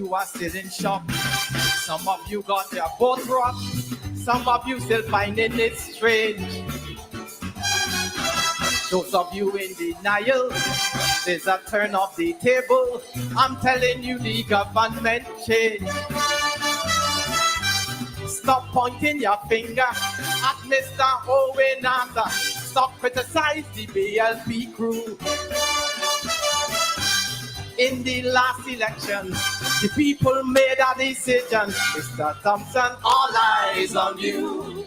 you are still in shock. Some of you got your boat rocked. Some of you still finding it strange. Those of you in denial, there's a turn of the table. I'm telling you, the government changed. Stop pointing your finger at Mr. Owen Arthur. Stop criticizing the BLP crew. In the last election, the people made a decision. Mr. Thompson, all eyes on you.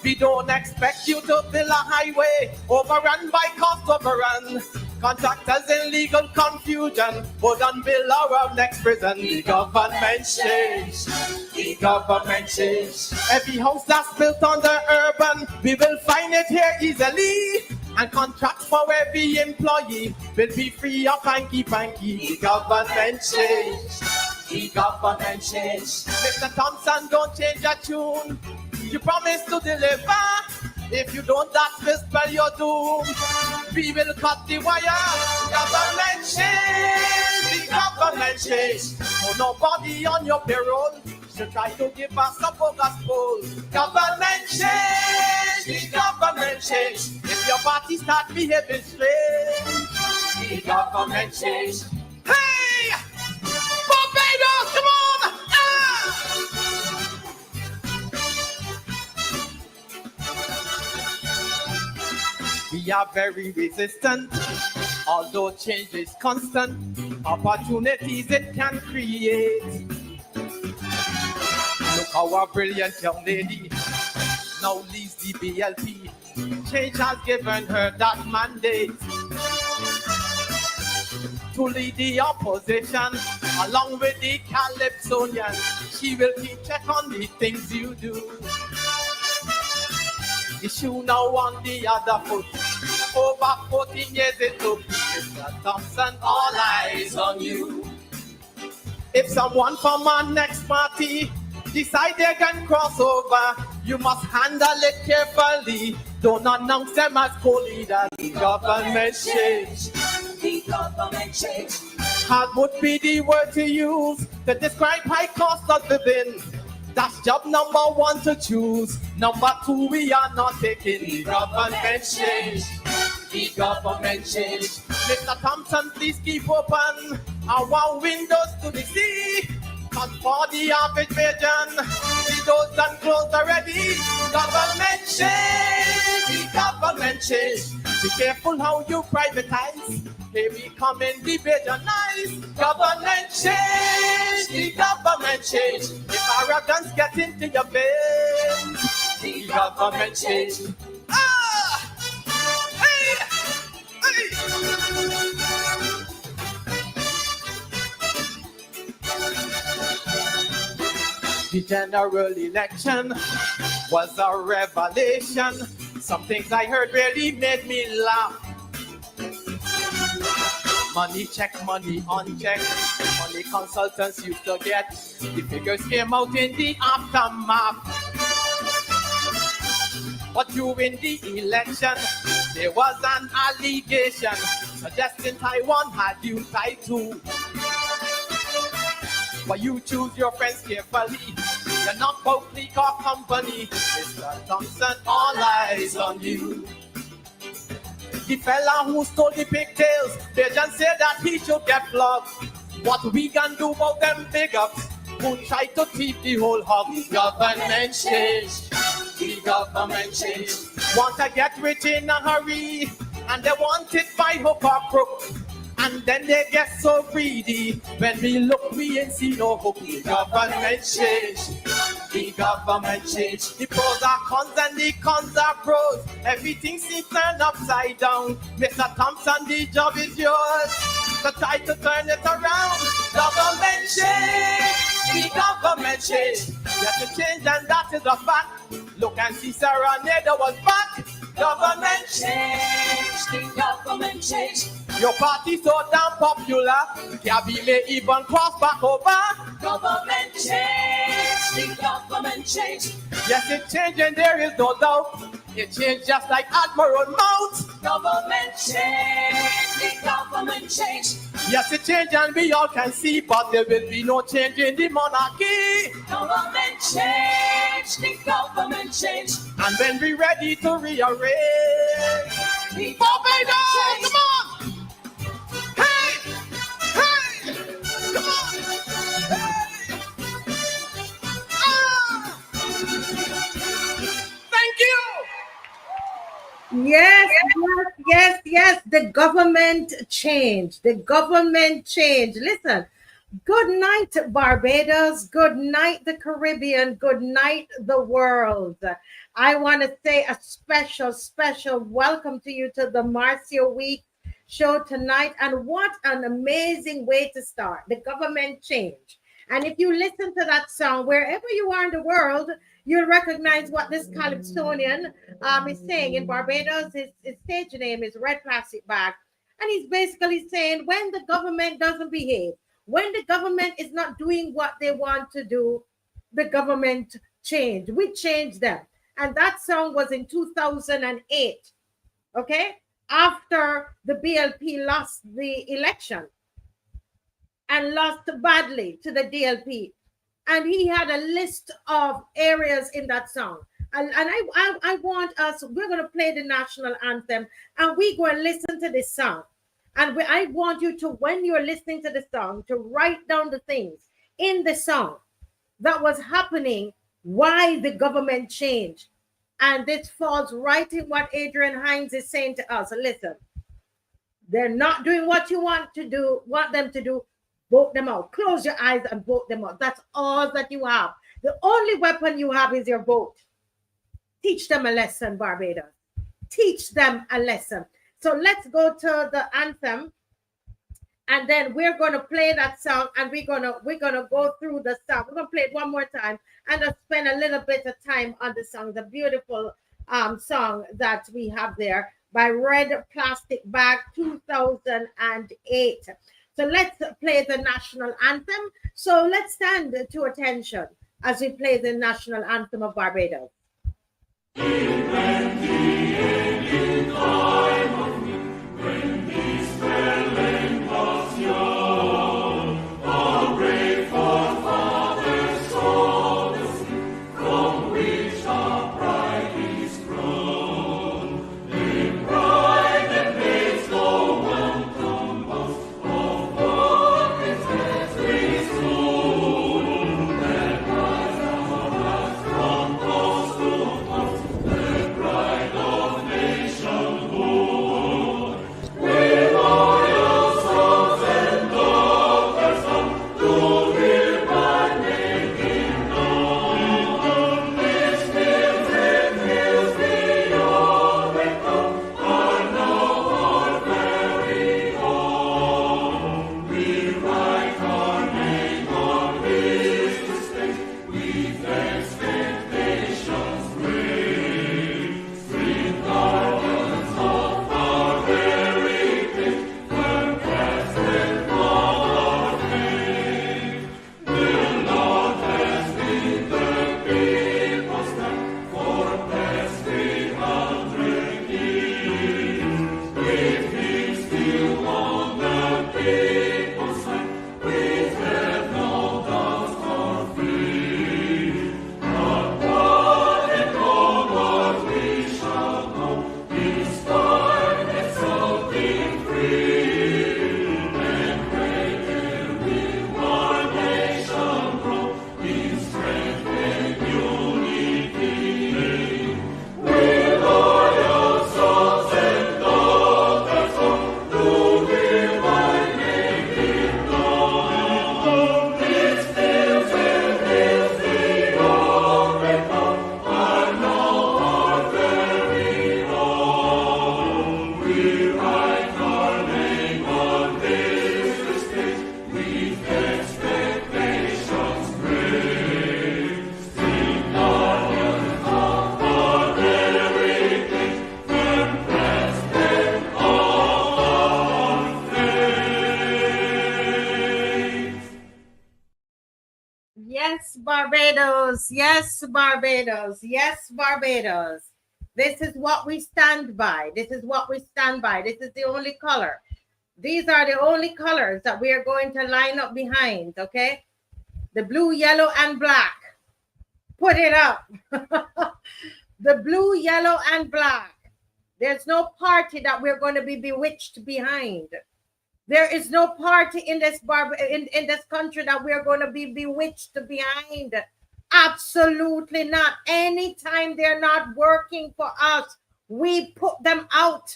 We don't expect you to build a highway overrun by cost overrun. Contractors in legal confusion would unbuild our next prison. The government changed. The government changed. Every house that's built on the urban, we will find it here easily. And contracts for every employee will be free of hanky-panky. The government changed. The government changed. Mr. Thompson, don't change your tune. You promised to deliver. If you don't, that will spell your doom. We will cut the wire. Government change. The government change. So nobody on your payroll should try to give us a bogus poll. Government change. The government change. If your party start behaving strange, the government change. Hey! Barbados, come on! We are very resistant, although change is constant. Opportunities it can create. Look our brilliant young lady now leads the BLP. Change has given her that mandate to lead the opposition along with the Calypsonian. She will keep check on the things you do. Issue now on the other foot. Over 14 years it took. Mr. Thompson, all eyes on you. If someone from our next party decide they can cross over, you must handle it carefully. Don't announce them as co-leaders. The government change. The government change. Hard would be the word to use to describe high cost of living. That's job number one to choose. Number two, we are not taking. The government change. The government change. Mr. Thompson, please keep open our windows to the sea. Cause for the average Bajan, the doors done closed already. Government change. The government change. Be careful how you privatize. Here we come in the Bajanize. Government change. The government change. If arrogance get into your veins, the government change. Ah! Hey! Hey! The general election was a revelation. Some things I heard really made me laugh. Money check, money on check. Money consultants used to get. The figures came out in the aftermath. But during the election, there was an allegation suggesting Taiwan had you tied to. But you choose your friends carefully. You're not both league or company. Mr. Thompson, all eyes on you. The fella who stole the pigtails, they just say that he should get flogged. What we can do about them big ups who try to thief the whole hog? The government change. The government change. Want to get rich in a hurry, and they want it by hook or crook. And then they get so greedy. When we look, we ain't see no hope. The government change. The government change. The pros are cons and the cons are pros. Everything seems turned upside down. Mr. Thompson, the job is yours. So try to turn it around. Government change. The government change. Yes, it changed and that is a fact. Look and see Sarah Nader was back. Government change. The government change. Your party's so damn popular, Gabby may even cross back over. Government change, the government change. Yes, it's changing, there is no doubt. It changed just like Admiral Mount. Government change, the government change. Yes, it changed and we all can see, but there will be no change in the monarchy. Government change, the government change. And when we're ready to rearrange, Barbados, come on! Hey! Hey! Come on! Hey! Ah! Thank you! Yes. The government change. The government change. Listen, good night, Barbados. Good night, the Caribbean. Good night, the world. I want to say a special welcome to you to the Marcia Week show tonight. And what an amazing way to start. The government change. And if you listen to that song, wherever you are in the world, you'll recognize what this Calypsonian is saying. In Barbados, his stage name is Red Plastic Bag. And he's basically saying when the government doesn't behave, when the government is not doing what they want to do, the government change. We change them. And that song was in 2008, okay? After the BLP lost the election and lost badly to the DLP. And he had a list of areas in that song. And I want us, we're going to play the national anthem and we're going to listen to this song. And I want you to, when you're listening to the song, to write down the things in the song that was happening, why the government changed. And this falls right in what Adrian Hines is saying to us. Listen, they're not doing what you want them to do. Vote them out. Close your eyes and vote them out. That's all that you have. The only weapon you have is your vote. Teach them a lesson, Barbados. Teach them a lesson. So let's go to the anthem, and then we're going to play that song, and we're gonna go through the song. We're gonna play it one more time, and just spend a little bit of time on the song. The beautiful song that we have there by Red Plastic Bag, 2008. So let's play the national anthem. So let's stand to attention as we play the national anthem of Barbados. Barbados. Yes, Barbados. Yes, Barbados. This is what we stand by. This is what we stand by. This is the only color. These are the only colors that we are going to line up behind, okay? The blue, yellow, and black. Put it up. The blue, yellow, and black. There's no party that we're going to be bewitched behind. There is no party in this in this country that we're going to be bewitched behind. Absolutely not. Anytime they're not working for us, we put them out.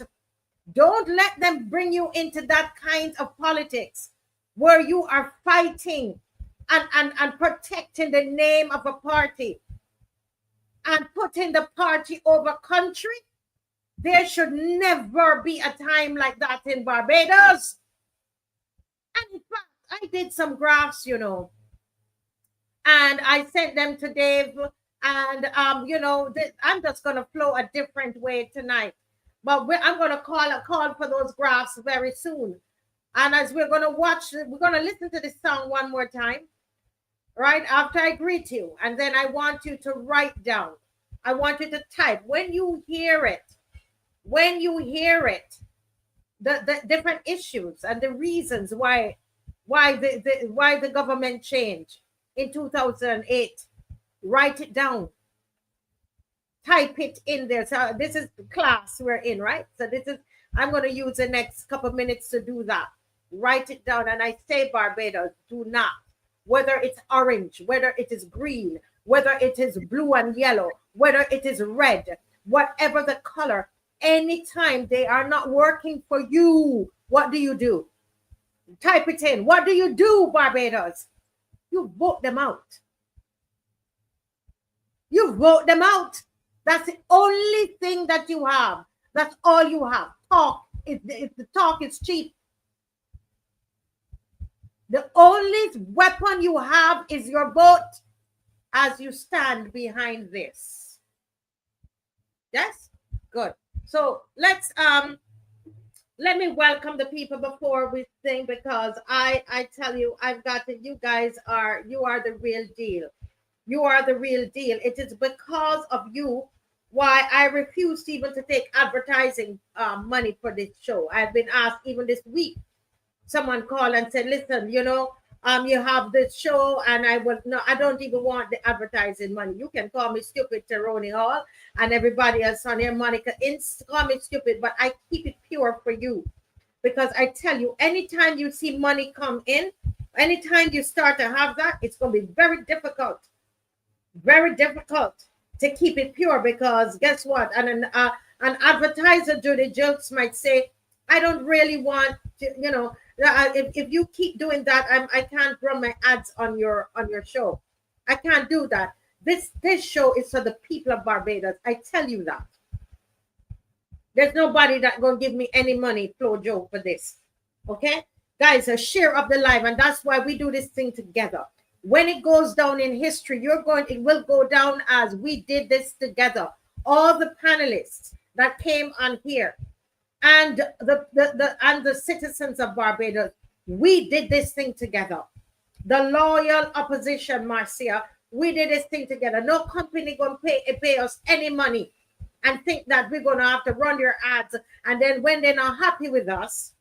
Don't let them bring you into that kind of politics where you are fighting and protecting the name of a party and putting the party over country. There should never be a time like that in Barbados. And in fact, I did some graphs, you know, and I sent them to Dave. And, you know, I'm just going to flow a different way tonight. But I'm going to call for those graphs very soon. And as we're going to watch, we're going to listen to this song one more time, right? After I greet you. And then I want you to write down. I want you to type. When you hear it, the different issues and the reasons why the government changed in 2008, write it down. Type it in there. So this is the class we're in, right? So this is, I'm going to use the next couple of minutes to do that. Write it down. And I say, Barbados, do not, whether it's orange, whether it is green, whether it is blue and yellow, whether it is red, whatever the color, anytime they are not working for you, what do? Type it in. What do you do, Barbados? You vote them out. You vote them out. That's the only thing that you have. That's all you have. Talk. If the talk is cheap. The only weapon you have is your vote as you stand behind this. Yes? Good. So let me welcome the people before we sing, because I tell you, I've got to, you are the real deal. You are the real deal. It is because of you why I refuse even to take advertising money for this show. I've been asked even this week. Someone called and said, listen, you know, you have this show, and I don't even want the advertising money. You can call me stupid, Teroni Hall, and everybody else on here, Monica, call me stupid, but I keep it pure for you. Because I tell you, anytime you see money come in, anytime you start to have that, it's going to be very difficult to keep it pure, because guess what? And an advertiser, Judy Jokes, might say, I don't really want to, you know, if you keep doing that, I can't run my ads on your show. I can't do that. This show is for the people of Barbados. I tell you that. There's nobody that gonna give me any money, Flo Joe, for this. Okay, guys, share up the live, and that's why we do this thing together. When it goes down in history, it will go down as we did this together. All the panelists that came on here, and the citizens of Barbados, we did this thing together. The loyal opposition, Marcia, we did this thing together. No company gonna pay us any money and think that we're gonna have to run their ads, and then when they're not happy with us,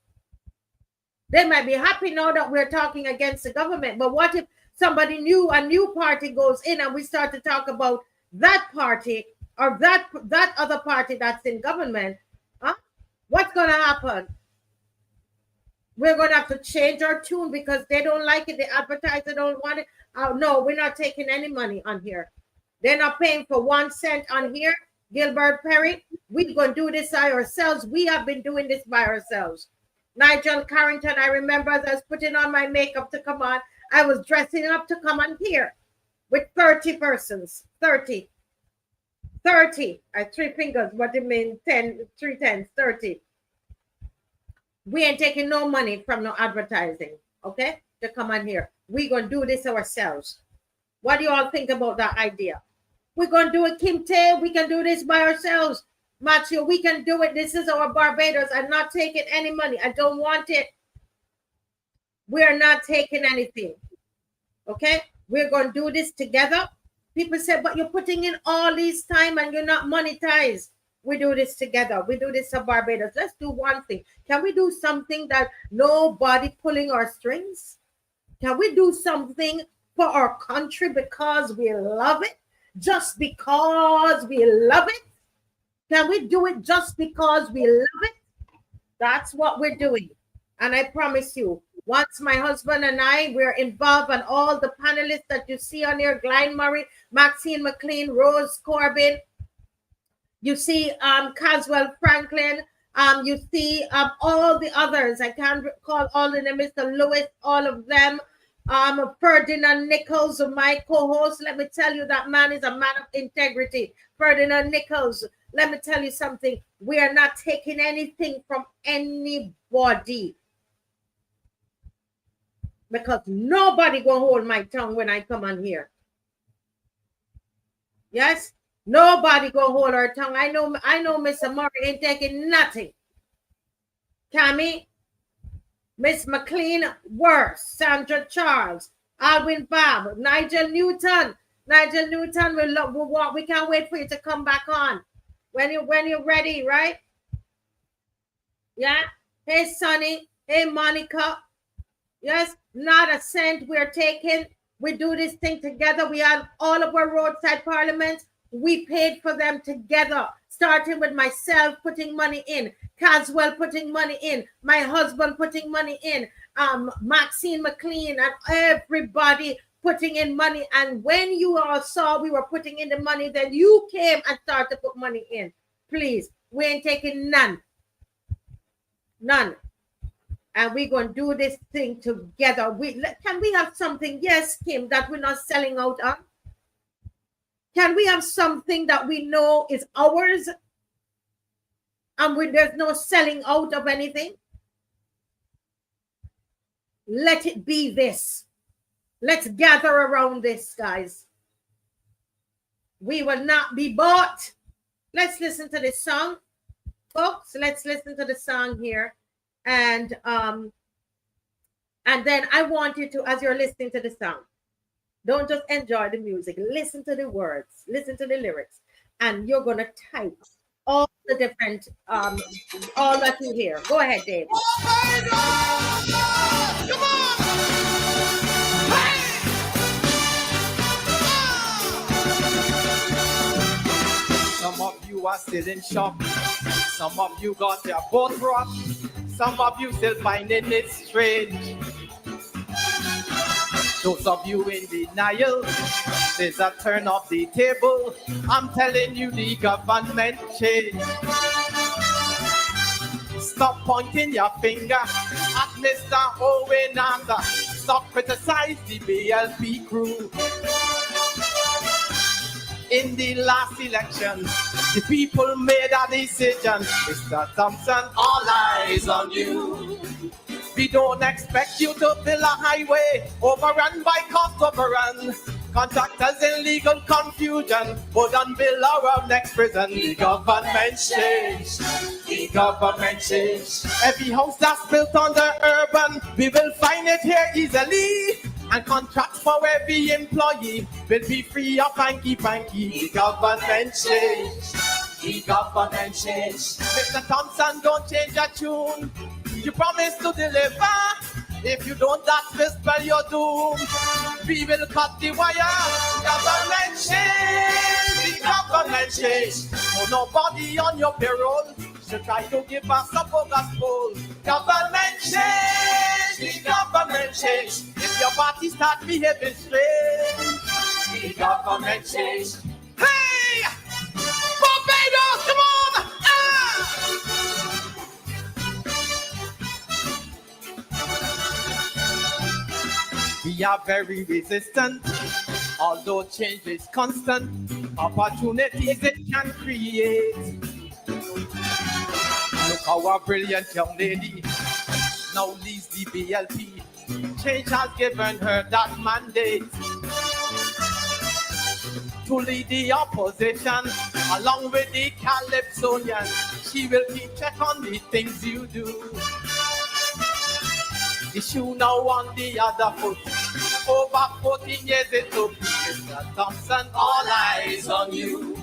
they might be happy now that we're talking against the government. But what if somebody new, a new party goes in, and we start to talk about that party or that other party that's in government? Huh? What's going to happen? We're going to have to change our tune because they don't like it. The advertiser don't want it. No, we're not taking any money on here. They're not paying for 1 cent on here. Gilbert Perry, we're going to do this by ourselves. We have been doing this by ourselves. Nigel Carrington, I remember as I was putting on my makeup to come on, I was dressing up to come on here with 30 persons. 30. I have 3 fingers. What do you mean? 10, 3 tens, 30. We ain't taking no money from no advertising, okay? To come on here. We're going to do this ourselves. What do you all think about that idea? We're going to do it, Kimte. We can do this by ourselves. Matthew, we can do it. This is our Barbados. I'm not taking any money. I don't want it. We are not taking anything. Okay? We're going to do this together. People say, but you're putting in all this time and you're not monetized. We do this together. We do this at Barbados. Let's do one thing. Can we do something that nobody pulling our strings? Can we do something for our country because we love it? Just because we love it? Can we do it just because we love it? That's what we're doing. And I promise you, once my husband and I, we're involved, and all the panelists that you see on here, Glenn Murray, Maxine McLean, Rose Corbin, you see Caswell Franklin, you see all the others. I can't recall all of them, Mr. Lewis, all of them. Ferdinand Nichols, my co-host. Let me tell you, that man is a man of integrity. Ferdinand Nichols, let me tell you something. We are not taking anything from anybody, because nobody gonna hold my tongue when I come on here. Yes, nobody gonna hold our tongue. I know Mr. Murray ain't taking nothing. Cammy, Miss McLean, worse. Sandra Charles, Alwyn Bob, Nigel Newton. Nigel Newton, we'll walk. We can't wait for you to come back on when you're ready, right? Yeah. Hey, Sonny. Hey, Monica. Yes, not a cent we're taking. We do this thing together. We have all of our roadside parliaments. We paid for them together, starting with myself putting money in, Caswell putting money in, my husband putting money in, Maxine McLean, and everybody putting in money. And when you all saw we were putting in the money, then you came and started to put money in. Please, we ain't taking none. None. And we're going to do this thing together. Can we have something, yes, Kim, that we're not selling out on? Can we have something that we know is ours and there's no selling out of anything? Let it be this. Let's gather around this, guys. We will not be bought. Let's listen to this song, folks. Let's listen to the song here. And then I want you to, as you're listening to the song, don't just enjoy the music. Listen to the words. Listen to the lyrics. And you're going to type all the different, all that you hear. Go ahead, Dave. Come on! Some of you are still in shock. Some of you got your boat rocked. Some of you still finding it strange. Those of you in denial, there's a turn of the table. I'm telling you, the government changed. Stop pointing your finger at Mr. Owen Arthur. Stop criticizing the BLP crew. In the last election, the people made a decision. Mr. Thompson, all eyes on you. We don't expect you to build a highway overrun by cost overrun. Contractors in legal confusion would unbuild our next prison. The government changed. The government changed. Every house that's built under urban, we will find it here easily. And contracts for every employee will be free of hanky panky. The government changed. The government changed. Mr. Thompson, don't change your tune. You promised to deliver. If you don't, that will spell your doom. We will cut the wire. Government change. The government change. So nobody on your payroll should try to give us a bogus poll. Government change. The government change. If your party start behaving strange, the government change. Hey! Barbados, come on! We are very resistant, although change is constant. Opportunities it can create. Look how a brilliant young lady now leads the BLP. Change has given her that mandate to lead the opposition along with the Calypsonian. She will keep check on the things you do. The shoe now on the other foot. Over 14 years it took. Mr. Thompson, all eyes on you.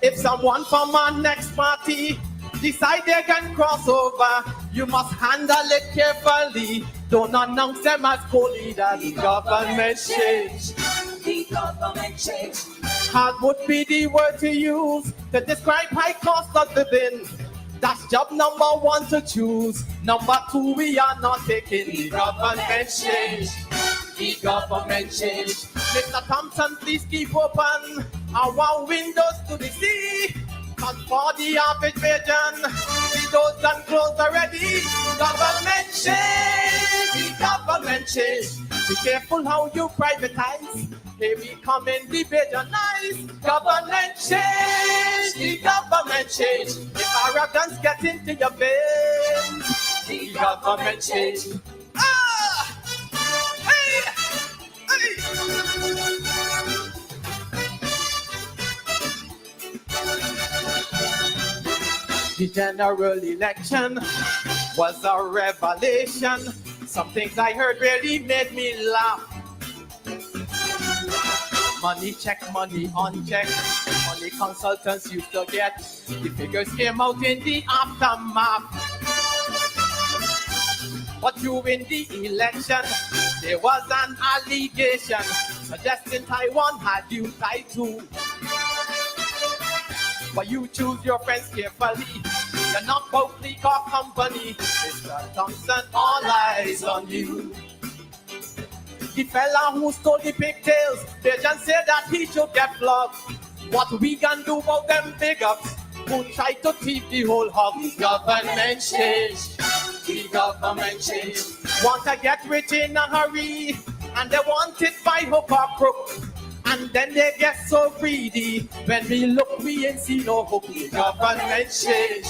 If someone from our next party decide they can cross over, you must handle it carefully. Don't announce them as co-leaders. The government change. The government change. Hard would be the word to use to describe high cost of living. That's job number one to choose. Number two, we are not taking the government change. The government change. Mr. Thompson, please keep open our windows to the sea. Cause for the average Bajan, the doors done closed already. Government change. The government change. Be careful how you privatize. Here we come in the Bajanize. Government change. The government change. If arrogance gets into your veins, the government change. Ah! Hey! Hey! The general election was a revelation. Some things I heard really made me laugh. Money check, money on check. Money consultants used to get. The figures came out in the aftermath. But during the election, there was an allegation suggesting Taiwan had you tied to. But you choose your friends carefully. You're not both league or company. Mr. Thompson, all eyes on you. The fella who stole the pigtails, they just say that he should get flogged. What we can do about them big ups who try to thief the whole hog? The government change. The government change. Want to get rich in a hurry, and they want it by hook or crook. And then they get so greedy. When we look, we ain't see no hope. The government change.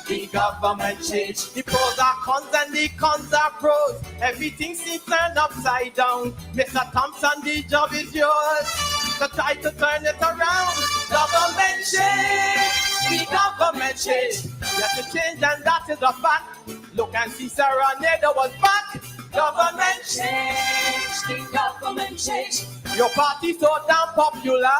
The government change. The pros are cons and the cons are pros. Everything seems turned upside down. Mr. Thompson, the job is yours to try to turn it around. Government change. The government change. Yes, it changed and that is a fact. Look and see Sarah Nader was back. Government change. The government change. Your party so damn popular,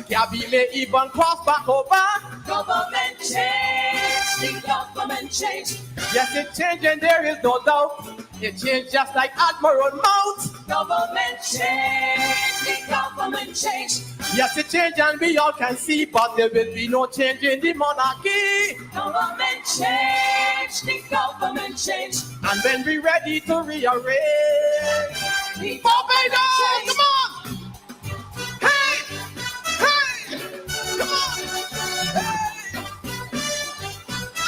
Gabby may even cross back over. Government change. The government change. Yes, it changed and there is no doubt. It changed just like Admiral Mount. Government change. The government change. Yes, it changed and we all can see, but there will be no change in the monarchy. Government change. The government change. And when we're ready to rearrange, The Barbados, government come on! Hey! Hey! Come on! Hey!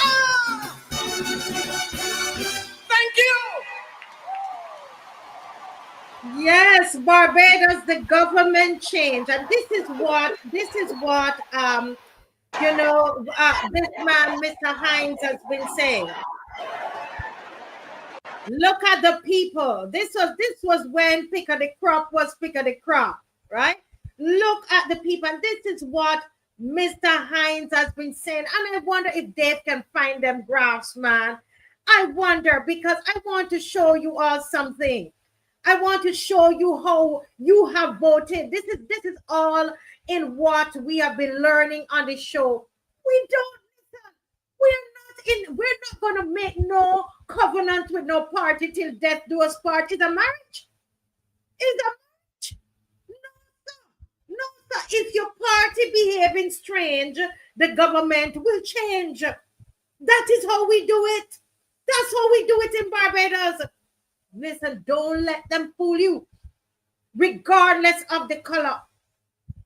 Ah! Thank you! Yes, Barbados, the government change. And this is what this man, Mr. Hines, has been saying. Look at the people. This was when pick of the crop was pick of the crop, right? Look at the people. And this is what Mr. Hines has been saying. And I wonder if Dave can find them graphs, man. I wonder, because I want to show you all something. I want to show you how you have voted. This is all in what we have been learning on the show. We're not gonna make no covenant with no party till death do us part. Is a marriage? Is a marriage? No, sir. No, sir. If your party behaving strange, the government will change. That is how we do it. That's how we do it in Barbados. Listen, don't let them fool you, regardless of the color.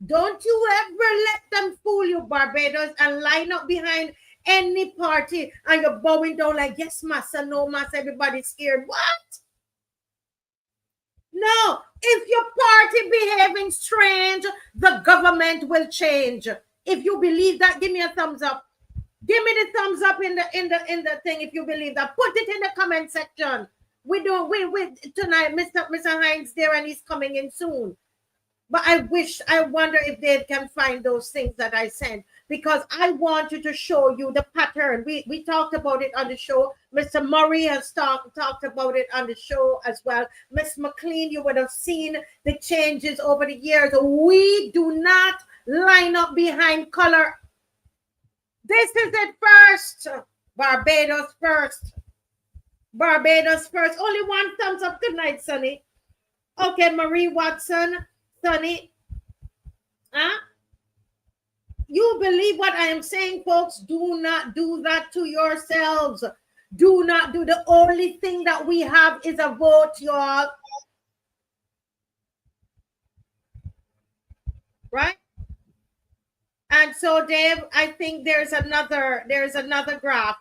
Don't you ever let them fool you, Barbados, and line up behind any party and you're bowing down like, yes, massa, no, massa, everybody's scared. What? No, if your party behaving strange, the government will change. If you believe that, give me a thumbs up. Give me the thumbs up in the thing if you believe that. Put it in the comment section. We tonight, Mr. Hines there, and he's coming in soon. But I wonder if they can find those things that I sent, because I wanted to show you the pattern. We talked about it on the show. Mr. Murray has talked about it on the show as well. Miss McLean, you would have seen the changes over the years. We do not line up behind color. This is it first. Barbados first. Barbados first. Only one thumbs up. Good night, Sonny. Okay, Marie Watson, Sonny. Huh? You believe what I am saying, folks? Do not do that to yourselves. Do not do. The only thing that we have is a vote, y'all. Right? And so, Dave, I think there's another graph.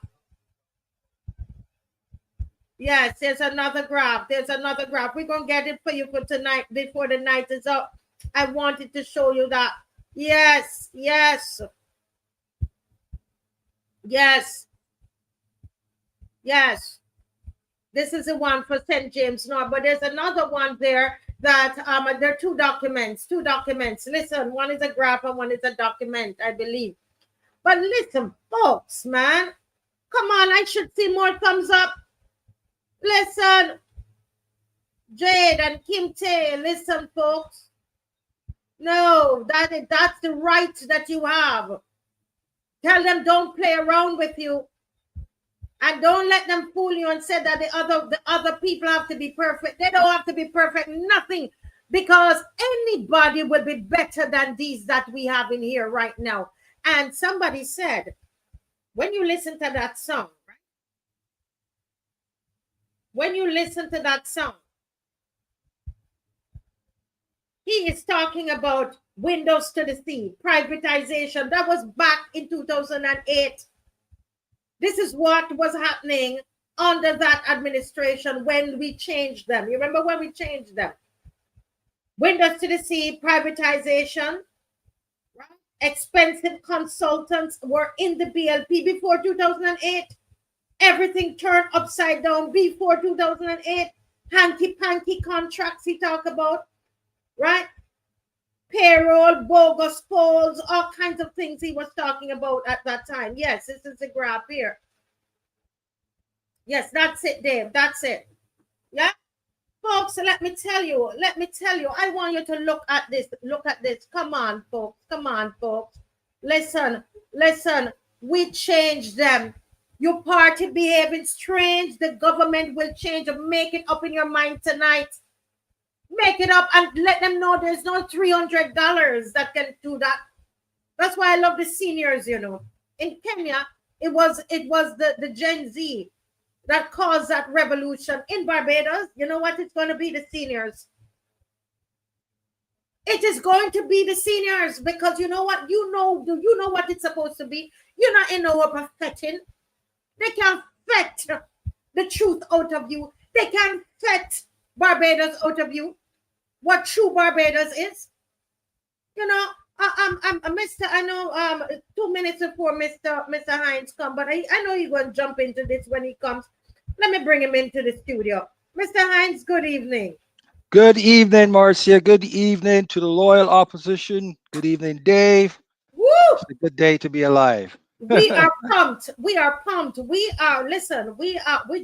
Yes, there's another graph. There's another graph. We're gonna get it for you for tonight before the night is up. I wanted to show you that. Yes, yes, yes, yes. This is the one for St. James North, but there's another one there that there are two documents. Two documents. Listen, one is a graph and one is a document, I believe. But listen, folks, man, come on, I should see more thumbs up. Listen, Jade and Kim Tae, listen, folks. No, that's the right that you have. Tell them don't play around with you. And don't let them fool you and say that the other people have to be perfect. They don't have to be perfect, nothing. Because anybody will be better than these that we have in here right now. And somebody said, when you listen to that song, right? When you listen to that song, he is talking about windows to the sea, privatization. That was back in 2008. This is what was happening under that administration when we changed them. You remember when we changed them? Windows to the sea, privatization, right? Expensive consultants were in the BLP before 2008. Everything turned upside down before 2008. Hanky-panky contracts he talked about, right? Payroll, bogus polls, all kinds of things he was talking about at that time. Yes, this is the graph here. Yes, that's it, Dave. That's it. Yeah. Folks, let me tell you. I want you to look at this. Look at this. Come on, folks. Come on, folks. Listen. We changed them. Your party behaving strange. The government will change. Make it up in your mind tonight. Make it up and let them know there's no $300 that can do that. That's why I love the seniors, you know. In Kenya, it was the Gen Z that caused that revolution. In Barbados, you know what? It's going to be the seniors. It is going to be the seniors because you know what? Do you know what it's supposed to be? You're not in no of fetting. They can fet the truth out of you. They can fet Barbados out of you. What true Barbados is. You know, I'm Mr. I know 2 minutes before Mr. Hines come, but I know he's going to jump into this when he comes. Let me bring him into the studio. Mr. Hines, good evening. Good evening, Marcia. Good evening to the loyal opposition. Good evening, Dave. Woo! It's a good day to be alive. We are pumped. We are pumped. We're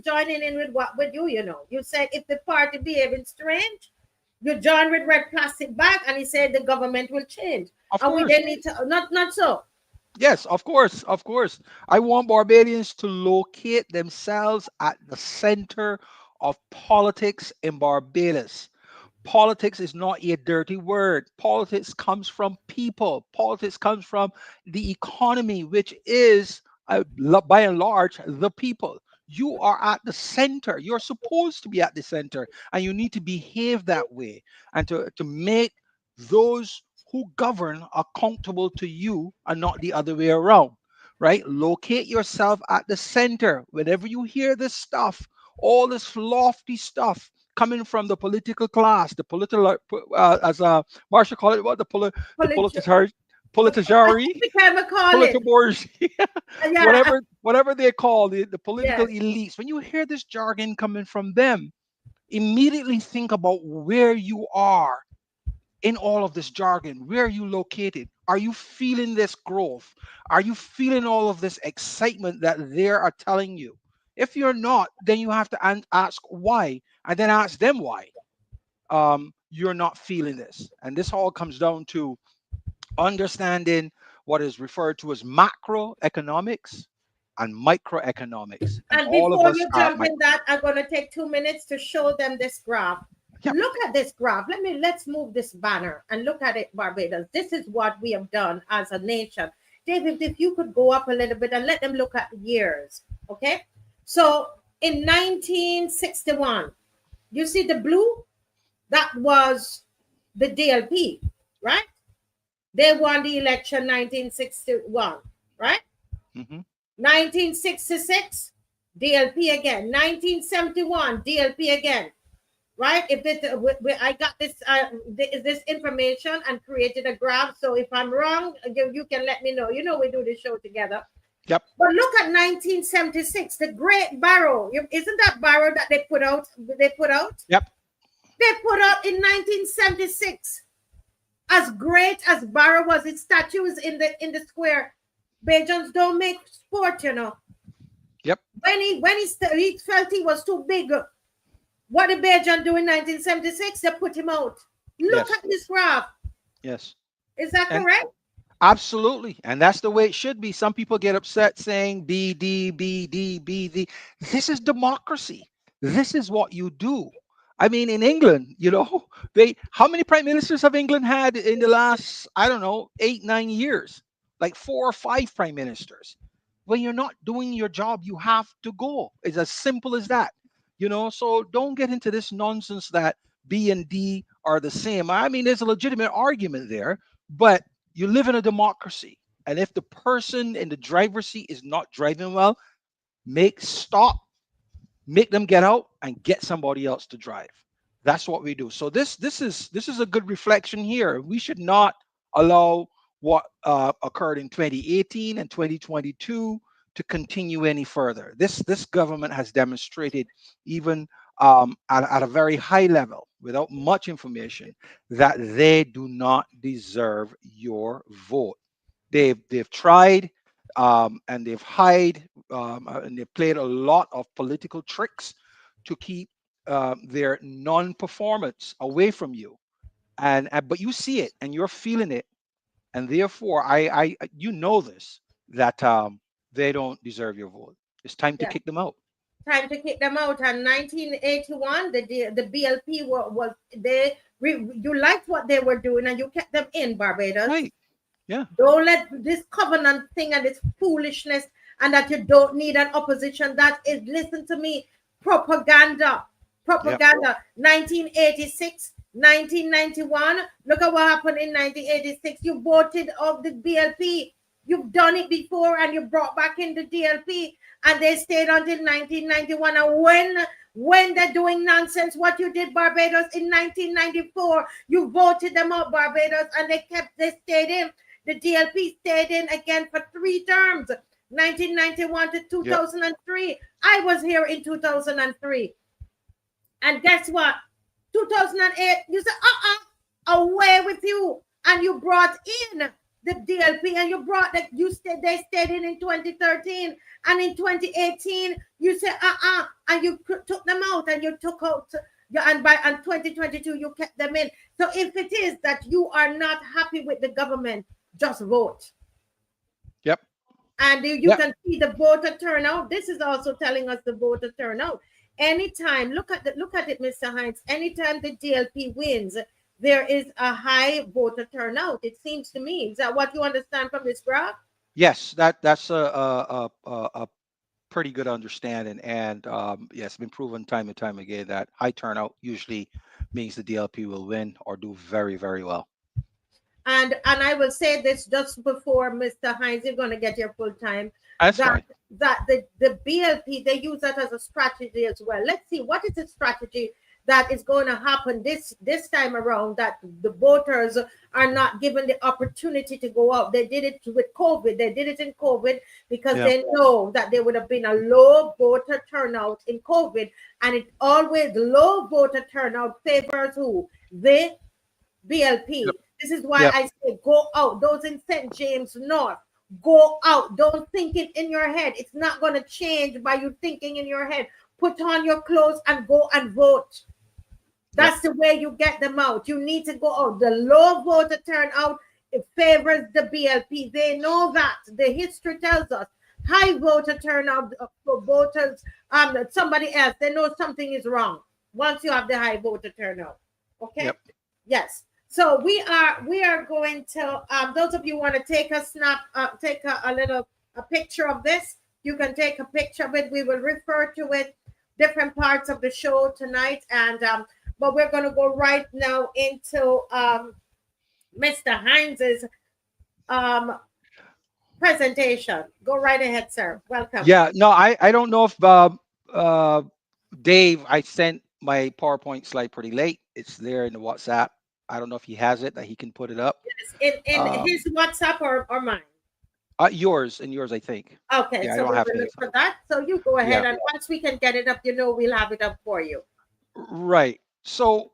joining in with you, you know. You said if the party behaving strange, you join with red plastic bag, and he said the government will change. Of And we course. then need to not so. Yes, of course. Of course. I want Barbadians to locate themselves at the center of politics in Barbados. Politics is not a dirty word. Politics comes from people. Politics comes from the economy, which is, by and large, the people. You are at the center. You're supposed to be at the center, and you need to behave that way and to make those who govern accountable to you and not the other way around. Right? Locate yourself at the center. Whenever you hear this stuff, all this lofty stuff coming from the political class, the political, as Marsha called it, what the Politi- I politicari, think we can call it. political bourgeoisie, Yeah. whatever they call the political Yes. elites. When you hear this jargon coming from them, immediately think about where you are in all of this jargon. Where are you located? Are you feeling this growth? Are you feeling all of this excitement that they are telling you? If you're not, then you have to ask why, and then ask them why you're not feeling this. And this all comes down to understanding what is referred to as macroeconomics and microeconomics, and And all of before us you are jump in that, I'm going to take 2 minutes to show them this graph. Yep. Look at this graph. Let's move this banner and look at it, Barbados. This is what we have done as a nation. David, if you could go up a little bit and let them look at years. Okay. So in 1961, you see the blue? That was the DLP, right? They won the election 1961, right? Mm-hmm. 1966, DLP again. 1971, DLP again. Right? If this, I got this information and created a graph. So if I'm wrong, you can let me know. You know we do the show together. Yep. But look at 1976, the Great Barrow. Isn't that barrow that they put out? Yep. They put out in 1976. As great as Barrow was, its statues in the square. Bajans don't make sport, you know. Yep. When he felt he was too big, what did Bajan do in 1976? They put him out. Look Yes. at this graph. Yes. Is that And correct? absolutely. And that's the way it should be. Some people get upset saying B, D, B, D, B, D. This is democracy. This is what you do. I mean, in England, how many prime ministers have England had in the last, I don't know, 8, 9 years? Like 4 or 5 prime ministers. When you're not doing your job, you have to go. It's as simple as that. So don't get into this nonsense that B and D are the same. I mean, there's a legitimate argument there, but you live in a democracy. And if the person in the driver's seat is not driving well, make them get out and get somebody else to drive. That's what we do. So this is a good reflection here. We should not allow what occurred in 2018 and 2022 to continue any further. This government has demonstrated, even at a very high level, without much information, that they do not deserve your vote. They've tried, and they've hide, and they've played a lot of political tricks to keep their non-performance away from you. And but you see it and you're feeling it, and therefore you know this, that they don't deserve your vote. It's time to Yeah. kick them out. Time to kick them out. And 1981, the BLP was you liked what they were doing and you kept them in, Barbados. Right. Yeah. Don't let this covenant thing and this foolishness and that you don't need an opposition. That is, listen to me, propaganda. Propaganda. Yep. 1986, 1991. Look at what happened in 1986. You voted off the BLP. You've done it before and you brought back in the DLP and they stayed until 1991. And when they're doing nonsense, what you did, Barbados, in 1994, you voted them out, Barbados, and they stayed in. The DLP stayed in again for 3 terms, 1991 to 2003. Yep. I was here in 2003. And guess what? 2008, you said, away with you. And you brought in the DLP and you brought that they stayed in 2013. And in 2018, you said, and you took them out and you took out, and by 2022, you kept them in. So if it is that you are not happy with the government, just vote. Yep. And you can see the voter turnout. This is also telling us the voter turnout. Anytime, look at it, Mr. Hines. Anytime the DLP wins, there is a high voter turnout. It seems to me. Is that what you understand from this graph? Yes, that's a pretty good understanding, and yes, it's been proven time and time again that high turnout usually means the DLP will win or do very, very well. And I will say this just before, Mr. Hines, you're going to get your full time. That's fine. That the BLP, they use that as a strategy as well. Let's see, what is the strategy that is going to happen this time around, that the voters are not given the opportunity to go out. They did it with COVID. They did it in COVID because they know that there would have been a low voter turnout in COVID. And it always, low voter turnout favors who? The BLP. Yep. This is why I say go out. Those in St. James North, go out. Don't think it in your head. It's not going to change by you thinking in your head. Put on your clothes and go and vote. That's the way you get them out. You need to go out. The low voter turnout favors the BLP. They know that. The history tells us high voter turnout for voters, somebody else, they know something is wrong once you have the high voter turnout. Okay? Yep. Yes. So we are going to those of you want to take a snap, take a little a picture of this. You can take a picture of it. We will refer to it different parts of the show tonight, and but we're going to go right now into Mr. Heinz's um presentation. Go right ahead, sir. Welcome. Yeah. No, I don't know if uh, Dave. I sent my PowerPoint slide pretty late. It's there in the WhatsApp. I don't know if he has it that he can put it up. In his WhatsApp or mine. Yours and yours, I think. Okay, Yeah, I so don't we have will look his. for that. So you go Yeah. ahead, and once we can get it up, we'll have it up for you. Right. So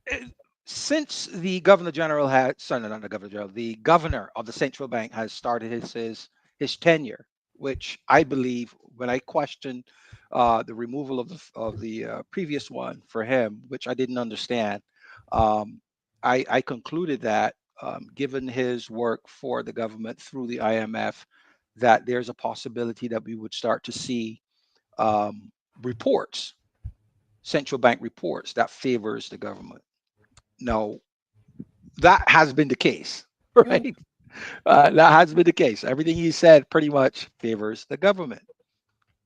eh, since the governor general had, sorry, not the governor general, the governor of the central bank has started his tenure, which I believe, when I questioned the removal of the previous one for him, which I didn't understand, um, I concluded that given his work for the government through the IMF, that there's a possibility that we would start to see um, reports, central bank reports that favors the government. Now, that has been the case, Mm, right? That has been the case. Everything he said pretty much favors the government.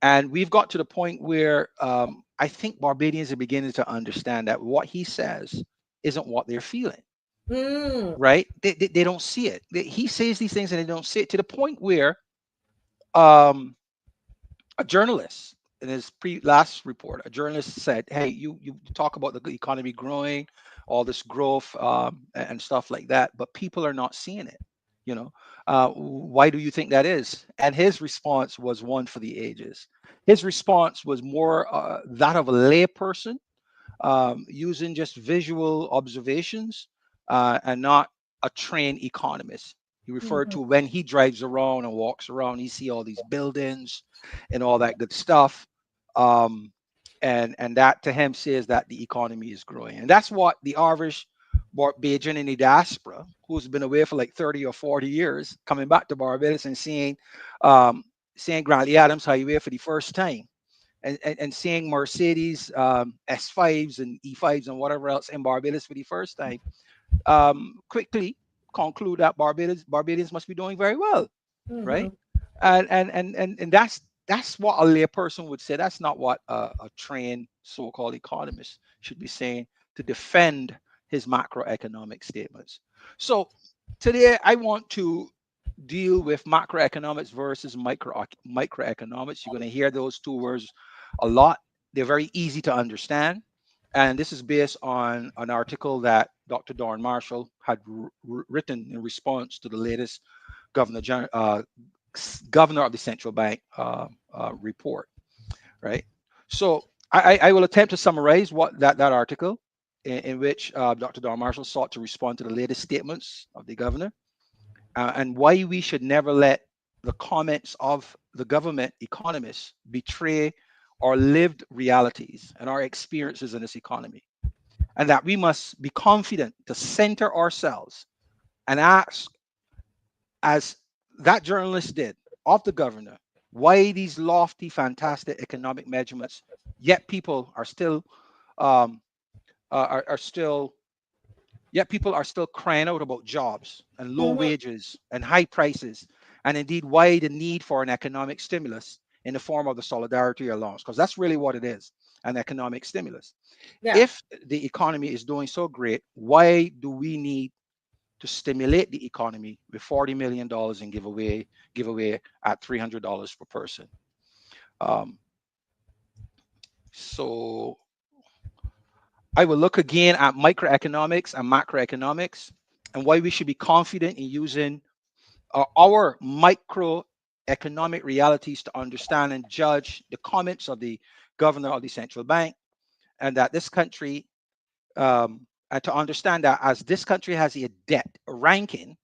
And we've got to the point where I think Barbadians are beginning to understand that what he says isn't what they're feeling, mm, right? They don't see it. He says these things and they don't see it, to the point where um, a journalist in his last report, a journalist said, "Hey, you talk about the economy growing, all this growth and stuff like that, but people are not seeing it. You know, why do you think that is?" And his response was one for the ages. His response was more that of a layperson, using just visual observations and not a trained economist. He referred mhm, to when he drives around and walks around, he see all these buildings and all that good stuff. Um, and that to him says that the economy is growing. And that's what the average Bajan in the diaspora, who's been away for like 30 or 40 years, coming back to Barbados and um, seeing Grantley Adams Highway for the first time, and seeing Mercedes S5s and E5s and whatever else in Barbados for the first time, quickly conclude that Barbadians must be doing very well, right? mhm, And that's what a layperson would say. That's not what a trained so-called economist should be saying to defend his macroeconomic statements. So today I want to deal with macroeconomics versus microeconomics. You're going to hear those two words a lot. They're very easy to understand. And this is based on an article that Dr. Don Marshall had written in response to the latest governor, governor of the central bank report, right? So I will attempt to summarize what that article in which Dr. Don Marshall sought to respond to the latest statements of the governor, and why we should never let the comments of the government economists betray our lived realities and our experiences in this economy, and that we must be confident to center ourselves and ask, as that journalist did of the governor, why these lofty, fantastic economic measurements, yet people are still um, are still yet people are still crying out about jobs and low mhm. wages and high prices, and indeed why the need for an economic stimulus in the form of the solidarity allowance, because that's really what it is, an economic stimulus. Yeah. If the economy is doing so great, why do we need to stimulate the economy with $40 million in giveaway at $300 per person? Um, so I will look again at microeconomics and macroeconomics and why we should be confident in using our microeconomic realities to understand and judge the comments of the governor of the central bank, and that this country, and to understand that as this country has a debt ranking,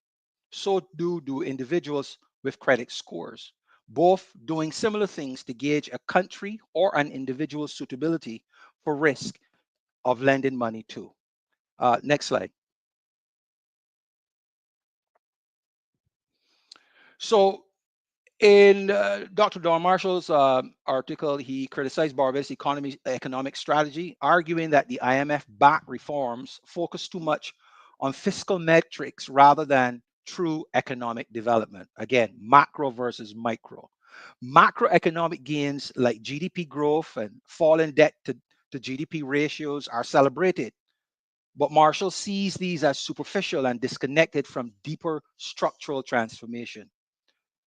so do individuals with credit scores, both doing similar things to gauge a country or an individual's suitability for risk of lending money to. Next slide. So in Dr. Don Marshall's article, he criticized Barbados' economic strategy, arguing that the IMF-backed reforms focus too much on fiscal metrics rather than true economic development. Again, macro versus micro. Macroeconomic gains like GDP growth and fall in debt to GDP ratios are celebrated, but Marshall sees these as superficial and disconnected from deeper structural transformation.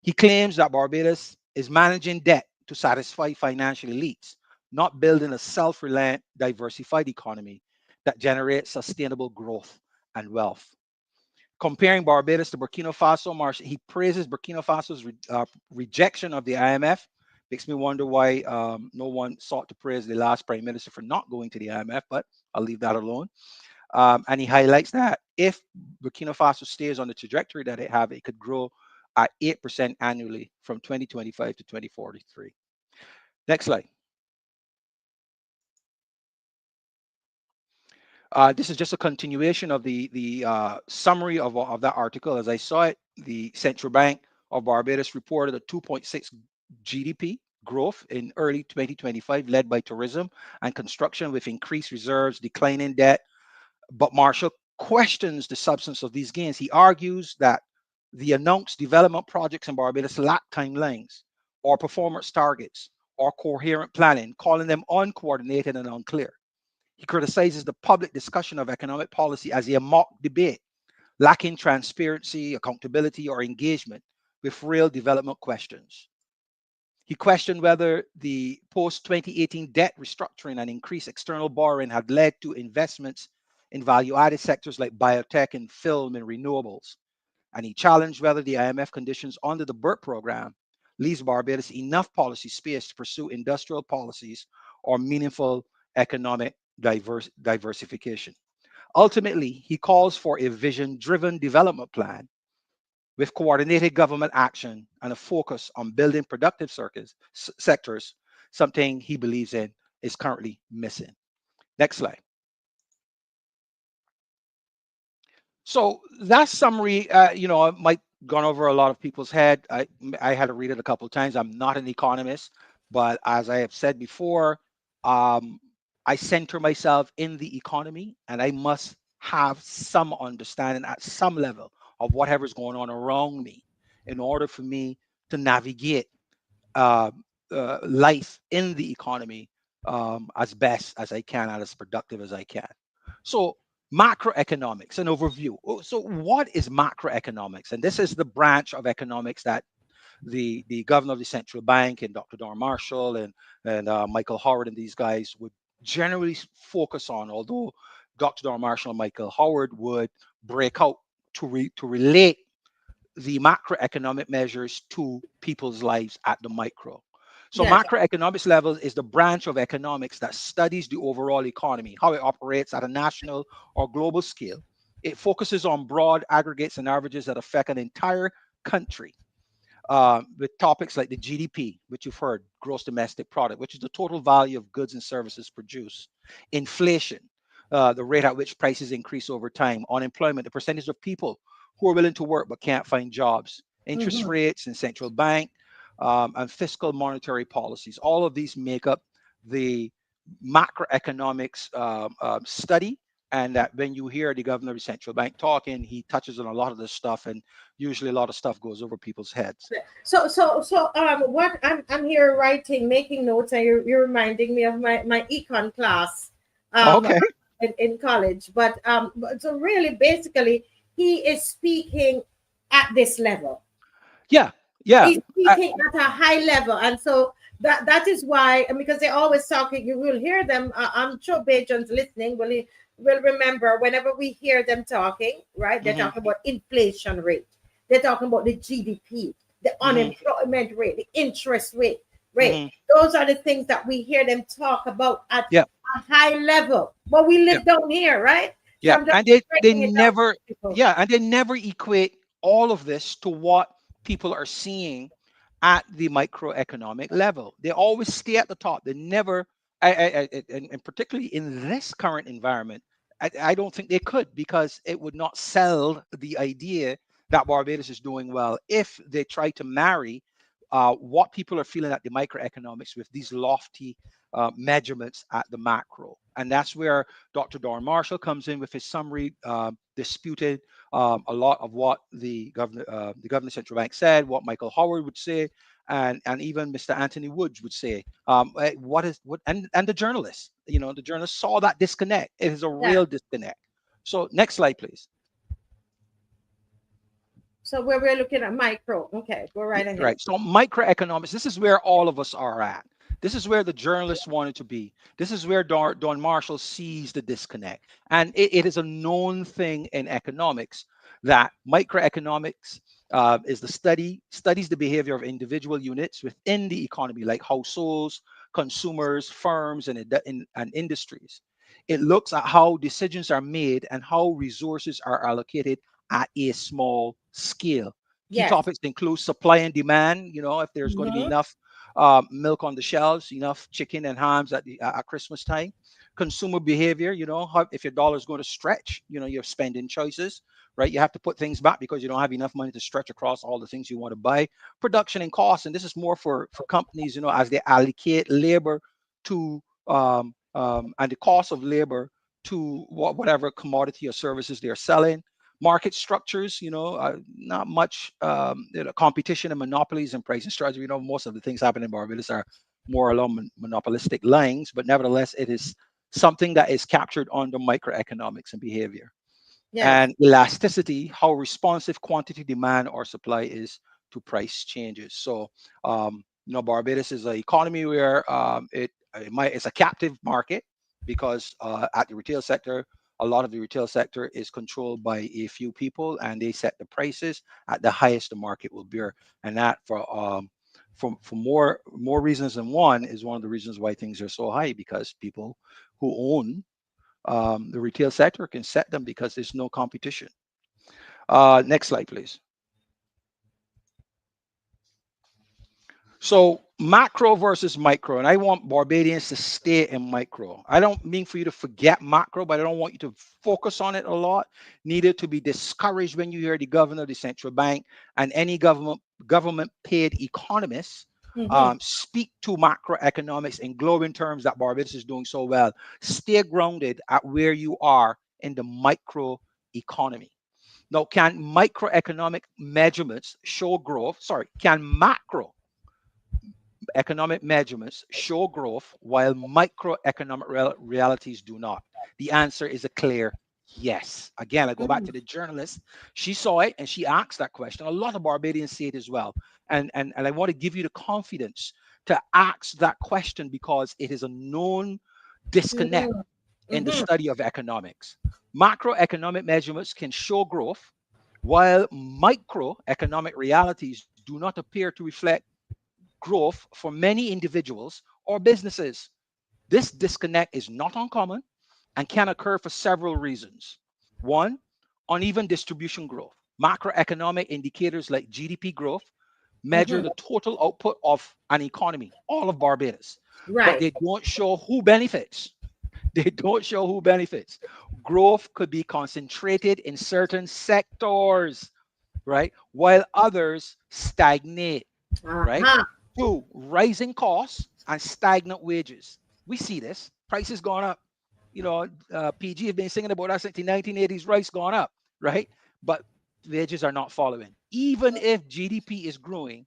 He claims that Barbados is managing debt to satisfy financial elites, not building a self reliant, diversified economy that generates sustainable growth and wealth. Comparing Barbados to Burkina Faso, he praises Burkina Faso's rejection of the IMF. Makes me wonder why no one sought to praise the last prime minister for not going to the IMF, but I'll leave that alone. And he highlights that if Burkina Faso stays on the trajectory that it have, it could grow at 8% annually from 2025 to 2043. Next slide. This is just a continuation of the summary of that article. As I saw it, the Central Bank of Barbados reported a 2.6 GDP growth in early 2025, led by tourism and construction, with increased reserves, declining debt. But Marshall questions the substance of these gains. He argues that the announced development projects in Barbados lack timelines or performance targets or coherent planning, calling them uncoordinated and unclear. He criticizes the public discussion of economic policy as a mock debate, lacking transparency, accountability, or engagement with real development questions. He questioned whether the post 2018 debt restructuring and increased external borrowing had led to investments in value added sectors like biotech and film and renewables. And he challenged whether the IMF conditions under the BERT program leaves Barbados enough policy space to pursue industrial policies or meaningful economic diversification. Ultimately, he calls for a vision driven development plan with coordinated government action and a focus on building productive sectors, something he believes in is currently missing. Next slide. So that summary, might gone over a lot of people's head. I had to read it a couple of times. I'm not an economist, but as I have said before, um, I center myself in the economy, and I must have some understanding at some level of whatever's going on around me in order for me to navigate uh, life in the economy as best as I can and as productive as I can. So, macroeconomics, an overview. So, what is macroeconomics? And this is the branch of economics that the governor of the central bank and Dr. Don Marshall and Michael Howard and these guys would generally focus on. Although Dr. Don Marshall and Michael Howard would break out to relate the macroeconomic measures to people's lives at the micro. So Yes. macroeconomics level is the branch of economics that studies the overall economy, how it operates at a national or global scale. It focuses on broad aggregates and averages that affect an entire country, with topics like the GDP, which you've heard, gross domestic product, which is the total value of goods and services produced, inflation, the rate at which prices increase over time, unemployment, the percentage of people who are willing to work but can't find jobs, interest Mhm. rates and central bank, and fiscal monetary policies. All of these make up the macroeconomics study. And that when you hear the governor of the central bank talking, he touches on a lot of this stuff, and usually a lot of stuff goes over people's heads. What I'm here writing, making notes, and you're reminding me of my econ class, um, Okay. in college. So really, basically, he is speaking at this level. Yeah. Yeah. He's Uh, speaking at a high level, and so that is why, and because they're always talking, you will hear them. I'm sure Bajans listening will remember whenever we hear them talking, right? They're mhm, talking about inflation rate, they're talking about the GDP, the mhm, unemployment rate, the interest rate. mhm. Those are the things that we hear them talk about at Yeah. a high level. But we Yeah. live down here, right? So Yeah. I'm just And they breaking it down for never, people. yeah, and they never equate all of this to what people are seeing at the microeconomic level. They always stay at the top. They never, and particularly in this current environment, I don't think they could, because it would not sell the idea that Barbados is doing well if they try to marry what people are feeling at the microeconomics with these lofty measurements at the macro. And that's where Dr. Don Marshall comes in with his summary, disputed a lot of what the governor central bank said, what Michael Howard would say, and even Mr. Anthony Woods would say. And the journalists, the journalists saw that disconnect. It is a Yeah. real disconnect. So next slide, please. So where we're looking at micro. Okay, go right ahead. Right. So microeconomics, this is where all of us are at. This is where the journalists wanted to be. This is where Don Marshall sees the disconnect. And it is a known thing in economics that microeconomics is studies the behavior of individual units within the economy, like households, consumers, firms, and industries. It looks at how decisions are made and how resources are allocated at a small scale. Key Yes. topics include supply and demand. If there's going to be Mm-hmm. enough milk on the shelves, enough chicken and hams at Christmas time. Consumer behavior. If your dollar is going to stretch, your spending choices, right? You have to put things back because you don't have enough money to stretch across all the things you want to buy. Production and cost, and this is more for companies, as they allocate labor to and the cost of labor to whatever commodity or services they're selling. Market structures, not much competition and monopolies and pricing strategy. Most of the things happening in Barbados are more along monopolistic lines, but nevertheless, it is something that is captured under microeconomics and behavior. Yes. And elasticity, how responsive quantity, demand, or supply is to price changes. So, Barbados is an economy where it's a captive market because at the retail sector, a lot of the retail sector is controlled by a few people, and they set the prices at the highest the market will bear. And that for more reasons than one is one of the reasons why things are so high, because people who own the retail sector can set them because there's no competition. Next slide, please. So macro versus micro, and I want Barbadians to stay in micro. I don't mean for you to forget macro, but I don't want you to focus on it a lot. Neither to be discouraged when you hear the governor, the central bank, and any government paid economists Mm-hmm. speak to macroeconomics in glowing terms that Barbados is doing so well. Stay grounded at where you are in the micro economy. Now, can microeconomic measurements show growth? Sorry, can macro economic measurements show growth while microeconomic realities do not? The answer is a clear yes. Again, I go back Mm-hmm. to the journalist. She saw it and she asked that question. A lot of Barbadians see it as well. And I want to give you the confidence to ask that question because it is a known disconnect Mm-hmm. in the Mm-hmm. study of economics. Macroeconomic measurements can show growth, while microeconomic realities do not appear to reflect growth for many individuals or businesses. This disconnect is not uncommon and can occur for several reasons. One, uneven distribution growth. Macroeconomic indicators like GDP growth measure Mm-hmm. the total output of an economy, all of Barbados, but Right. they don't show who benefits. They don't show who benefits. Growth could be concentrated in certain sectors, right? While others stagnate, right? Uh-huh. Two, rising costs and stagnant wages. We see this. Prices gone up. PG have been singing about that since the 1980s. Rice gone up, right? But wages are not following. Even if GDP is growing,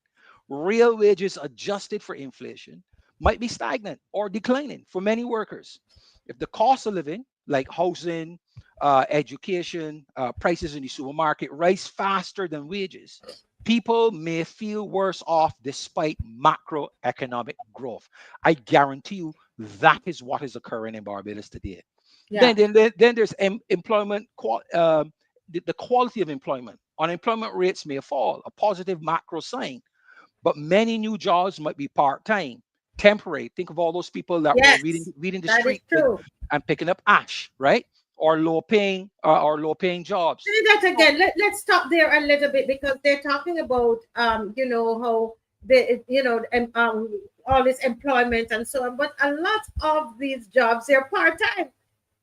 real wages adjusted for inflation might be stagnant or declining for many workers. If the cost of living, like housing, education, prices in the supermarket, rise faster than wages, people may feel worse off despite macroeconomic growth. I guarantee you that is what is occurring in Barbados today. Yeah. Then there's employment, the quality of employment. Unemployment rates may fall, a positive macro sign, but many new jobs might be part-time, temporary. Think of all those people that were Yes. reading the That is street true. and picking up ash, right? Or low paying jobs. Say that So, again. Let's stop there a little bit because they're talking about how all this employment and so on. But a lot of these jobs they're part time.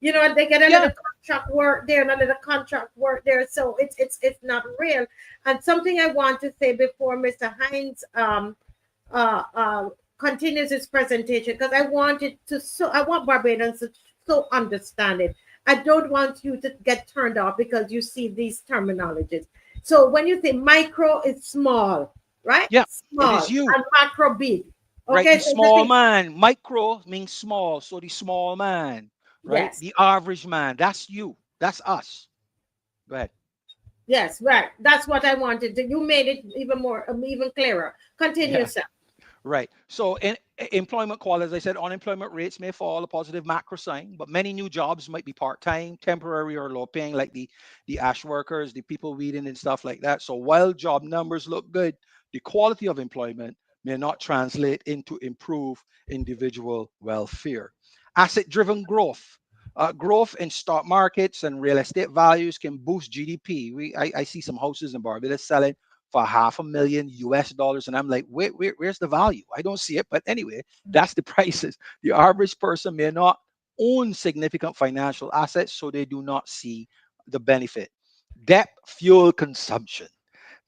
You know, they get a Yeah, little contract work there and a little contract work there, so it's not real. And something I want to say before Mr. Hines uh, uh, continues his presentation, because I want it to, so I want Barbadians to so understand it. I don't want you to get turned off because you see these terminologies. So when you say micro is small, right? yeah. It is Small, you, and macro big. right? Okay, The so the small thing, man. Micro means small, so the small man, right? yes, The average man. That's you. That's us. Go ahead. yes, right. That's what I wanted. You made it even more, even clearer. Continue, Yeah. sir. Right. So in employment quality, as I said, unemployment rates may fall, a positive macro sign, but many new jobs might be part-time, temporary, or low paying, like the ash workers, the people weeding and stuff like that. So while job numbers look good, the quality of employment may not translate into improved individual welfare. Asset-driven growth. Growth in stock markets and real estate values can boost GDP. I see some houses in Barbados selling for $500,000 US, and I'm like, where's the value? I don't see it. But anyway, that's the prices. The average person may not own significant financial assets, so they do not see the benefit. Debt fuel consumption.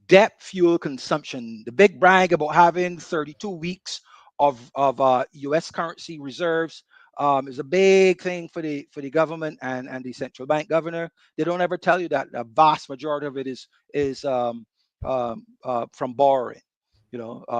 Debt fuel consumption. The big brag about having 32 weeks of U.S. currency reserves is a big thing for the government and the central bank governor. They don't ever tell you that the vast majority of it is from borrowing,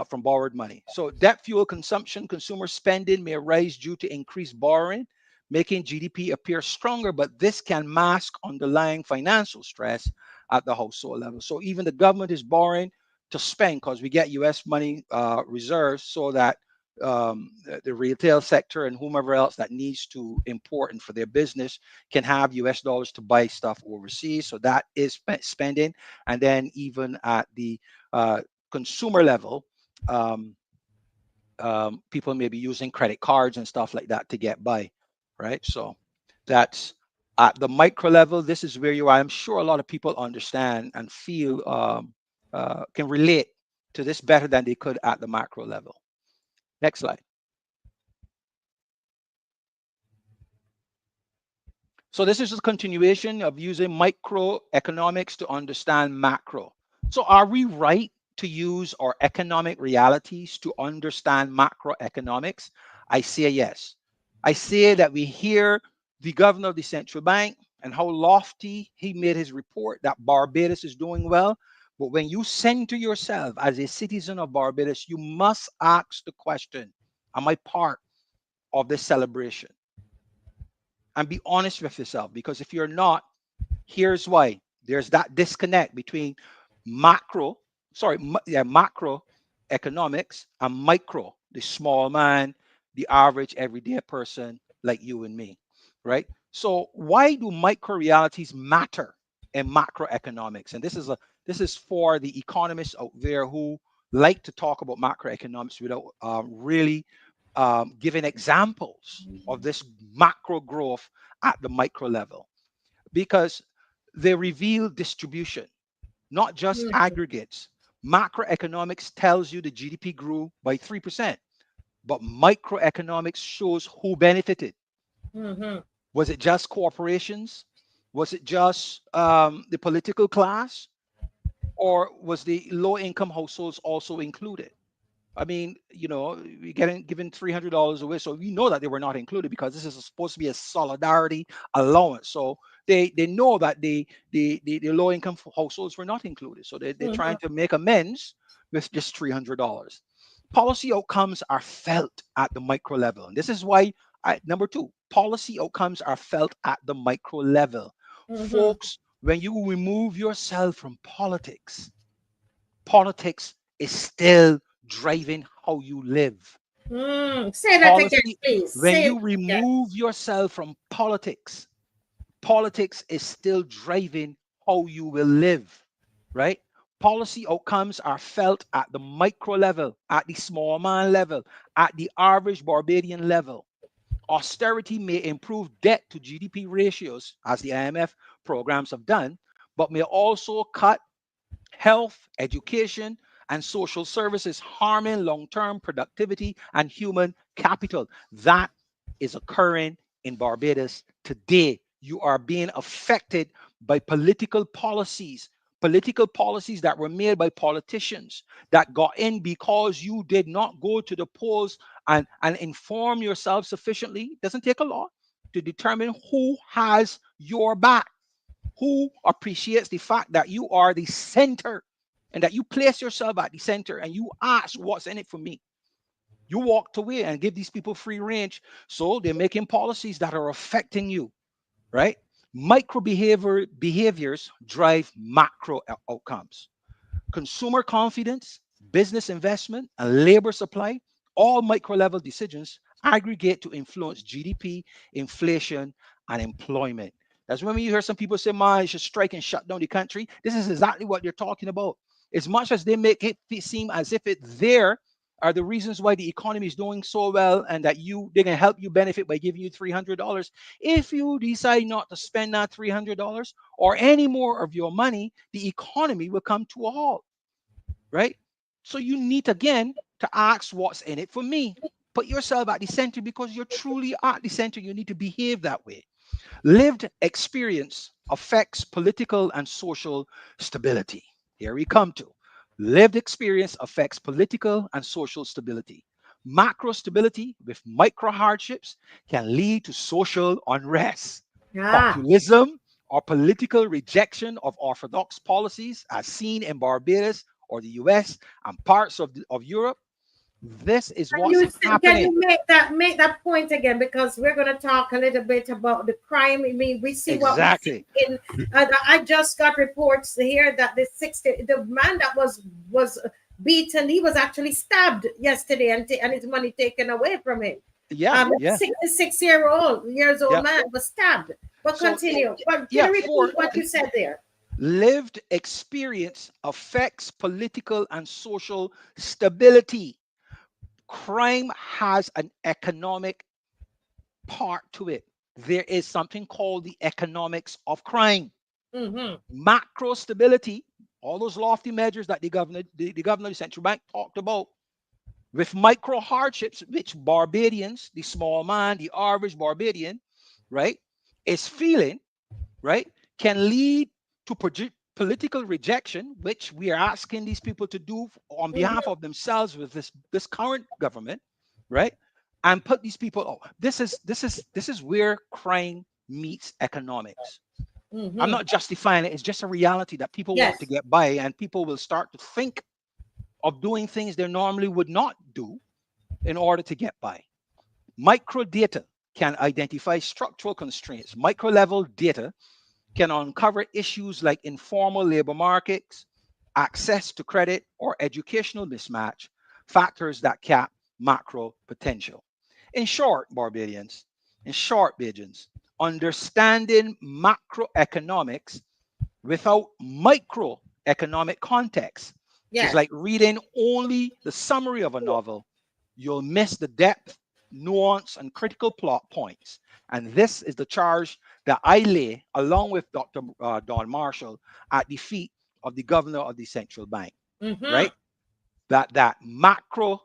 from borrowed money. So debt fuel consumption, consumer spending may rise due to increased borrowing, making GDP appear stronger, but this can mask underlying financial stress at the household level. So even the government is borrowing to spend because we get U.S. money reserves so that the retail sector and whomever else that needs to import and for their business can have U.S. dollars to buy stuff overseas. So that is spending. And then even at the uh, consumer level, um, people may be using credit cards and stuff like that to get by, right? So that's at the micro level. This is where you are. I'm sure a lot of people understand and feel can relate to this better than they could at the macro level. Next slide. So this is a continuation of using microeconomics to understand macro. So are we right to use our economic realities to understand macroeconomics? I say yes. I say that we hear the governor of the central bank and how lofty he made his report that Barbados is doing well. But when you center yourself as a citizen of Barbados, you must ask the question, am I part of this celebration? And be honest with yourself, because if you're not, here's why. There's that disconnect between macro, macro economics and micro, the small man, the average everyday person like you and me, right? So why do micro realities matter in macroeconomics? And this is for the economists out there who like to talk about macroeconomics without really giving examples of this macro growth at the micro level, because they reveal distribution, not just aggregates. Macroeconomics tells you the GDP grew by 3%, but microeconomics shows who benefited. Mm-hmm. Was it just corporations? Was it just the political class? Or was the low income households also included? I mean, we getting given $300 away, so we know that they were not included because this is supposed to be a solidarity allowance. So they know that the low income households were not included. So they're trying to make amends with just $300. Policy outcomes are felt at the micro level, and this is why number two, policy outcomes are felt at the micro level, Mm-hmm. folks. When you remove yourself from politics, politics is still driving how you live. Say that again, Policy, please. when Say it you again. remove yourself from politics, politics is still driving how you will live, right? Policy outcomes are felt at the micro level, at the small man level, at the average Barbadian level. Austerity may improve debt to GDP ratios, as the IMF programs have done, but may also cut health, education, and social services, harming long term productivity and human capital. That is occurring in Barbados Today, you are being affected by political policies that were made by politicians that got in because you did not go to the polls and inform yourself sufficiently. It doesn't take a lot to determine who has your back, who appreciates the fact that you are the center and that you place yourself at the center and you ask, what's in it for me? You walked away and give these people free range. So they're making policies that are affecting you, right? Micro behaviors drive macro outcomes. Consumer confidence, business investment, and labor supply, all micro level decisions aggregate to influence GDP, inflation, and employment. That's when you hear some people say, man, you should strike and shut down the country. This is exactly what they're talking about. As much as they make it seem as if it's there are the reasons why the economy is doing so well and that they can help you benefit by giving you $300. If you decide not to spend that $300 or any more of your money, the economy will come to a halt, right? So you need again to ask what's in it for me. Put yourself at the center because you're truly at the center. You need to behave that way. Lived experience affects political and social stability. Here we come to. Lived experience affects political and social stability. Macro stability with micro hardships can lead to social unrest, Ah, populism, or political rejection of orthodox policies, as seen in Barbados or the US and parts of Europe. This is what's can happening. you make that point again? Because we're going to talk a little bit about the crime. I mean, we see what we see Exactly. in. I just got reports here that the man that was beaten, he was actually stabbed yesterday, and his money taken away from him. Yeah, A yeah, 66 years old yeah. man was stabbed. But So, continue. But can yeah, you for repeat what you said there? lived experience affects political and social stability. Crime has an economic part to it. There is something called the economics of crime. Mm-hmm. Macro stability, all those lofty measures that the governor, the central bank talked about, with micro hardships, which Barbadians, the small man, the average Barbadian, right, is feeling, right, can lead to political rejection, which we are asking these people to do on behalf Mm-hmm. of themselves with this current government, right? And put these people, oh, this is where crime meets economics. I'm Mm-hmm. not justifying it, it's just a reality that people want to Yes. get by, and people will start to think of doing things they normally would not do in order to get by. Micro data can identify structural constraints. Micro level data can uncover issues like informal labor markets, access to credit, or educational mismatch, factors that cap macro potential. In short, Barbadians, in short, Bajans, understanding macroeconomics without microeconomic context is Yes. like reading only the summary of a novel. You'll miss the depth, nuance, and critical plot points. And this is the charge that I lay, along with Dr. Don Marshall, at the feet of the governor of the central bank. Mm-hmm. Right? That macro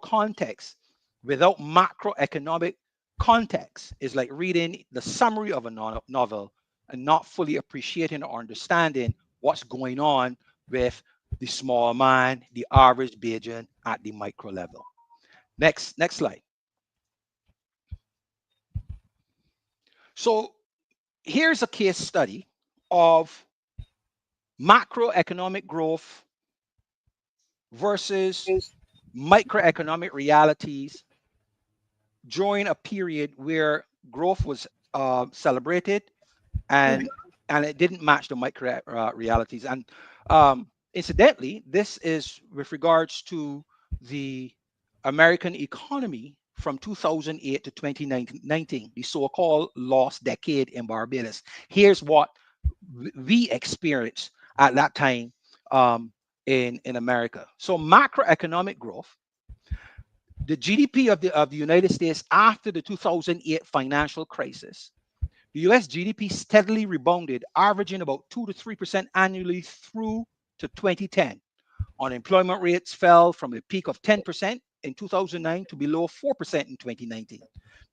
context without macroeconomic context is like reading the summary of a novel and not fully appreciating or understanding what's going on with the small man, the average Bajan at the micro level. Next slide. So here's a case study of macroeconomic growth versus microeconomic realities during a period where growth was celebrated and it didn't match the micro realities. And incidentally, this is with regards to the American economy from 2008 to 2019, the so-called lost decade in Barbados. Here's what we experienced at that time in America. So macroeconomic growth, the GDP of the United States after the 2008 financial crisis, the US GDP steadily rebounded, averaging about 2 to 3% annually through to 2010. Unemployment rates fell from a peak of 10% in 2009 to below 4% in 2019.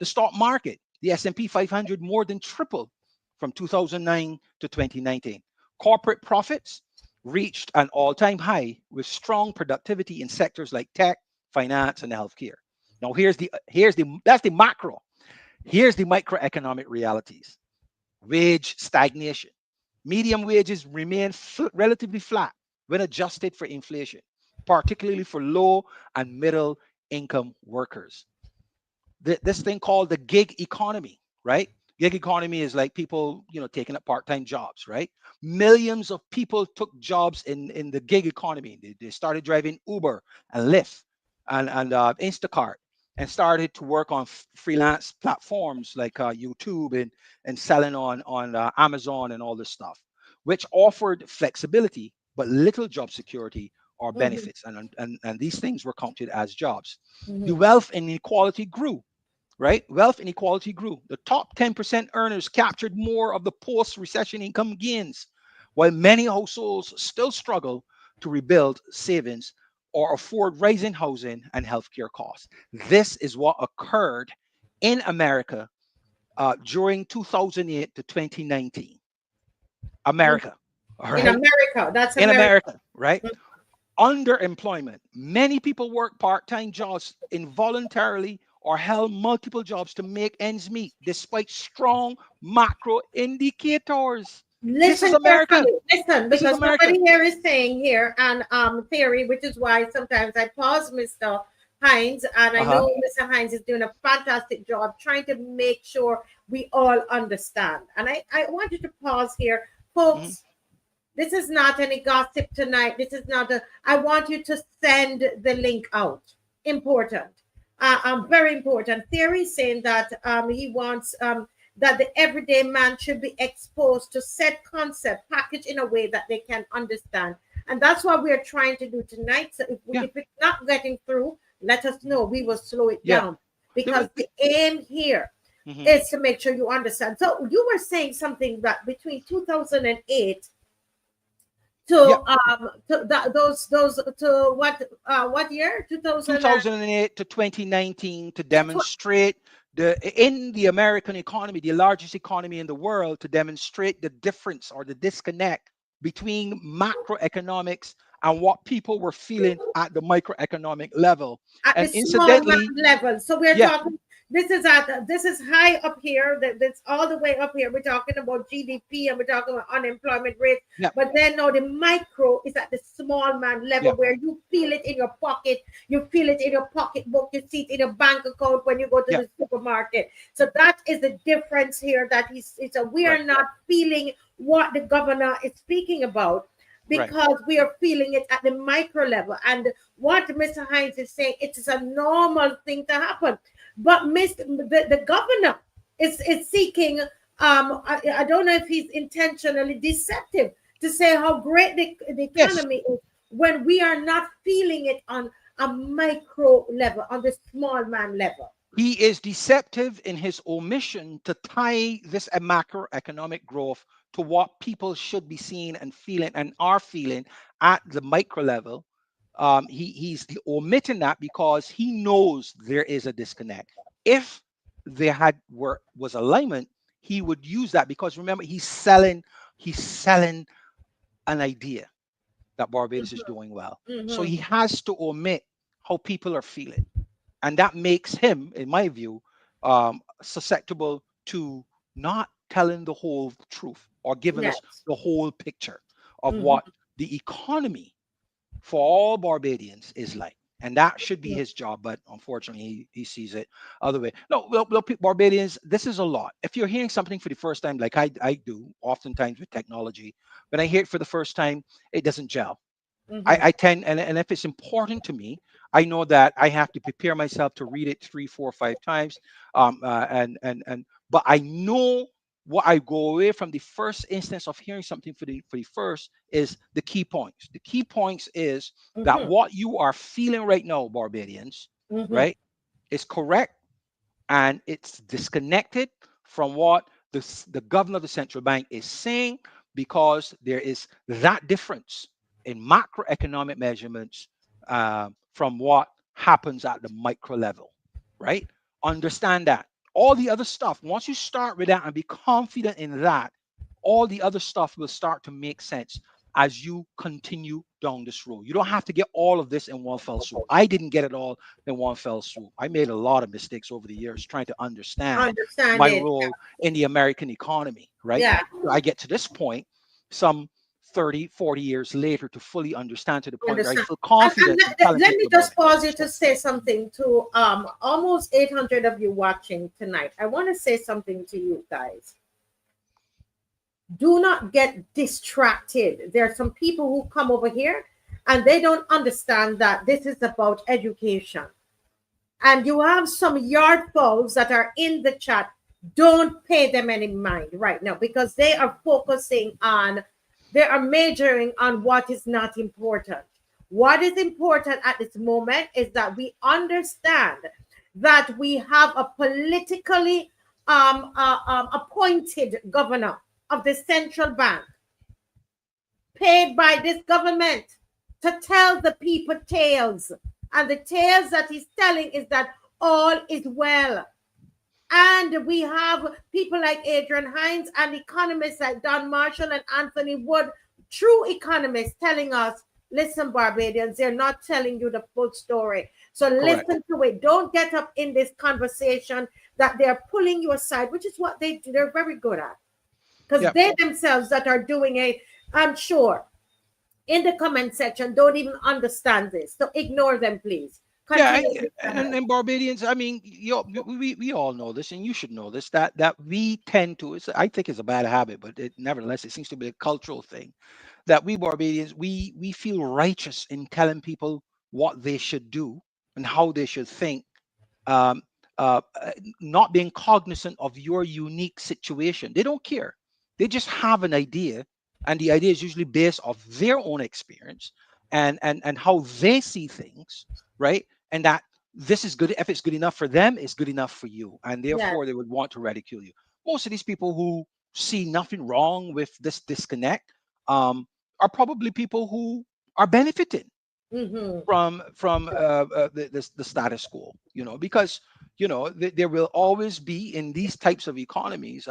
The stock market The S&P 500 more than tripled from 2009 to 2019. Corporate profits reached an all-time high with strong productivity in sectors like tech, finance, and healthcare. Now that's the macro. Here's the microeconomic realities. Wage stagnation. Medium wages remain relatively flat when adjusted for inflation, particularly for low and middle income workers. This thing called the gig economy, right? Gig economy is like people, taking up part-time jobs, right? Millions of people took jobs in the gig economy. They started driving Uber and Lyft and Instacart and started to work on freelance platforms like YouTube and selling on Amazon and all this stuff, which offered flexibility but little job security or Mm-hmm. benefits. And these things were counted as jobs. The Mm-hmm. wealth inequality grew, right? Wealth inequality grew. The top 10% earners captured more of the post recession income gains, while many households still struggle to rebuild savings or afford rising housing and healthcare costs. This is what occurred in America during 2008 to 2019. America, all In right? America, that's In America. America, right? Underemployment. Many people work part-time jobs involuntarily or held multiple jobs to make ends meet despite strong macro indicators. This is Listen America. carefully. Listen, This is because America. somebody here is saying here and theory, which is why sometimes I pause Mr. Hines, and I Uh-huh. know Mr. Hines is doing a fantastic job trying to make sure we all understand. And I want you to pause here, Mhm. folks. This is not any gossip tonight. This is not a. I want you to send the link out. Important. Very important. Theory saying that he wants that the everyday man should be exposed to set concept packaged in a way that they can understand, and that's what we are trying to do tonight. So Yeah. if it's not getting through, let us know. We will slow it Yeah. down because the aim here Mhm. is to make sure you understand. So you were saying something that between 2008 Yeah. to that those to what year 2000 and 2008 to 2019 to yeah, demonstrate in the American economy, the largest economy in the world, to demonstrate the difference or the disconnect between macroeconomics and what people were feeling at the microeconomic level. at the And small man incidentally, level. So we're yeah, talking. This is high up here. That's all the way up here. We're talking about GDP and we're talking about unemployment rate. yeah, But then now the micro is at the small man level yeah, where you feel it in your pocket. You feel it in your pocketbook. You see it in your bank account when you go to yeah, the supermarket. So that is the difference here. That he's. It's a we right, are not feeling what the governor is speaking about right. because we are feeling it at the micro level. And what Mr. Hines is saying, it is a normal thing to happen. But the governor is seeking, I don't know if he's intentionally deceptive to say how great the Yes, economy is when we are not feeling it on a micro level, on the small man level. he is deceptive in his omission to tie this macroeconomic growth to what people should be seeing and feeling and are feeling at the micro level. He's omitting that because he knows there is a disconnect. If there was alignment, he would use that because remember he's selling an idea that Barbados is doing well. So he Mhm. has to omit how people are feeling, and that makes him, in my view, susceptible to not telling the whole truth or giving us Yes. the whole picture of what Mhm. the economy for all Barbadians is like. And that should be his job, but unfortunately, he sees it other way. No, well, Barbadians, this is a lot. If you're hearing something for the first time, like I do, oftentimes with technology, when I hear it for the first time, it doesn't gel. Mhm. I tend, and if it's important to me, I know that I have to prepare myself to read it three, four, five times. But I know what I go away from the first instance of hearing something for the first is the key points. The key points is that Mhm. what you are feeling right now, Barbadians, Mhm. right, is correct and it's disconnected from what the governor of the central bank is saying because there is that difference in macroeconomic measurements from what happens at the micro level, right? Understand that. All the other stuff, once you start with that and be confident in that, all the other stuff will start to make sense as you continue down this road. You don't have to get all of this in one fell swoop. I didn't get it all in one fell swoop. I made a lot of mistakes over the years trying to understand Understand my it. role in the American economy, right? Yeah, So I get to this point some 30, 40 years later to fully understand to the point where I understand. feel And confident in telling let people me about just it. pause you to say something to almost 800 of you watching tonight. I want to say something to you guys. Do not get distracted. There are some people who come over here and they don't understand that this is about education. And you have some yard folks that are in the chat. Don't pay them any mind right now because they are focusing on, they are majoring on what is not important. What is important at this moment is that we understand that we have a politically appointed governor of the central bank, paid by this government to tell the people tales. And the tales that he's telling is that all is well. And we have people like Adrian Hines and economists like Don Marshall and Anthony Wood, true economists, telling us, listen, Barbadians, they're not telling you the full story. So Correct. listen to it. Don't get up in this conversation that they're pulling you aside, which is what they do. They're very good at. Because Yeah. they themselves that are doing it, I'm sure, in the comment section, don't even understand this. So ignore them, please. Yeah, Continue. and Barbadians, I mean, we all know this, and you should know this, that we tend to, I think it's a bad habit, but nevertheless, it seems to be a cultural thing, that we Barbadians, we feel righteous in telling people what they should do and how they should think, um, not being cognizant of your unique situation. They don't care. They just have an idea, and the idea is usually based off their own experience and how they see things, right? And that this is good. If it's good enough for them, it's good enough for you, and Yes. therefore they would want to ridicule you. Most of these people who see nothing wrong with this disconnect are probably people who are benefiting Mm-hmm. from the status quo, because there will always be in these types of economies,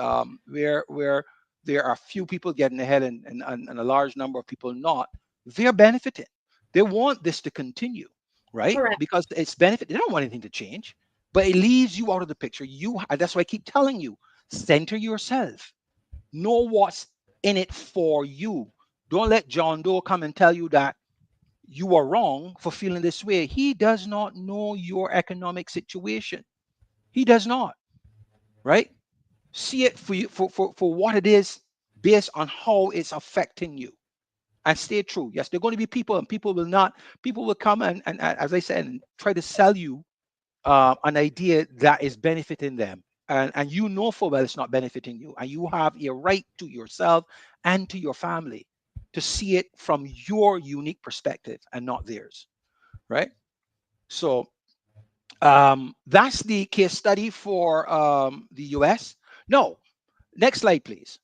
where there are few people getting ahead and a large number of people not. They're benefiting. They want this to continue, right? Correct. Because it's benefit. They don't want anything to change, but it leaves you out of the picture. That's why I keep telling you, center yourself. Know what's in it for you. Don't let John Doe come and tell you that you are wrong for feeling this way. He does not know your economic situation. He does not, right? See it for you for what it is based on how it's affecting you. And stay true. Yes, there are going to be people, and people will not, people will come and as I said, and try to sell you an idea that is benefiting them. And you know for well it's not benefiting you. And you have a right to yourself and to your family to see it from your unique perspective and not theirs, right? So that's the case study for the US. No, next slide, please.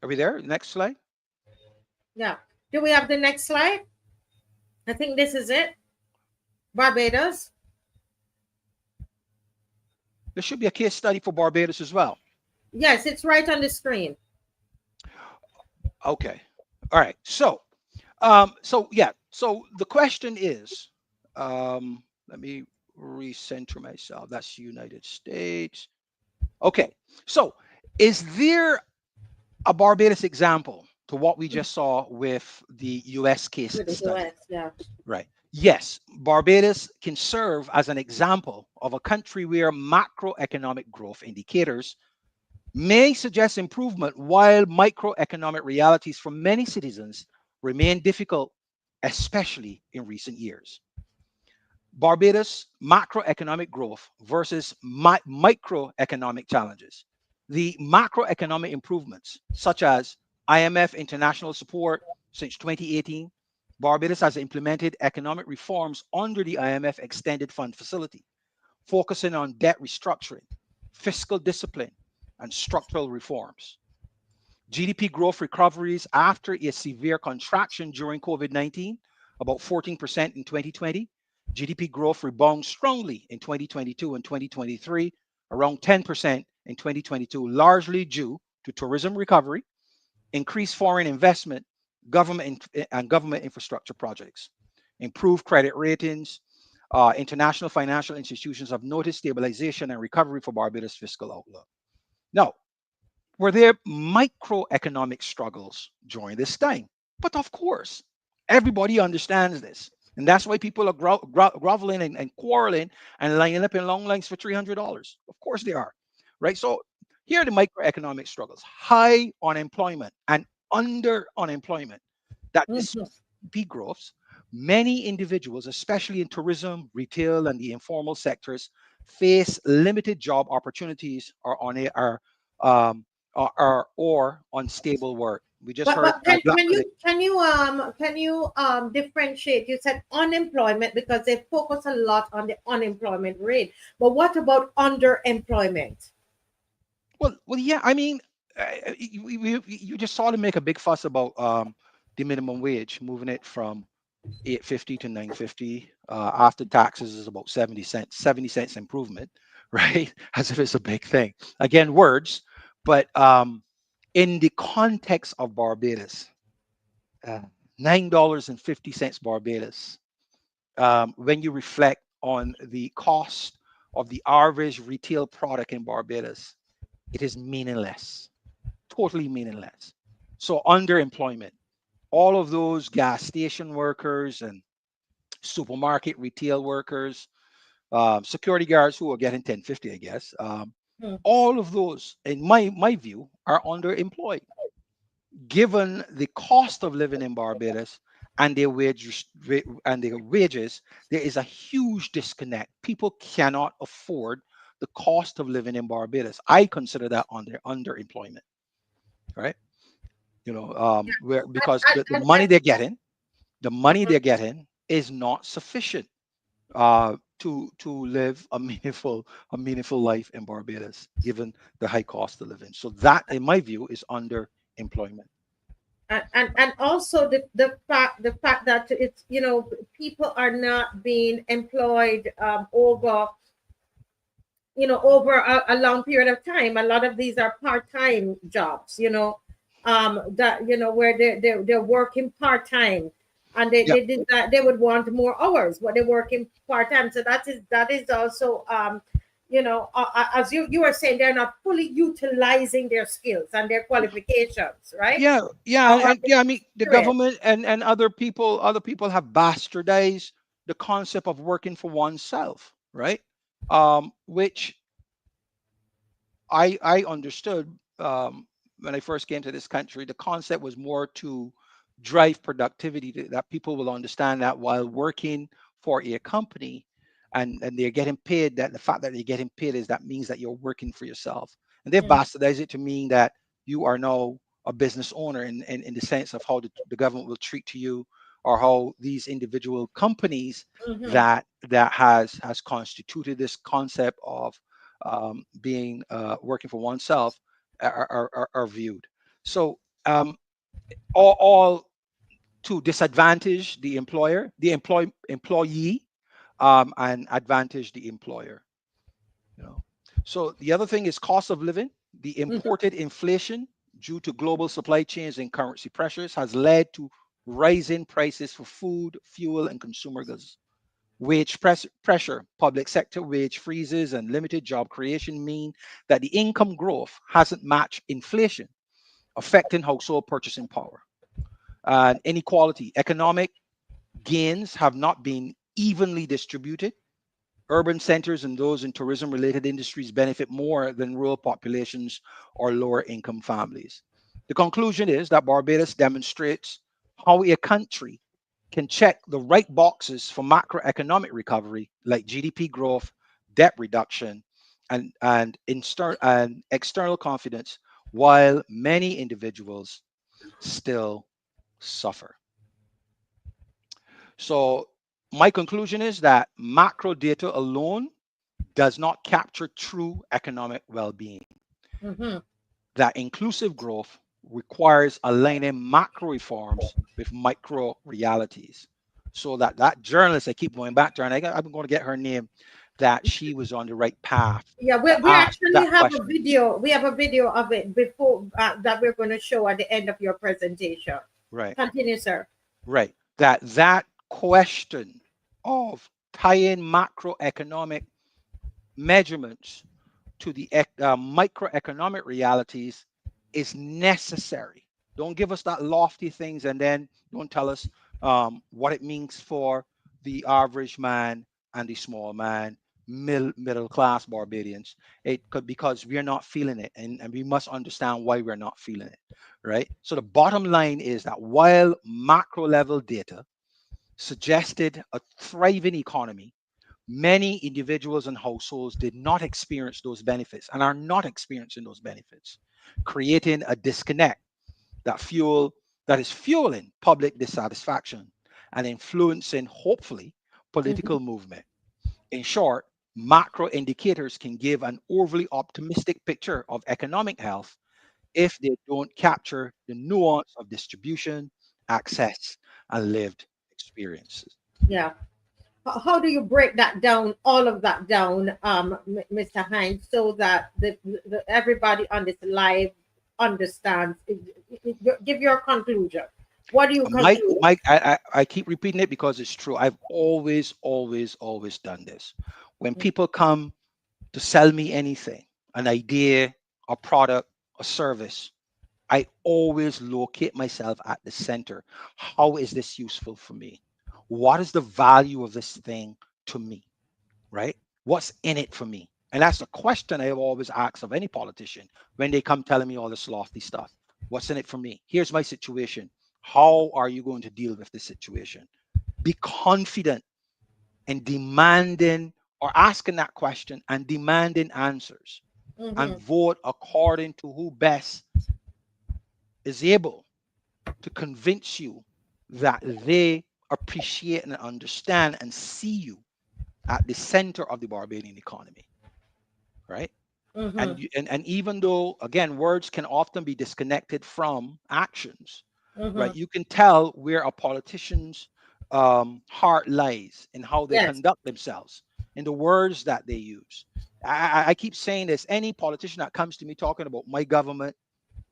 Are we there? Next slide. Yeah. Do we have the next slide? I think this is it. Barbados. There should be a case study for Barbados as well. Yes, it's right on the screen. Okay. All right. So yeah. So the question is, let me recenter myself. That's United States. Okay. So is there a Barbados example to what we just saw with the US case With the study? US, yeah. Right. Yes, Barbados can serve as an example of a country where macroeconomic growth indicators may suggest improvement while microeconomic realities for many citizens remain difficult, especially in recent years. Barbados macroeconomic growth versus microeconomic challenges. The macroeconomic improvements, such as IMF international support since 2018, Barbados has implemented economic reforms under the IMF Extended Fund Facility, focusing on debt restructuring, fiscal discipline, and structural reforms. GDP growth recoveries after a severe contraction during COVID-19 about 14% in 2020. GDP growth rebounds strongly in 2022 and 2023, around 10% in 2022, largely due to tourism recovery, increased foreign investment, and government infrastructure projects, improved credit ratings. International financial institutions have noticed stabilization and recovery for Barbados' fiscal outlook. Now, were there microeconomic struggles during this time? But of course, everybody understands this. And that's why people are groveling and quarreling and lining up in long lines for $300. Of course they are. Right? So here are the microeconomic struggles: high unemployment and under unemployment. That Mhm. despite GDP growths, many individuals, especially in tourism, retail, and the informal sectors, face limited job opportunities um, or unstable work. We just But heard can Black can Monday. you differentiate? You said unemployment because they focus a lot on the unemployment rate. But what about underemployment? Well, yeah. I mean, you just saw them make a big fuss about the minimum wage, moving it from 850 to 950 after taxes is about 70 cents. 70 cents improvement, right? As if it's a big thing. Again, words, but in the context of Barbados, uh, $9.50 Barbados. When you reflect on the cost of the average retail product in Barbados, it is meaningless, totally meaningless. So underemployment, all of those gas station workers and supermarket retail workers, security guards who are getting 1050, I guess. Hmm. All of those, in my view, are underemployed, given the cost of living in Barbados and their wages. There is a huge disconnect. People cannot afford the cost of living in Barbados. I consider that underemployment, right? Where because the money they're getting, is not sufficient to live a meaningful life in Barbados, given the high cost of living. So that, in my view, is underemployment. And also the fact that it's people are not being employed over a long period of time. A lot of these are part-time jobs, that where they're working part-time, and they Yeah, they did that they would want more hours, but they're working part-time. So that is also as you were saying, they're not fully utilizing their skills and their qualifications, right? yeah, Or and their yeah. I mean, the experience. government and other people have bastardized the concept of working for oneself, right? Which I understood when I first came to this country. The concept was more to drive productivity, that people will understand that while working for a company and they're getting paid, that the fact that they're getting paid is that means that you're working for yourself. And they Mhm, bastardize it to mean that you are now a business owner in the sense of how the government will treat to you, or how these individual companies mhm. that has constituted this concept of being working for oneself are viewed. So all to disadvantage the employer, the employee, and advantage the employer. You know. So the other thing is cost of living. The imported inflation due to global supply chains and currency pressures has led to rising prices for food, fuel, and consumer goods. Pressure, public sector wage freezes, and limited job creation mean that the income growth hasn't matched inflation, affecting household purchasing power. And inequality, economic gains have not been evenly distributed. Urban centers and those in tourism related industries benefit more than rural populations or lower income families. The conclusion is that Barbados demonstrates how a country can check the right boxes for macroeconomic recovery, like GDP growth, debt reduction, and external confidence, while many individuals still suffer. So, my conclusion is that macro data alone does not capture true economic well being, Mhm. that inclusive growth requires aligning macro reforms with micro realities. So that journalist, I keep going back to her, and I'm going to get her name, that she was on the right path Yeah, to we ask actually that have a question. video. We have a video of it before that we're going to show at the end of your presentation. Right, Continue, sir. right. That question of tying macroeconomic measurements to the microeconomic realities is necessary. Don't give us that lofty things and then don't tell us what it means for the average man and the small man, middle class Barbadians. It could, because we're not feeling it, and we must understand why we're not feeling it, right? So the bottom line is that while macro level data suggested a thriving economy, many individuals and households did not experience those benefits and are not experiencing those benefits, creating a disconnect that is fueling public dissatisfaction and influencing, hopefully, Mhm. political movement. In short, macro indicators can give an overly optimistic picture of economic health if they don't capture the nuance of distribution, access, and lived experiences. Yeah. How do you break that down, all of that down, Mr. Hines, so that everybody on this live understands? Give your conclusion. What do you conclude? Mike, I keep repeating it because it's true. I've always, always, always done this. When people come to sell me anything, an idea, a product, a service, I always locate myself at the center. How is this useful for me? What is the value of this thing to me? Right? What's in it for me? And that's the question I have always asked of any politician when they come telling me all this lofty stuff. What's in it for me? Here's my situation. How are you going to deal with this situation? Be confident in demanding or asking that question and demanding answers, and Mm-hmm. vote according to who best is able to convince you that they appreciate and understand and see you at the center of the Barbadian economy, right? Mm-hmm. And even though, again, words can often be disconnected from actions, Mm-hmm. right? You can tell where a politician's heart lies in how they Yes. conduct themselves, in the words that they use. I keep saying this: any politician that comes to me talking about my government,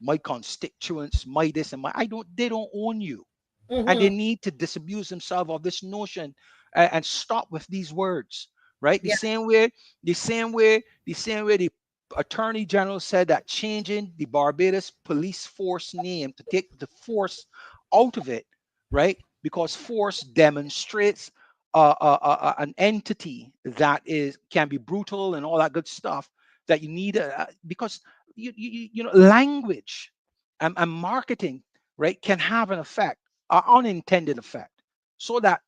my constituents, my this and my, I don't, they don't own you, and they Mm-hmm. need to disabuse themselves of this notion, and stop with these words, right? Yeah. The same way the attorney general said that changing the Barbados police force name to take the force out of it, right? Because force demonstrates an entity that is can be brutal and all that good stuff, that you need because language and marketing, right, can have an effect, unintended effect. So that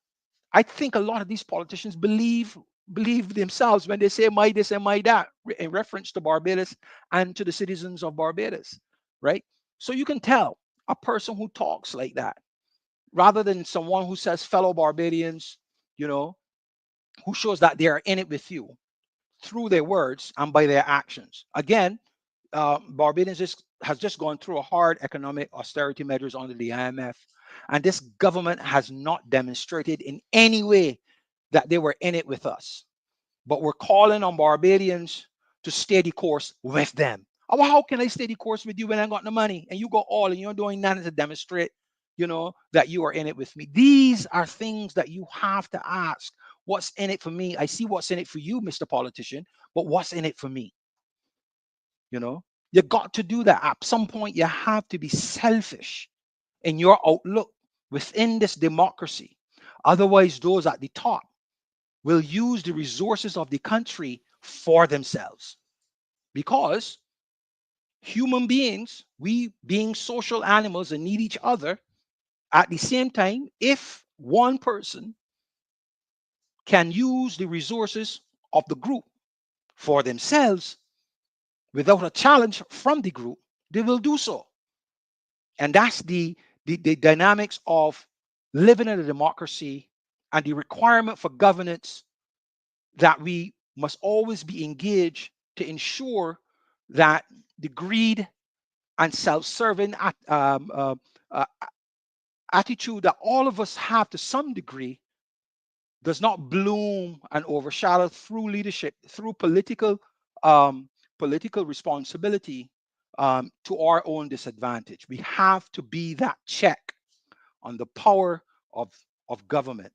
I think a lot of these politicians believe themselves when they say my this and my that, in reference to Barbados and to the citizens of Barbados, right? So you can tell a person who talks like that, rather than someone who says fellow Barbadians, you know, who shows that they are in it with you through their words and by their actions. Again, Barbados has just gone through a hard economic austerity measures under the IMF, and this government has not demonstrated in any way that they were in it with us. But we're calling on Barbadians to stay the course with them. Oh, well, how can I stay the course with you when I got no money and you got all and you're doing nothing to demonstrate, that you are in it with me? These are things that you have to ask. What's in it for me? I see what's in it for you, Mr. Politician, but what's in it for me? You know, you got to do that. At some point, you have to be selfish in your outlook within this democracy. Otherwise, those at the top will use the resources of the country for themselves. Because human beings, we being social animals and need each other, at the same time, if one person can use the resources of the group for themselves without a challenge from the group, they will do so. And that's the dynamics of living in a democracy, and the requirement for governance, that we must always be engaged to ensure that the greed and self-serving uh, attitude that all of us have to some degree does not bloom and overshadow through leadership, through um, political responsibility to our own disadvantage. We have to be that check on the power of, of government.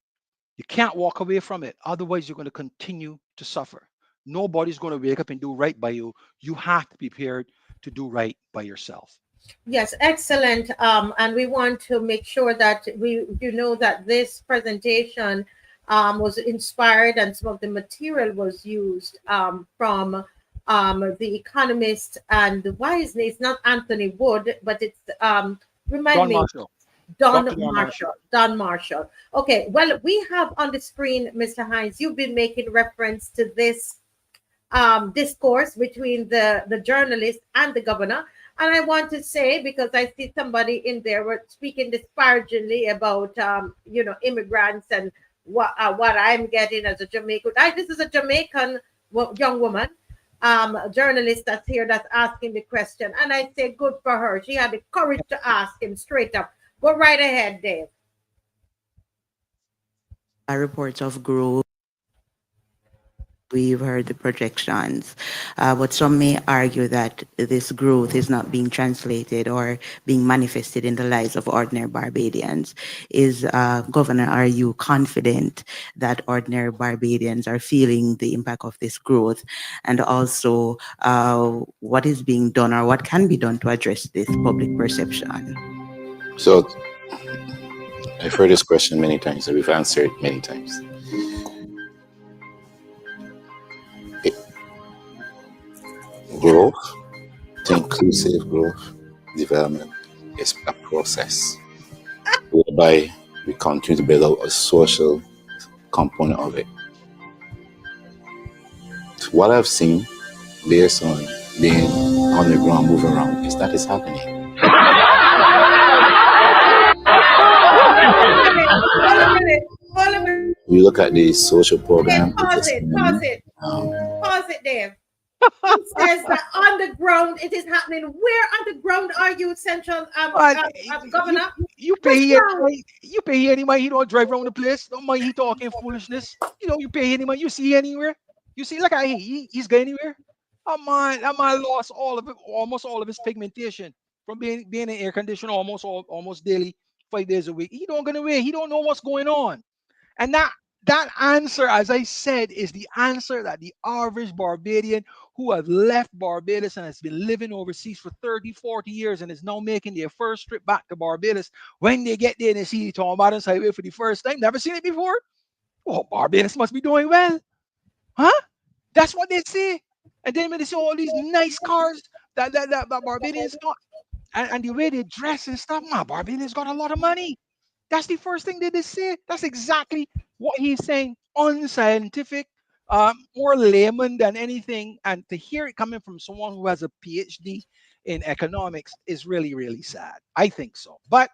You can't walk away from it. Otherwise, you're going to continue to suffer. Nobody's going to wake up and do right by you. You have to be prepared to do right by yourself. Yes, excellent. And we want to make sure that you know, that this presentation was inspired, and some of the material was used from the Economist, and why is it's not Anthony Wood, but it's remind Don me, Marshall, Dr. Don Marshall. Don Marshall. Okay, well, we have on the screen, Mr. Hines, you've been making reference to this discourse between the journalist and the governor. And I want to say, because I see somebody in there were speaking disparagingly about, immigrants, and what I'm getting as a Jamaican. This is a Jamaican young woman, a journalist that's here, that's asking the question. And I say, good for her. She had the courage to ask him straight up. Go right ahead, Dave. Reports of growth. We've heard the projections, but some may argue that this growth is not being translated or being manifested in the lives of ordinary Barbadians. Governor, are you confident that ordinary Barbadians are feeling the impact of this growth? And also, what is being done or what can be done to address this public perception? So, I've heard this question many times, and we've answered it many times. Growth, inclusive growth, development is a process whereby we continue to build out a social component of it. What I've seen, based on being on the ground, moving around, is that it's happening. Hold a minute. We look at the social program. Dave, pause it, Dave. He says that on the ground it is happening. Where on the ground are you, Central Governor? You pay any money. He don't drive around the place. Don't mind he talking foolishness. You pay any money. You see anywhere? You see, like he's going anywhere. That man lost almost all of his pigmentation from being in air conditioned almost daily, 5 days a week. He don't go away. He don't know what's going on. And that answer, as I said, is the answer that the average Barbadian who has left Barbados and has been living overseas for 30, 40 years and is now making their first trip back to Barbados, when they get there and they see the Barbados Highway for the first time, never seen it before. Oh, Barbados must be doing well. Huh? That's what they say. And then when they see all these nice cars that Barbadians got, and the way they dress and stuff, Barbadians got a lot of money. That's the first thing they say. That's exactly what he's saying. Unscientific, more layman than anything. And to hear it coming from someone who has a PhD in economics is really, really sad. I think so. But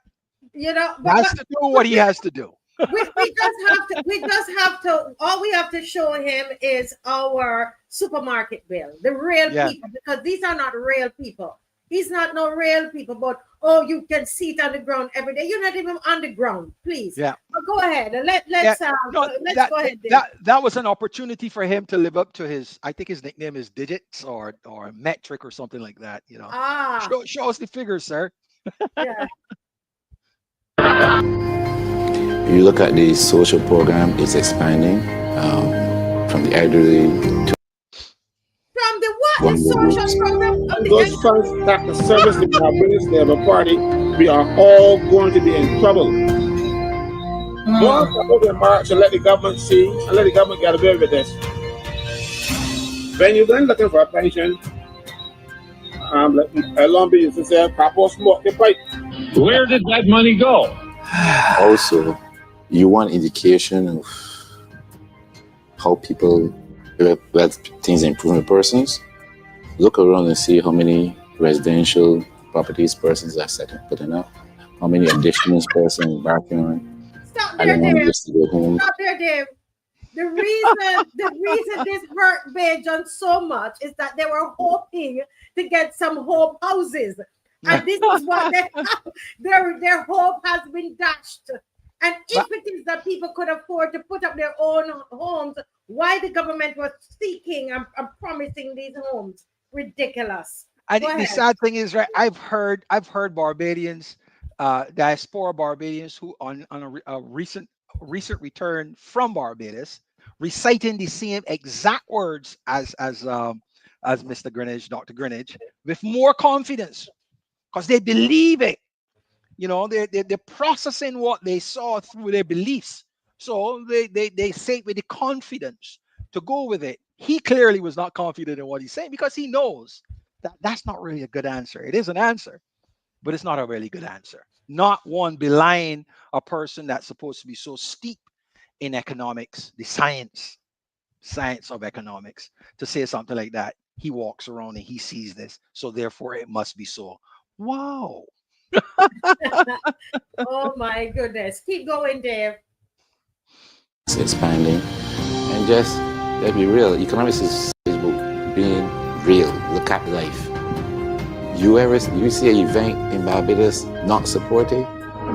he has to do what he has to do. we just have to, all we have to show him is our supermarket bill, the real people, because these are not real people. He's not no real people, but you can see it on the ground every day. You're not even on the ground, please. Yeah. But go ahead. Let's go ahead. That was an opportunity for him to live up to his, I think his nickname is Digits or Metric or something like that. Show us the figures, sir. Yeah. You look at the social program, it's expanding from the elderly to from the what? The social program? Those funds that the service the Barbadians Labour Party, we are all going to be in trouble. Go out and march and let the government see, and let the government get away with this. When you're then looking for a pension, Long Beach used to say, Papa smoke the pipe. Where did that money go? Also, you want indication of how people, let things improve in persons. Look around and see how many residential properties persons are putting up, how many additions persons embarking on. Stop there, Dave. Stop there, Dave. The reason this hurt Bajan so much is that they were hoping to get some home houses. And this is what they have. Their hope has been dashed. And But if it is that people could afford to put up their own homes, why the government was seeking and promising these homes? Ridiculous. and Go the ahead. sad thing is, right? I've heard Barbadians, diaspora Barbadians who on a recent return from Barbados, reciting the same exact words as Mr. Greenwich, Dr. Greenwich, with more confidence because they believe it. They're processing what they saw through their beliefs. So they say it with the confidence to go with it. He clearly was not confident in what he's saying because he knows that that's not really a good answer. It is an answer, but it's not a really good answer. Not one belying a person that's supposed to be so steep in economics, the science of economics, to say something like that. He walks around and he sees this, so therefore it must be so. Wow. Oh my goodness. Keep going, Dave. It's expanding. And just, let's be real, economics is about being real. Look at life. You see an event in Barbados not supported,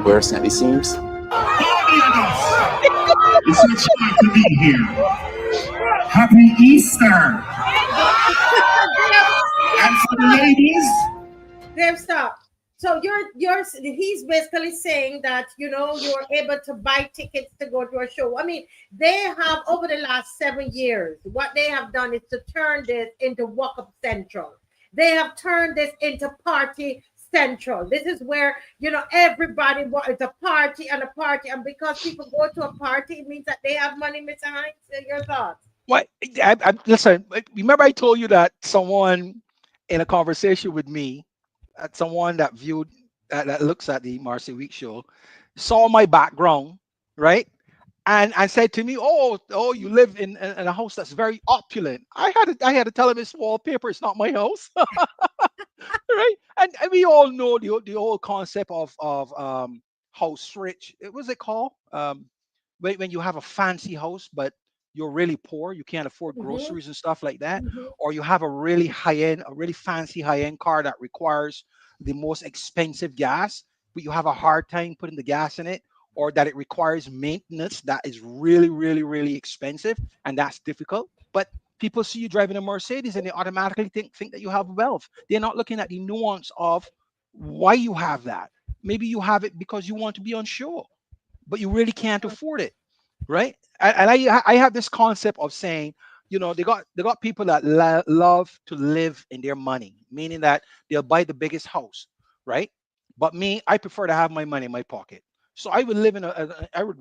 worse than it seems? Barbados! It's a joy to be here. Happy Easter! And for the ladies, Dave, stop. So he's basically saying that you're able to buy tickets to go to a show. I mean, they have over the last 7 years, what they have done is to turn this into Walk Up Central. They have turned this into Party Central. This is where everybody wants a party and a party, and because people go to a party, it means that they have money. Mr. Hines, your thoughts? What? Listen. Remember, I told you that someone in a conversation with me, someone that viewed that looks at the Marcy Week show, saw my background, right? And said to me, "Oh, you live in a house that's very opulent." I had to tell him it's wallpaper. It's not my house, right? And we all know the whole concept of house rich. Was it called? When you have a fancy house, but you're really poor, you can't afford Mm-hmm. groceries and stuff like that, Mm-hmm. or you have a really high end, a really fancy high end car that requires the most expensive gas, but you have a hard time putting the gas in it, or that it requires maintenance that is really, really, really expensive, and that's difficult. But people see you driving a Mercedes and they automatically think that you have wealth. They're not looking at the nuance of why you have that. Maybe you have it because you want to be on show, but you really can't afford it, right? And I have this concept of saying, they got people that love to live in their money, meaning that they'll buy the biggest house, right? But me, I prefer to have my money in my pocket. So I would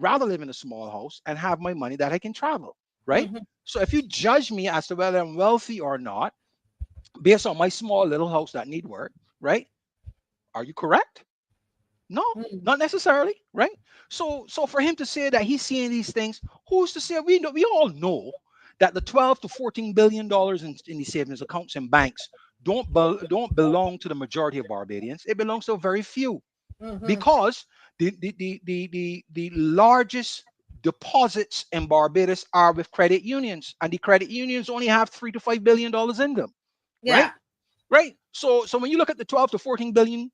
rather live in a small house and have my money that I can travel, right? Mm-hmm. So if you judge me as to whether I'm wealthy or not based on my small little house that need work, right? Are you correct? No, Mm-hmm. not necessarily, right? So for him to say that he's seeing these things, who's to say? We all know that the 12 to 14 billion dollars in the savings accounts and banks don't belong to the majority of Barbadians. It belongs to a very few, Mm-hmm. because the largest deposits in Barbados are with credit unions, and the credit unions only have $3 to $5 billion in them, Yeah. right? Right. So when you look at the 12 to 14 billion,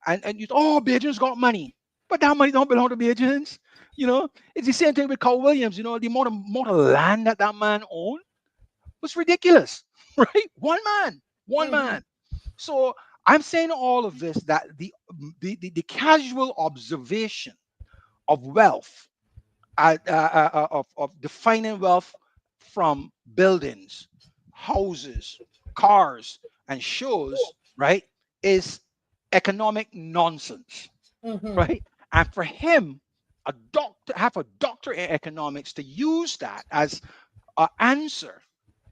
and Bajans got money, but that money don't belong to Bajans. It's the same thing with Carl Williams. The amount of land that man owned was ridiculous, right? One Mm-hmm. man. So I'm saying all of this, that the casual observation of wealth, of defining wealth from buildings, houses, cars, and shows, right, is economic nonsense, Mm-hmm. right? And for him, have a doctor in economics, to use that as an answer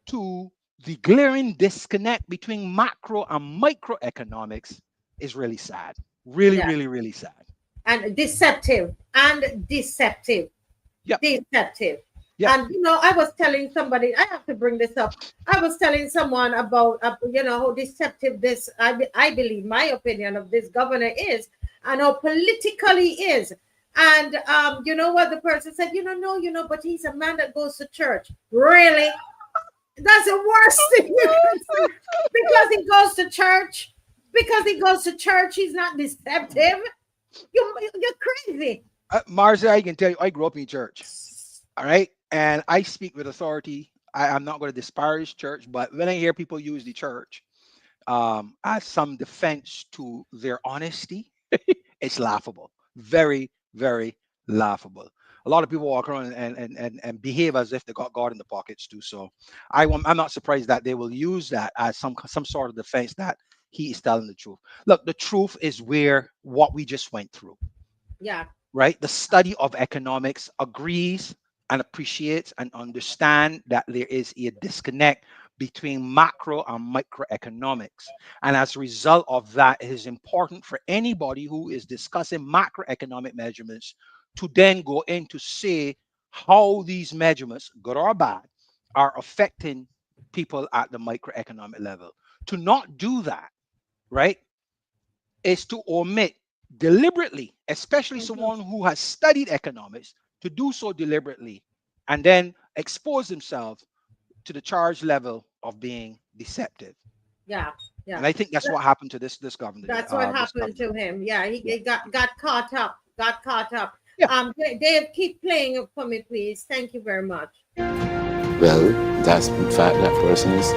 to the glaring disconnect between macro and microeconomics is really sad. Really, Yeah. really, really sad. And deceptive. And deceptive. Yep. Deceptive. Yep. And I was telling somebody, I have to bring this up. I was telling someone about how deceptive this, I believe, my opinion of this governor is, and how politically is. And you know what the person said? No, but he's a man that goes to church. Really? That's the worst thing you can say, because he goes to church. Because he goes to church, he's not deceptive. You're crazy. Marcia, I can tell you, I grew up in church. All right. And I speak with authority. I'm not going to disparage church, but when I hear people use the church as some defense to their honesty, it's laughable. Very, very laughable. A lot of people walk around and behave as if they got God in the pockets too. So I'm not surprised that they will use that as some sort of defense that he is telling the truth. Look, the truth is where what we just went through, Yeah. right? The study of economics agrees and appreciates and understand that there is a disconnect between macro and microeconomics. And as a result of that, it is important for anybody who is discussing macroeconomic measurements to then go in to say how these measurements, good or bad, are affecting people at the microeconomic level. To not do that, right, is to omit deliberately, especially Mhm. someone who has studied economics, to do so deliberately and then expose themselves to the charge level of being deceptive. Yeah. And Yeah. I think that's what happened to this governor. That's what This happened governor. to him. Yeah, Yeah. he got caught up. Got caught up. Yeah. Dave, keep playing it for me, please. Thank you very much. Well, that's in fact that person is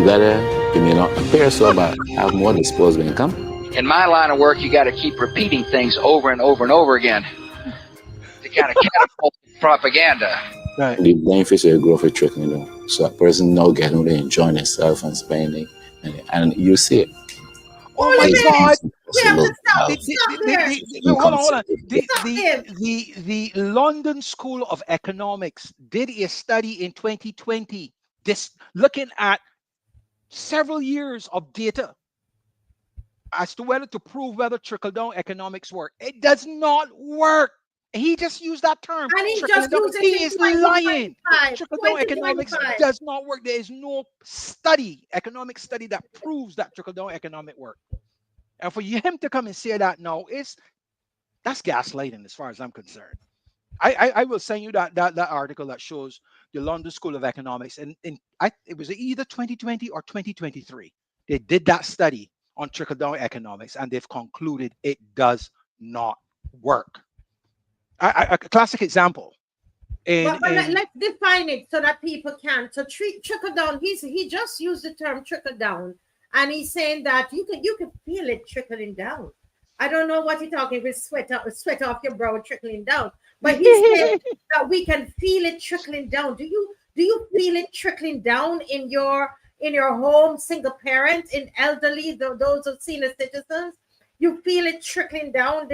better. You may not appear so, but have more disposable income. In my line of work, you got to keep repeating things over and over and over again to kind of catapult propaganda. Right. The benefits of growth are trickling down. So that person now getting to enjoying himself and spending, and you see it. Oh Hold a my It's minute. God. We have impossible to to stop. have Stop there. Wait, hold income on, hold on. security. Stop there. The London School of Economics did a study in 2020, this looking at several years of data as to whether to prove whether trickle down economics work. It does not work. He just used that term, And he trickling just down. used it He in is lying. 2025. Trickle down economics 2025. does not work. There is no study, economic study, that proves that trickle down economic work. And for him to come and say that now is that's gaslighting as far as I'm concerned. I will send you that article that shows the London School of Economics, and it was either 2020 or 2023. They did that study on trickle down economics, and they've concluded it does not work. A classic example But in let's define it so that people can. So trickle down. He just used the term trickle down, and he's saying that you can feel it trickling down. I don't know what he's talking with sweat off your brow trickling down, but he's saying that we can feel it trickling down. Do you feel it trickling down in your home, single parent, in elderly, those are senior citizens? You feel it trickling down.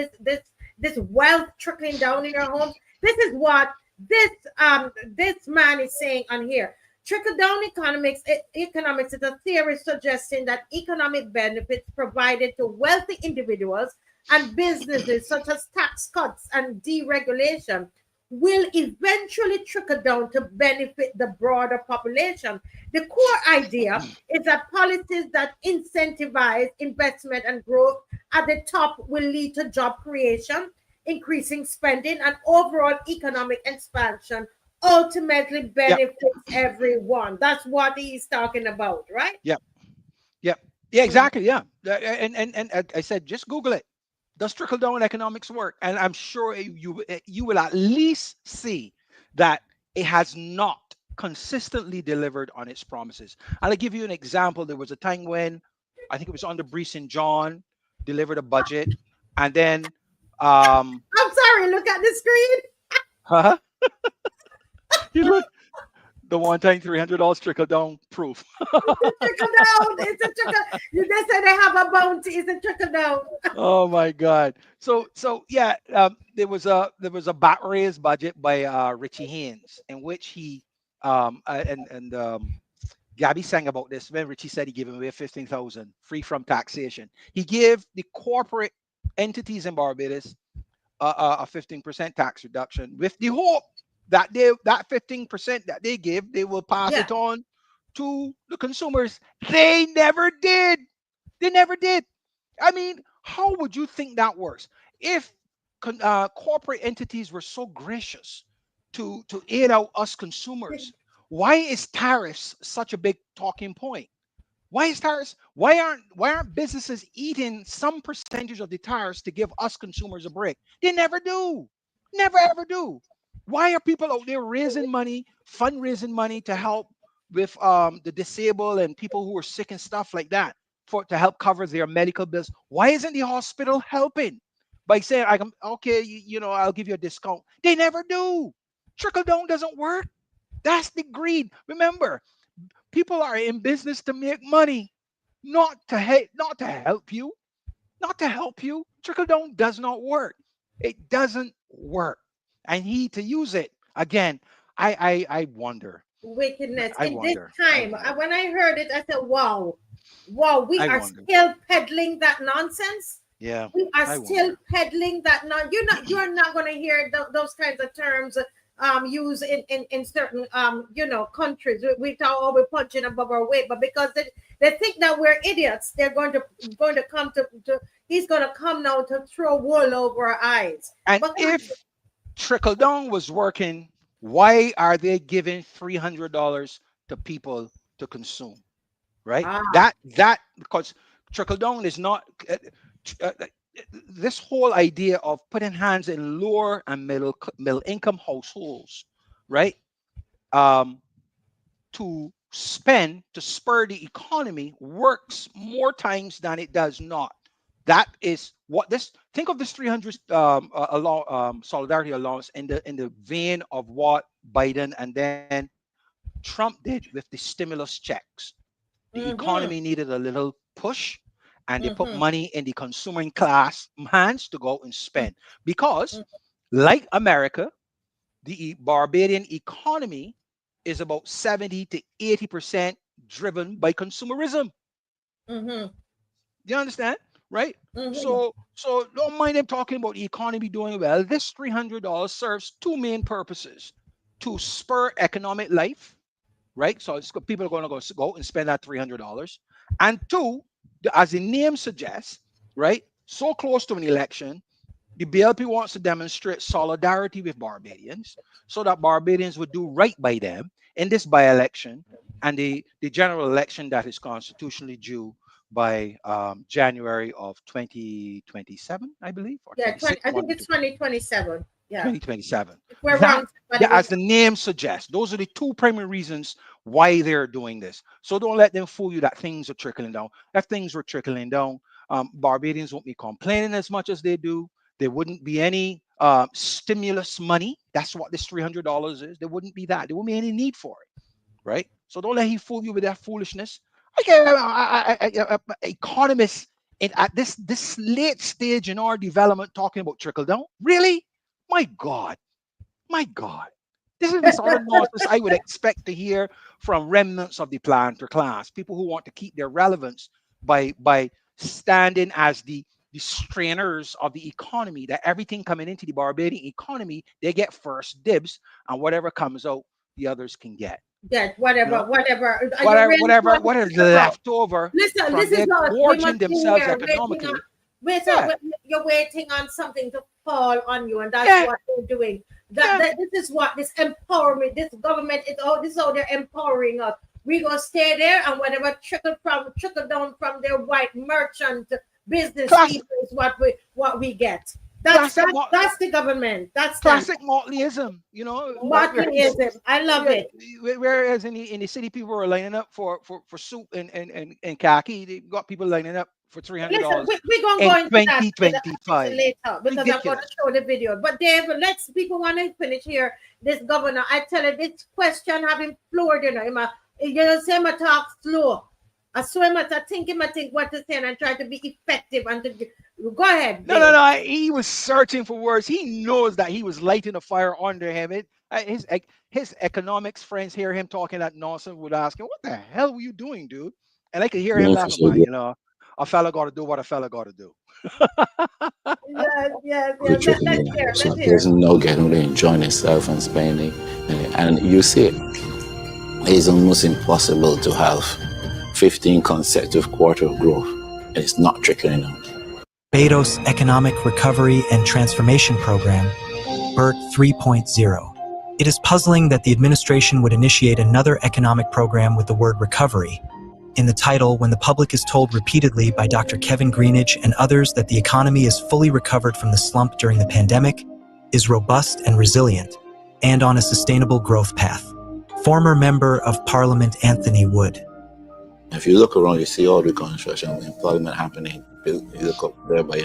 This wealth trickling down in your homes. This is what this man is saying on here. Trickle down economics is a theory suggesting that economic benefits provided to wealthy individuals and businesses, such as tax cuts and deregulation, will eventually trickle down to benefit the broader population. The core idea is that policies that incentivize investment and growth at the top will lead to job creation, increasing spending, and overall economic expansion ultimately yep, benefits everyone. That's what he's talking about, right? yep, yep, yeah, Mhm. exactly, yeah. And I said just Google it. Does trickle down economics work? And I'm sure you will at least see that it has not consistently delivered on its promises. I'll give you an example. There was a time when I think it was under Brees and John delivered a budget, and then um, I'm sorry, look at the screen. huh? You look the one time $300 trickle down proof. It's a trickle down. It's a trickle. They say they have a bounty. It's a trickle down. Oh my God. So yeah, there was a back raised budget by Richie Haynes in which he and Gabby sang about this when Richie said he gave away 15,000 free from taxation. He gave the corporate entities in Barbados a 15% tax reduction with the hope that that 15% that they give, they will pass Yeah. it on to the consumers. They never did. They never did. I mean, how would you think that works? If corporate entities were so gracious to aid out us consumers, why is tariffs such a big talking point? Why is tariffs? Why aren't businesses eating some percentage of the tariffs to give us consumers a break? They never do. Never ever do. Why are people out there raising money, fundraising money to help with the disabled and people who are sick and stuff like that for to help cover their medical bills? Why isn't the hospital helping by saying I can okay, I'll give you a discount? They never do. Trickle down doesn't work. That's the greed. Remember, people are in business to make money, not to help you, not to help you. Trickle down does not work. It doesn't work. And he to use it again. I wonder. Wickedness. I In this wonder. time, when I heard it, I said, wow, wow, we I are wonder. still peddling that nonsense. Yeah. We are I still wonder. peddling that. Now you're not going to hear those kinds of terms used in certain countries. We talk, oh, we're punching above our weight, but because they think that we're idiots, they're going to come to he's going to come now to throw wool over our eyes. And But if trickle down was working, why are they giving $300 to people to consume? Right? That because trickle down is not uh, uh, this whole idea of putting hands in lower and middle income households, right? To spur the economy works more times than it does not. That is what this. Think of this 300 solidarity allowance in the vein of what Biden and then Trump did with the stimulus checks. The mm-hmm, economy needed a little push, and they put mm-hmm, money in the consuming class hands to go and spend. Because, mm-hmm, like America, the Barbadian economy is about 70 to 80% driven by consumerism. mm-hmm, Do you understand? Right? mm-hmm, So don't mind them talking about the economy doing well. This $300 serves two main purposes: to spur economic life, right? So people are going to go and spend that $300. And two, as the name suggests, right? So close to an election, the BLP wants to demonstrate solidarity with Barbadians so that Barbadians would do right by them in this by-election and the general election that is constitutionally due by January of 2027, I believe, or yeah, 26, I one think or it's two. 2027. Yeah. 2027. If we're That, wrong, somebody will. as the name suggests, those are the two primary reasons why they're doing this. So don't let them fool you that things are trickling down. If things were trickling down, Barbadians won't be complaining as much as they do. There wouldn't be any stimulus money. That's what this $300 is. There wouldn't be that. There wouldn't be any need for it, right? So don't let him fool you with that foolishness. Economists at this late stage in our development talking about trickle down, really? My God, my God. This is the sort of nonsense I would expect to hear from remnants of the planter class, people who want to keep their relevance by standing as the strainers of the economy, that everything coming into the Barbadian economy, they get first dibs, and whatever comes out, the others can get. Yes, You know, whatever. Are you really sure what this is is about? left over Listen, from this is their not. We gorging must be themselves here waiting on. economically. Wait, so Yeah, you're waiting on something to fall on you, and that's yeah, what they're doing. yeah. This is what this empowerment, this government is. Oh, this is how they're empowering us. We gonna stay there, and whatever trickle down from their white merchant business Classic, people is what we get. That's classic, that's that's the government. That's them. classic Motleyism. Martinism. I love Yeah, it. whereas in the city people are lining up for soup and khaki, they got people lining up for Listen, $300 we're going to in go into that a 2025. later because I'm going to Ridiculous. show the video. But Dave, people want to finish here. This governor, I tell you, this question having floored, say him talk slow. I saw him, I think what to say and try to be effective and to go ahead, No, no, Dave. no. He was searching for words. He knows that he was lighting a fire under him. His economics friends hear him talking that nonsense, would ask him, "What the hell were you doing, dude?" And I could hear him Doing for laughing. so good. A fella got to do what a fella got to do. Yes. Good Let's training. hear, So let's there's hear. no getting really enjoying itself and spending. And you see it. It's almost impossible to have 15 consecutive quarter of growth. And it's not trickling out. Barbados Economic Recovery and Transformation Program, BERT 3.0. It is puzzling that the administration would initiate another economic program with the word recovery, In the title, when the public is told repeatedly by Dr. Kevin Greenidge and others that the economy is fully recovered from the slump during the pandemic, is robust and resilient, and on a sustainable growth path. Former Member of Parliament Anthony Wood. If you look around, you see all the construction employment happening. You look up there by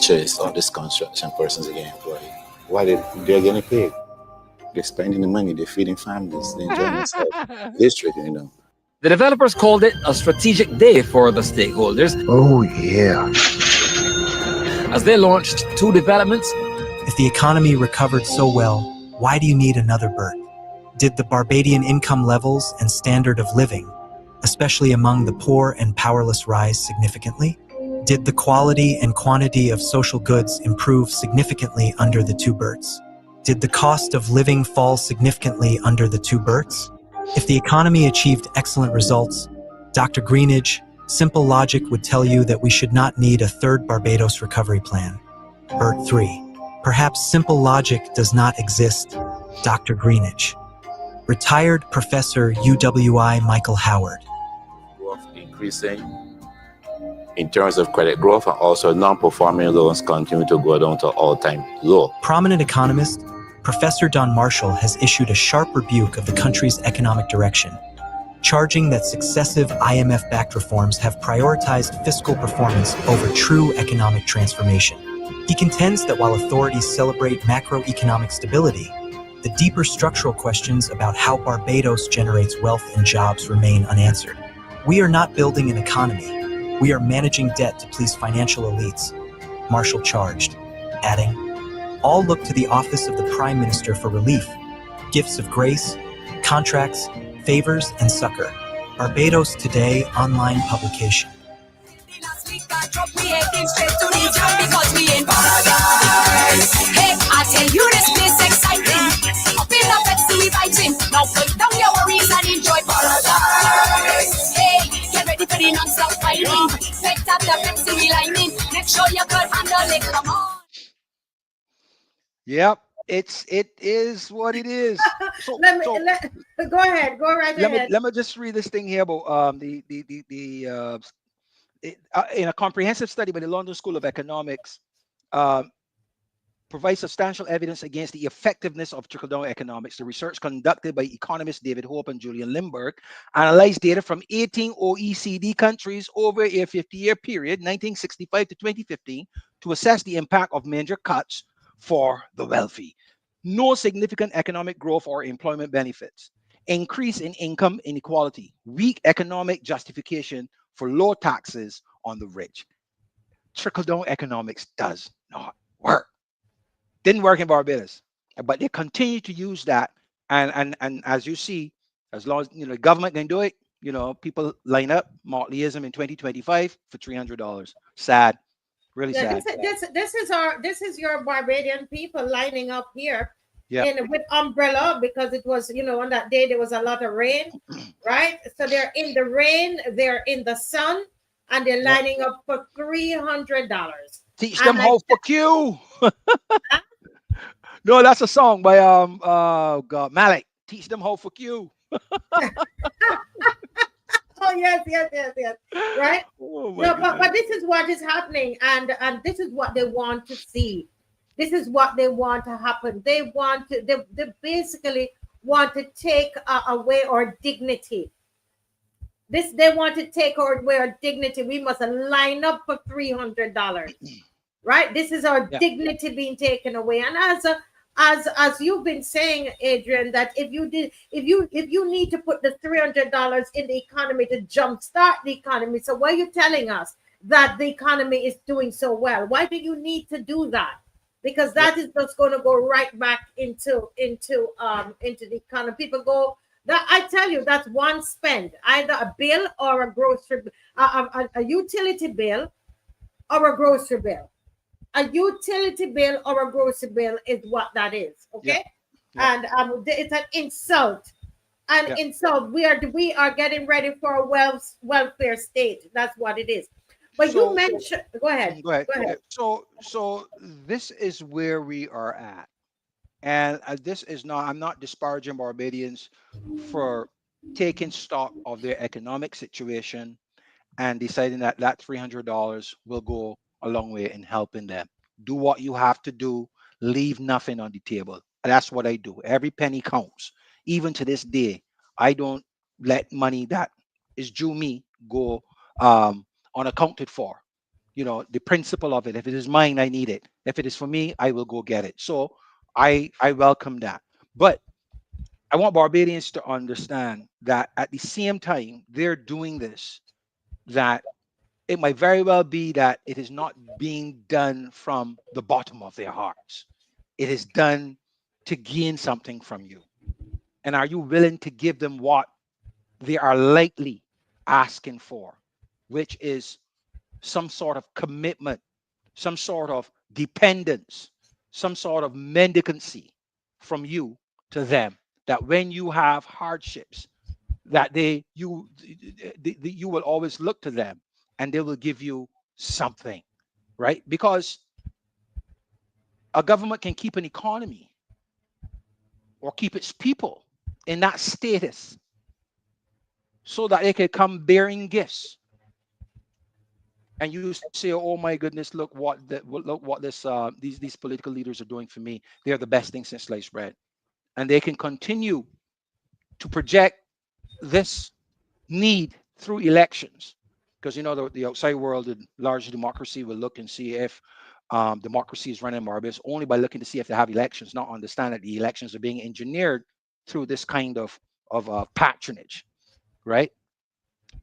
Chase, all these construction persons are getting employed. Why they're getting paid? They're spending the money, they're feeding families, they're enjoying themselves. District, you know. The developers called it a strategic day for the stakeholders. Oh, yeah. As they launched 2 developments. If the economy recovered so well, why do you need another BERT? Did the Barbadian income levels and standard of living, especially among the poor and powerless, rise significantly? Did the quality and quantity of social goods improve significantly under the 2 BERTs? Did the cost of living fall significantly under the 2 BERTs? If the economy achieved excellent results, Dr. Greenidge, simple logic would tell you that we should not need a third Barbados recovery plan. BERT 3. Perhaps simple logic does not exist, Dr. Greenidge. Retired Professor UWI Michael Howard. Growth increasing in terms of credit growth, and also non-performing loans continue to go down to all-time low. Prominent economist Professor Don Marshall has issued a sharp rebuke of the country's economic direction, charging that successive IMF-backed reforms have prioritized fiscal performance over true economic transformation. He contends that while authorities celebrate macroeconomic stability, the deeper structural questions about how Barbados generates wealth and jobs remain unanswered. We are not building an economy. We are managing debt to please financial elites, Marshall charged, adding, all look to the office of the Prime Minister for relief, gifts of grace, contracts, favors, and succor. Barbados Today online publication. Hey, I tell you this place exciting. Up in the bed, see we biting. Now put down your worries and enjoy paradise. Hey, get ready for the non-stop fighting. Set up the Pepsi relining. Make sure you could handle it. Come on. Yep, it is what it is. So, go ahead, go right ahead. Let me just read this thing here about in a comprehensive study by the London School of Economics, provides substantial evidence against the effectiveness of trickle-down economics. The research conducted by economists David Hope and Julian Lindbergh analyzed data from 18 OECD countries over a 50-year period, 1965 to 2015, to assess the impact of major cuts for the wealthy. No significant economic growth or employment benefits. Increase in income inequality. Weak economic justification for low taxes on the rich. Trickle-down economics does not work. Didn't work in Barbados, but they continue to use that. And as you see, as long as the government can do it, people line up Motleyism in 2025 for $300. Sad. Really sad. This is your Barbadian people lining up here, yep. with umbrella, because it was on that day there was a lot of rain, right? So they're in the rain, they're in the sun, and they're lining up for $300. Teach them how fuck you. No, that's a song by Malik. Teach them how fuck you. Oh yes, right. Oh, no, but this is what is happening, and this is what they want to see. This is what they want to happen. They basically want to take away our dignity. They want to take away our dignity. We must line up for $300, right? This is our dignity being taken away, and as you've been saying, Adrian, that if you need to put the $300 in the economy to jumpstart the economy, so why are you telling us that the economy is doing so well? Why do you need to do that? Because that is just going to go right back into the economy. People go that I tell you, that's one spend, either a bill or a grocery, a utility bill or a grocery bill. A utility bill or a grocery bill is what that is, okay? And it's an insult. Insult. We are getting ready for a welfare state. That's what it is. But you mentioned. Go ahead. Go ahead. So this is where we are at, and this is not. I'm not disparaging Barbadians for taking stock of their economic situation and deciding that that $300 will go a long way in helping them. Do what you have to do, leave nothing on the table. That's what I do. Every penny counts. Even to this day, I don't let money that is due me go unaccounted for. You know, the principle of it. If it is mine, I need it. If it is for me, I will go get it. So I welcome that. But I want Barbadians to understand that at the same time they're doing this, that it might very well be that it is not being done from the bottom of their hearts. It is done to gain something from you. And are you willing to give them what they are likely asking for, which is some sort of commitment, some sort of dependence, some sort of mendicancy from you to them? That when you have hardships, that you will always look to them and they will give you something, right? Because a government can keep an economy or keep its people in that status so that they can come bearing gifts, and you say, oh my goodness, look what these political leaders are doing for me. They're the best thing since sliced bread. And they can continue to project this need through elections, because you know the outside world, the large democracy, will look and see if democracy is running in Barbados only by looking to see if they have elections, not understand that the elections are being engineered through this kind of patronage, right?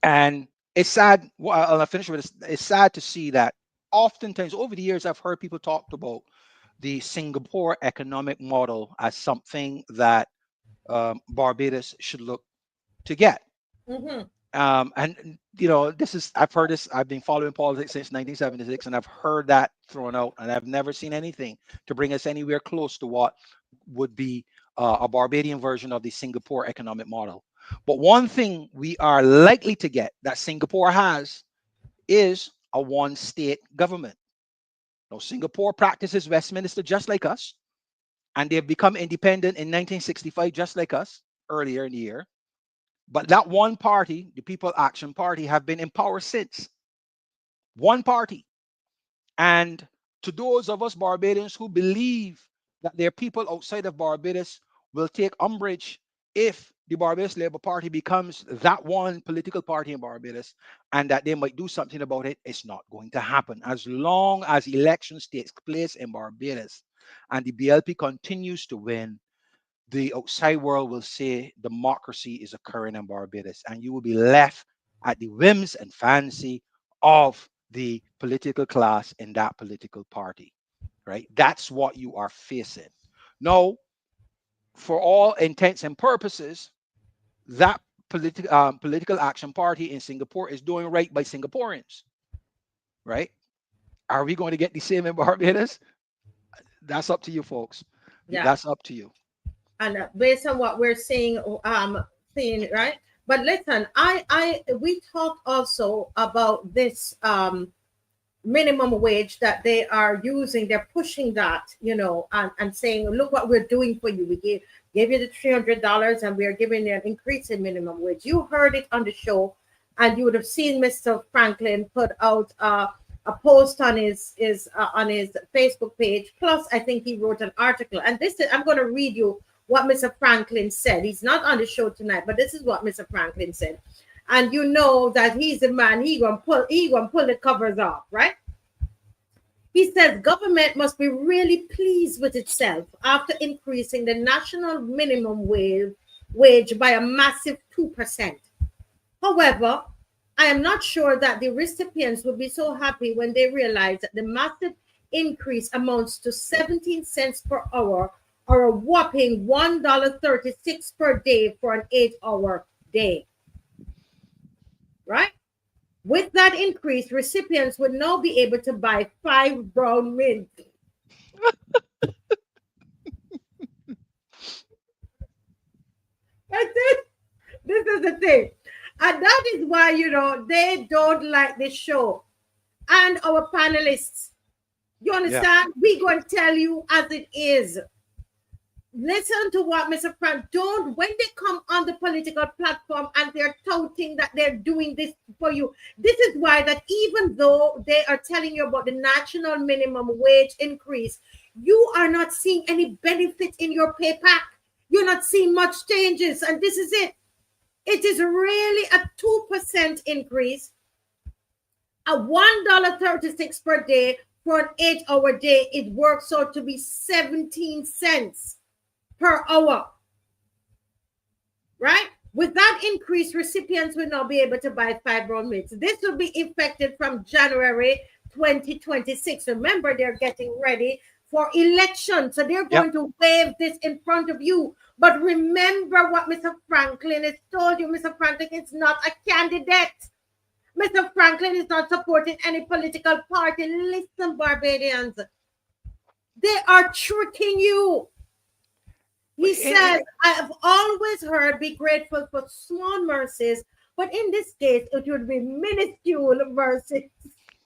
And it's sad. Well, I'll finish with this. It's sad to see that oftentimes over the years I've heard people talk about the Singapore economic model as something that Barbados should look to get. Mhm. And you know, this is I've heard this. I've been following politics since 1976, and I've heard that thrown out, and I've never seen anything to bring us anywhere close to what would be a Barbadian version of the Singapore economic model. But one thing we are likely to get that Singapore has is a one-state government. Now, Singapore practices Westminster just like us, and they've become independent in 1965 just like us earlier in the year. But that one party, the People Action Party, have been in power since. One party. And to those of us Barbadians who believe that there are people outside of Barbados will take umbrage if the Barbados Labour Party becomes that one political party in Barbados and that they might do something about it, it's not going to happen. As long as elections takes place in Barbados and the BLP continues to win, the outside world will say democracy is occurring in Barbados, and you will be left at the whims and fancy of the political class in that political party, right? That's what you are facing. Now, for all intents and purposes, that political action party in Singapore is doing right by Singaporeans, right? Are we going to get the same in Barbados? That's up to you, folks. Yeah. That's up to you. And based on what we're seeing, right? But listen, we talk also about this minimum wage that they are using. They're pushing that, and saying, look what we're doing for you. We gave you the $300, and we are giving you an increase in minimum wage. You heard it on the show, and you would have seen Mr. Franklin put out a post on his Facebook page. Plus, I think he wrote an article. And I'm going to read you what Mr. Franklin said. He's not on the show tonight, but this is what Mr. Franklin said. And you know that he's the man. He gonna pull the covers off, right? He says government must be really pleased with itself after increasing the national minimum wage by a massive 2%. However, I am not sure that the recipients will be so happy when they realize that the massive increase amounts to 17 cents per hour, or a whopping $1.36 per day for an 8-hour day. Right? With that increase, recipients would now be able to buy 5 brown mints. That's it. This is the thing. And that is why, they don't like this show. And our panelists, you understand? Yeah. We're going to tell you as it is. listen to what Mr. Frank, don't, when they come on the political platform and they're touting that they're doing this for you, this is why that even though they are telling you about the national minimum wage increase, you are not seeing any benefit in your pay pack. You're not seeing much changes, and this is it. It is really a 2% increase, a $1.36 per day for an 8-hour day. It works out to be 17 cents per hour, right? With that increase, recipients will now be able to buy 5 round meats. This will be effective from January 2026. Remember, they're getting ready for election, so they're going to wave this in front of you. But remember what Mr. Franklin has told you. Mr. Franklin is not a candidate. Mr. Franklin is not supporting any political party. Listen, Barbadians, they are tricking you. He says, I have always heard be grateful for small mercies, but in this case, it would be minuscule mercies.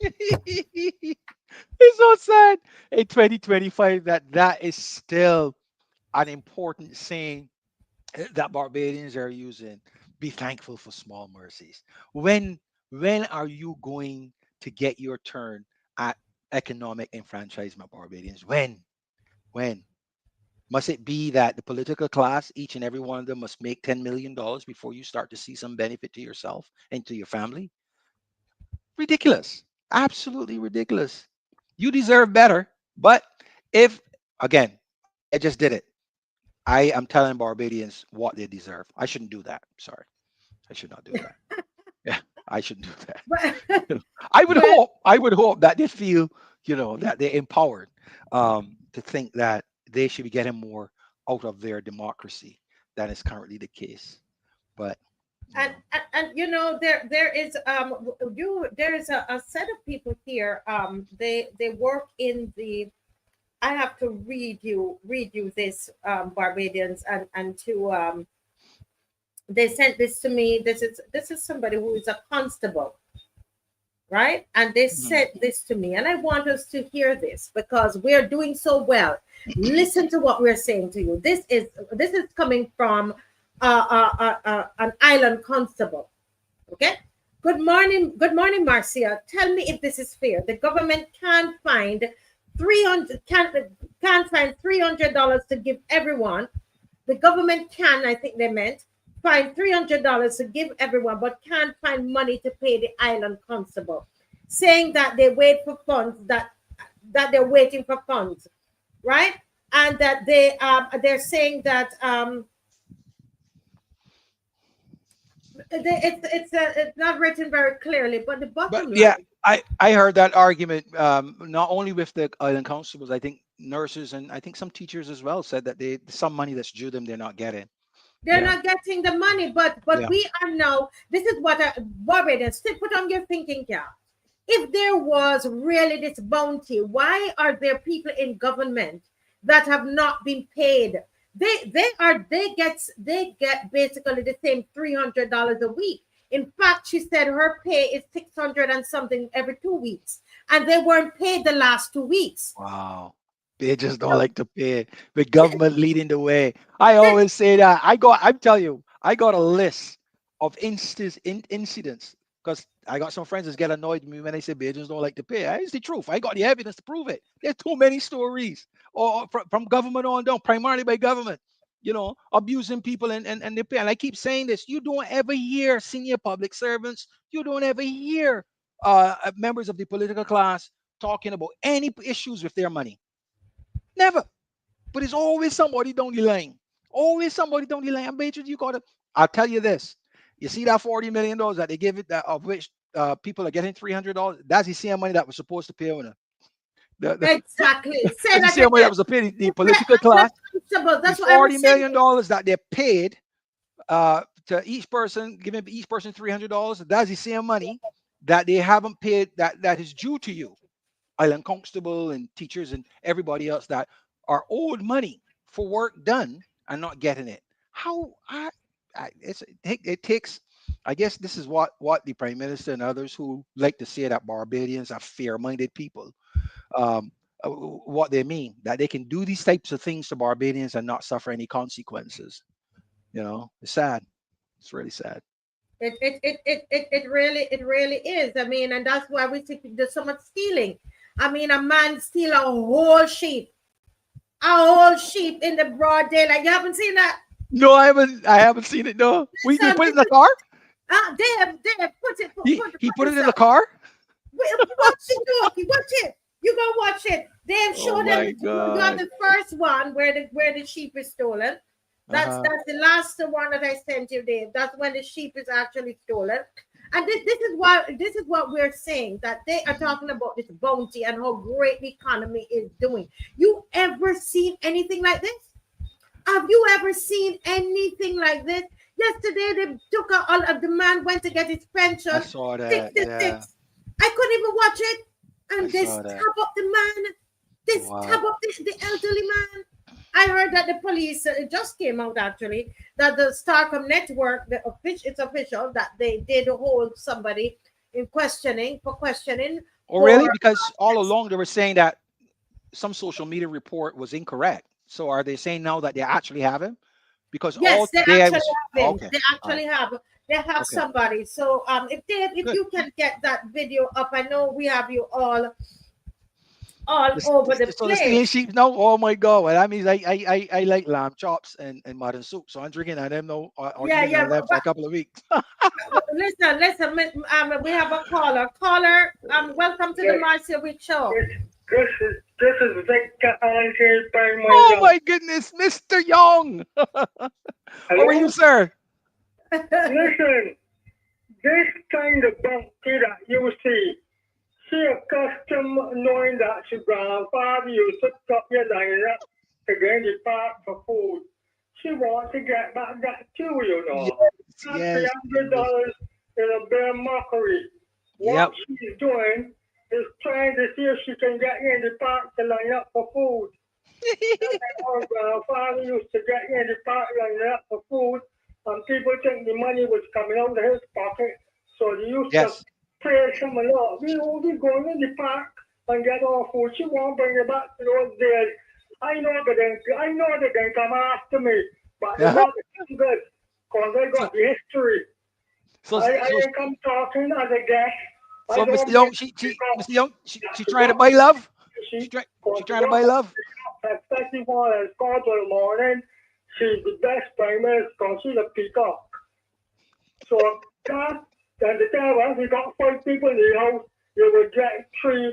It's so sad in 2025 that that is still an important saying that Barbadians are using. Be thankful for small mercies. When are you going to get your turn at economic enfranchisement, Barbadians? When? Must it be that the political class, each and every one of them, must make $10 million before you start to see some benefit to yourself and to your family? Ridiculous. Absolutely ridiculous. You deserve better. But if, again, I just did it. I am telling Barbadians what they deserve. I shouldn't do that. Sorry. I should not do that. Yeah, I shouldn't do that. But, I would hope that they feel, that they're empowered to think that they should be getting more out of their democracy than is currently the case. But and there is there is a set of people here. They work in the, I have to read you this, Barbadians, and to they sent this to me. This is somebody who is a constable, right? And they sent this to me, and I want us to hear this because we're doing so well. Listen to what we're saying to you. This is coming from an island constable. Okay. Good morning, Marcia. Tell me if this is fair. The government can't find can't find $300 to give everyone. The government can, I think they meant, find $300 to give everyone, but can't find money to pay the island constable, saying that they wait for funds, that they're waiting for funds, right? And that they're saying that it's not written very clearly, but the bottom line. yeah, I heard that argument not only with the island constables. I think nurses and I think some teachers as well said that some money that's due them they're not getting. They're not getting the money, but we are now. This is what Barbados. Still put on your thinking cap. If there was really this bounty, why are there people in government that have not been paid? They get basically the same $300 a week. In fact, she said her pay is 600 and something every 2 weeks, and they weren't paid the last 2 weeks. Wow. They just don't like to pay. The government leading the way. I always say that. I'm telling you, I got a list of incidents because I got some friends that get annoyed with me when they say Bajans don't like to pay. It's the truth. I got the evidence to prove it. There's too many stories or from government on down, primarily by government, abusing people and they pay. And I keep saying this. You don't ever hear senior public servants. You don't ever hear members of the political class talking about any issues with their money. Never. But it's always somebody down the line. Always somebody down the line. I bet you got to. I'll tell you this. You see that $40 million that they give it, that of which people are getting $300. That's the same money that was supposed to pay on exactly. Say that the same money that was to pay the political class. That's the $40 million that they paid to each person, giving each person $300. That's the same money that they haven't paid that is due to you. Island constable and teachers and everybody else that are owed money for work done and not getting it. How it takes. I guess this is what the prime minister and others who like to say that Barbadians are fair-minded people. what they mean, that they can do these types of things to Barbadians and not suffer any consequences. It's sad. It's really sad. It really is. I mean, and that's why we see there's so much stealing. I mean, a man steal a whole sheep in the broad daylight. You haven't seen that? No, I haven't seen it. No, we put it in the car. They put it. He put it in the car. Watch it, Doki. Watch it. You go watch it. They have showed them. You got the first one where the sheep is stolen. That's the last one that I sent you, Dave. That's when the sheep is actually stolen. And this is what we're saying, that they are talking about this bounty and how great the economy is doing. You ever seen anything like this? Have you ever seen anything like this? Yesterday they took all of the man went to get his pension. I saw that. 66. Yeah. I couldn't even watch it. And they stab up the man. They stab up the elderly man. I heard that the police, it just came out actually, that the Starcom network, it's official that they did hold somebody in questioning. Oh, really? Because all along they were saying that some social media report was incorrect. So are they saying now that they actually have him? Because yes, they actually have him. Okay. They actually have somebody. So if you can get that video up, I know we have you all over the place. So the stealing sheep now, oh my God! Well, that means I like lamb chops and mutton soup, so I'm drinking at them now. For a couple of weeks. listen. We have a caller. Welcome to the Marcia Week Show. This is Victor Andre by my. Oh my goodness, Mr. Young. How are you, sir? Listen, this kind of bounty that you see. She accustomed knowing that she grandfather used to cut your line up to get in the park for food. She wants to get back that too, Yes. $300 is a bare mockery. What she's doing is trying to see if she can get in the park to line up for food. Her grandfather used to get in the park line up for food, and people think the money was coming out of his pocket, so they used to pray some Lord. We will be going in the park and get our food. She won't bring it back to those days. I know they can come after me, but they got the good because I got the history. I come talking as a guest. So Mr. Young, she trying to buy love? She trying to buy love? Especially for a schedule morning, she's the best prime minister because she's a peacock. So that. And the tell us, we got 5 people in the house, you would get $300.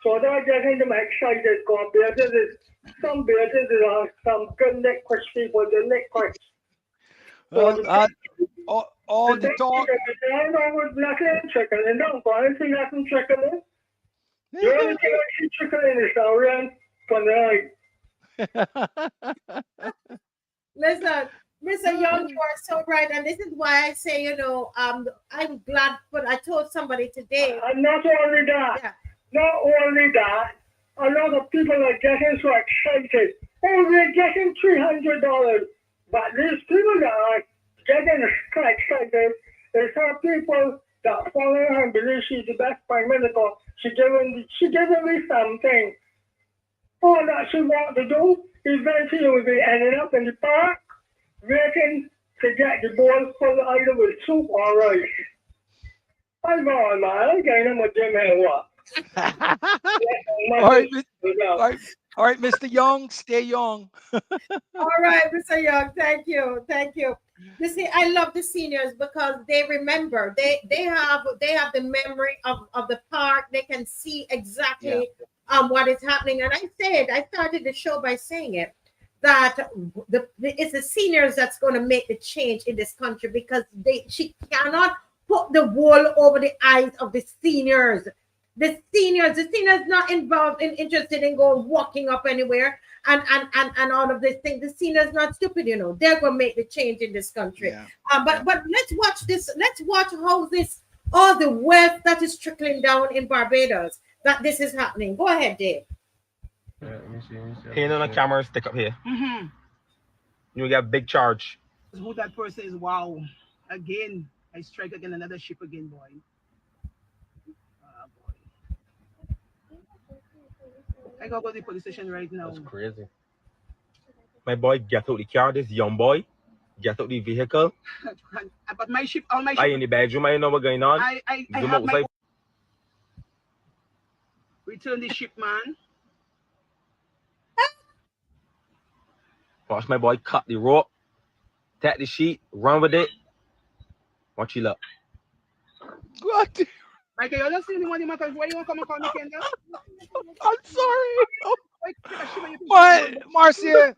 So they're getting them excited because some businesses are some good licorice people, the licorice. All the talk. I know nothing trickling down, but I see nothing trickling. The only thing I see trickling is the rain from the night. Listen. Mr. Young, you are so right, and this is why I say, I'm glad. But I told somebody today. And not only that, a lot of people are getting so excited. Oh, we're getting $300, but these people that are getting so excited, there's some people that follow her and believe she's the best prime minister. She giving me something. All that she wants to do eventually will be ending up in the park. Waiting to get the bowl full either with soup or rice. I'm going, man. I'm getting them a gym and what. All right, Mr. Young, stay young. All right, Mr. Young, thank you. You see, I love the seniors because they remember. They have the memory of the park. They can see exactly what is happening. And I started the show by saying it. That it's the seniors that's going to make the change in this country because she cannot put the wool over the eyes of the seniors. The seniors not interested in going walking up anywhere and all of this thing. The seniors not stupid, They're going to make the change in this country. But let's watch this. Let's watch how all the wealth that is trickling down in Barbados, that this is happening. Go ahead, Dave. Here on the camera, stick up here. You get a big charge. Who that person is? Wow. Again, I strike again another ship again, boy. I gotta go to the police station right now. That's crazy. My boy, get out the car. This young boy, get out the vehicle. But my ship, all my I ship. in the bedroom. I know what's going on. I Zoom have my outside. return the ship, man. Watch my boy cut the rope, tap the sheet, run with it. Watch you look. What? Michael, you don't see the money matters. Why you want to come and call me, Kenda? I'm sorry.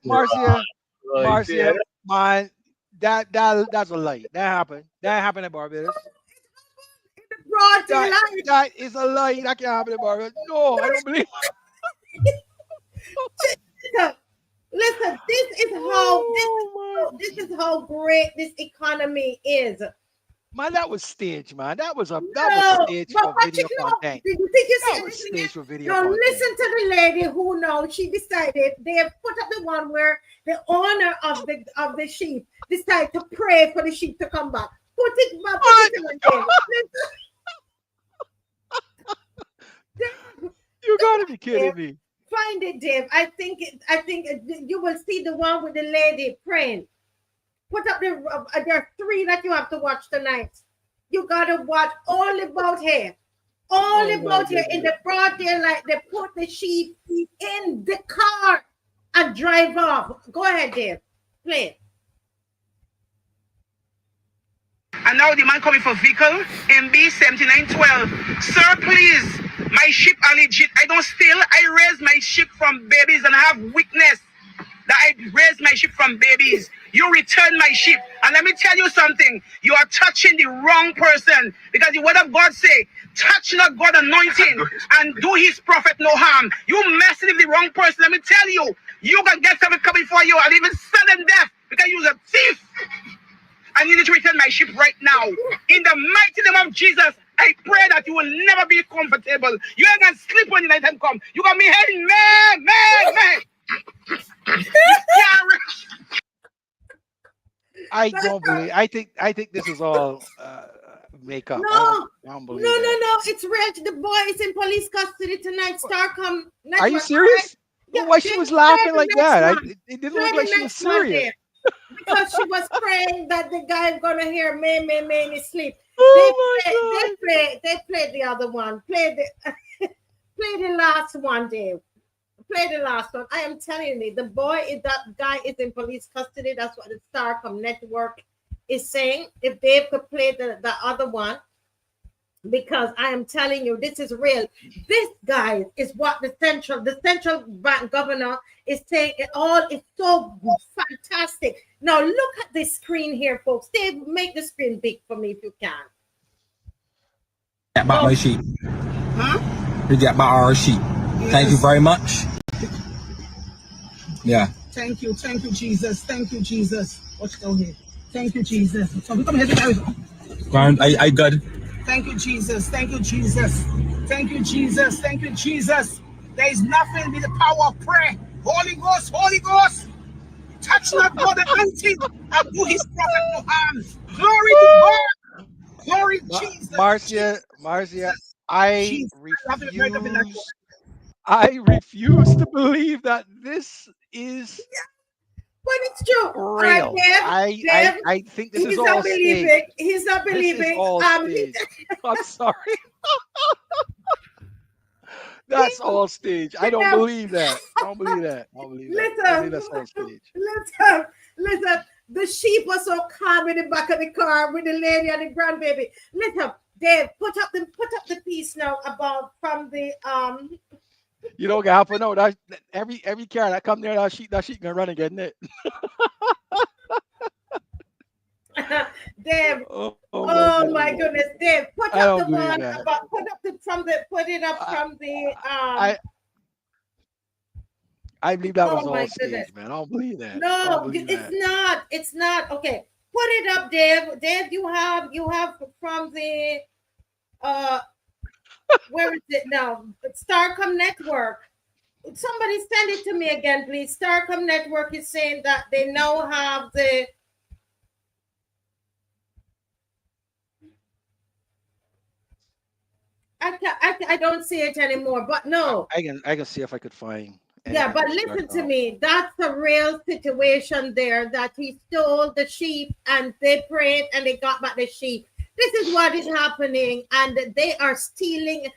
Marcia, man, that's a lie. That happened. That happened in Barbados. Broad daylight. That is a lie. That can't happen in Barbados. No, I don't believe. Listen, this is how great this economy is. Man, that was staged, man. That was staged for video content. Did you think you that was staged for video content? Listen to the lady who knows. She decided they have put up the one where the owner of the sheep decided to pray for the sheep to come back. Put it back. You gotta be kidding me. Find it, Dave. I think you will see the one with the lady praying. Put up there are 3 that you have to watch tonight. You gotta watch all about here. All about here in the broad daylight. They put the sheep in the car and drive off. Go ahead, Dave. Play it. And now the man coming for vehicle MB 7912. Sir, please. My sheep are legit. I don't steal. I raise my sheep from babies and I have witness that I raised my sheep from babies. You return my sheep. And let me tell you something. You are touching the wrong person. Because the word of God say, touch not God anointing and do his prophet no harm. You messing with the wrong person. Let me tell you, you can get something coming for you and even sudden death because you're a thief. I need you to return my sheep right now. In the mighty name of Jesus, I pray that you will never be comfortable. You ain't gonna sleep when the night time come. You gonna be heading, man. I don't believe. I think this is all makeup. No, I don't believe that. No. It's real. The boy is in police custody tonight. Starcom. Are you serious? Yeah, why she was laughing like that? It didn't look like she was serious. Because she was praying that the guy is gonna hear me in his sleep. They played the other one. Play the last one, Dave. Play the last one. I am telling you, that guy is in police custody. That's what the Starcom network is saying. If Dave could play the other one, because I am telling you, this is real. This guy is what the central bank governor is saying. It all is so fantastic. Now look at this screen here, folks. Dave, make the screen big for me if you can. About my sheep. Huh? We get about our sheep. Yes. Thank you very much. Yeah. Thank you, Jesus. Thank you, Jesus. What's down here? Thank you, Jesus. So we come here to carry. I good. Thank you, Jesus. Thank you, Jesus. Thank you, Jesus. Thank you, Jesus. There is nothing but the power of prayer. Holy Ghost, touch not God anointing and do his prophet no harm. Glory to God. Glory to Jesus. Marcia, I refuse to believe that this is. But it's true. Real. Dave, I think this is all staged. He's not believing. This is all staged. I'm sorry. That's all staged. I don't believe that. I don't believe that. I believe that's all staged. Listen. The sheep was so calm in the back of the car with the lady and the grandbaby. Listen, Dave, put up the piece now about from the You don't have to know that every car that come there, that sheep gonna run again, it. Dave. Oh my goodness, Dave, put up the one about put it up from the I believe that was all staged, man. I don't believe that. No, it's not. Okay. Put it up, Dave. Dave, you have from the where is it now? Starcom Network. Somebody send it to me again, please. Starcom Network is saying that they now have the I don't see it anymore. But no, I can see if I could find yeah, anything but to start listen to off. me. That's a real situation there that he stole the sheep and they prayed and they got back the sheep. This is what is happening, and they are stealing.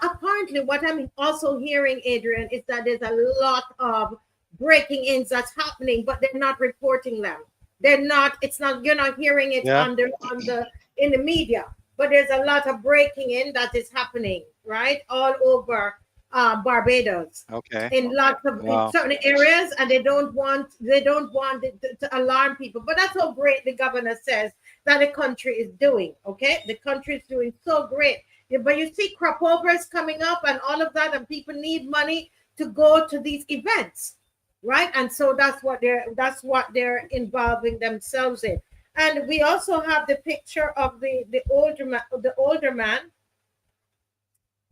Apparently, what I'm also hearing, Adrian, is that there's a lot of breaking ins that's happening, but they're not reporting them. They're not. It's not. You're not hearing it Yeah. on the in the media, but there's a lot of breaking in that is happening right all over Barbados Okay. in lots of in Wow. certain areas, and they don't want it to alarm people. But that's how great the governor says that the country is doing. Okay, the country is doing so great. Yeah, but you see crop overs coming up and all of that, and people need money to go to these events, right? And so that's what they're involving themselves in. And we also have the picture of the older man.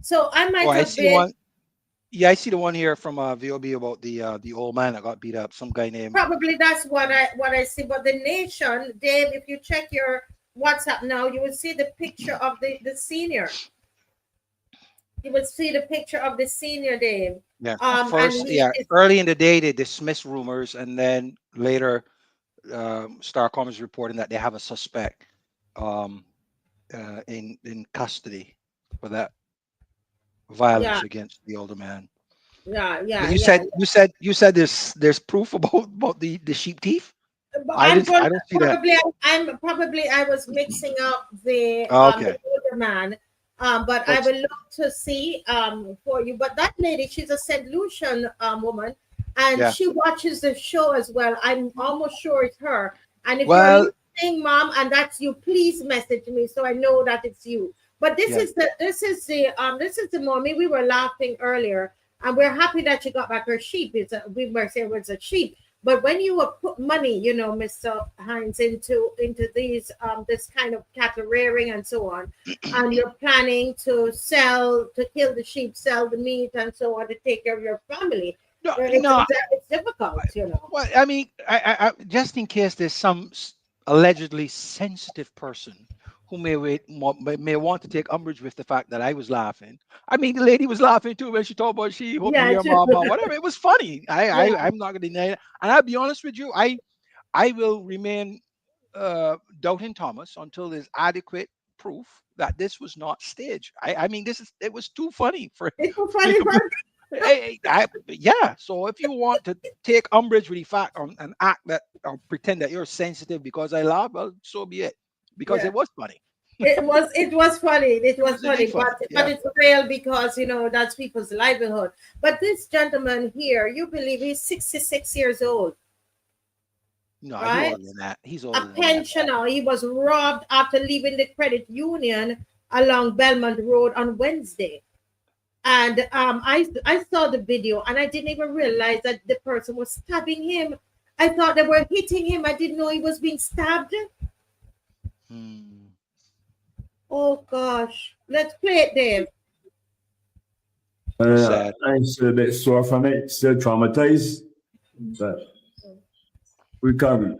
So I Oh, might I have see been one. Yeah, I see the one here from VOB about the old man that got beat up. Some guy named. probably that's what I see. But the nation, Dave, if you check your WhatsApp now, you will see the picture of the senior. You will see the picture of the senior, Dave. Yeah. And First, he yeah, is, early in the day they dismissed rumors, and then later, Starcom is reporting that they have a suspect um, in custody for that yeah, violence against the older man. yeah, But yeah, you yeah. said there's proof about the sheep thief. But I didn't. I don't see that. I was mixing up the Okay. older man, but I What's will look to see for you. But that lady, she's a St. Lucian woman, and yeah. she watches the show as well. I'm almost sure it's her. And if you're Well, listening, Mom, and that's you, please message me so I know that it's you. But this yeah. is the mommy. We were laughing earlier, and we're happy that she got back her sheep. We were saying it was a sheep. But when you put money, Mr. Hines, into these this kind of cattle rearing and so on, and you're planning to kill the sheep, sell the meat, and so on to take care of your family, No, it's no. it's difficult. Well, I mean, just in case there's some allegedly sensitive person who may want to take umbrage with the fact that I was laughing. I mean, the lady was laughing too when she talked about she hope me Yeah, your true. mama, whatever. It was funny. Yeah, I'm not gonna deny it. And I'll be honest with you, I will remain doubting Thomas until there's adequate proof that this was not staged. I mean, it was too funny for it's so me funny, to but yeah. So if you want to take umbrage with the fact and act that or pretend that you're sensitive because I laugh, well, so be it. Because yeah. it was funny. It was funny. It It was was indeed funny, funny. but Yeah. it's real because that's people's livelihood. But this gentleman here, you believe he's 66 years old, No, he right? older than that. He's A older than that. pensioner. He was robbed after leaving the credit union along Belmont Road on Wednesday. And I saw the video and I didn't even realize that the person was stabbing him. I thought they were hitting him. I didn't know he was being stabbed. Oh gosh. Let's play it, Dave. Sad. I'm still a bit sore from it, still traumatized, but recovering.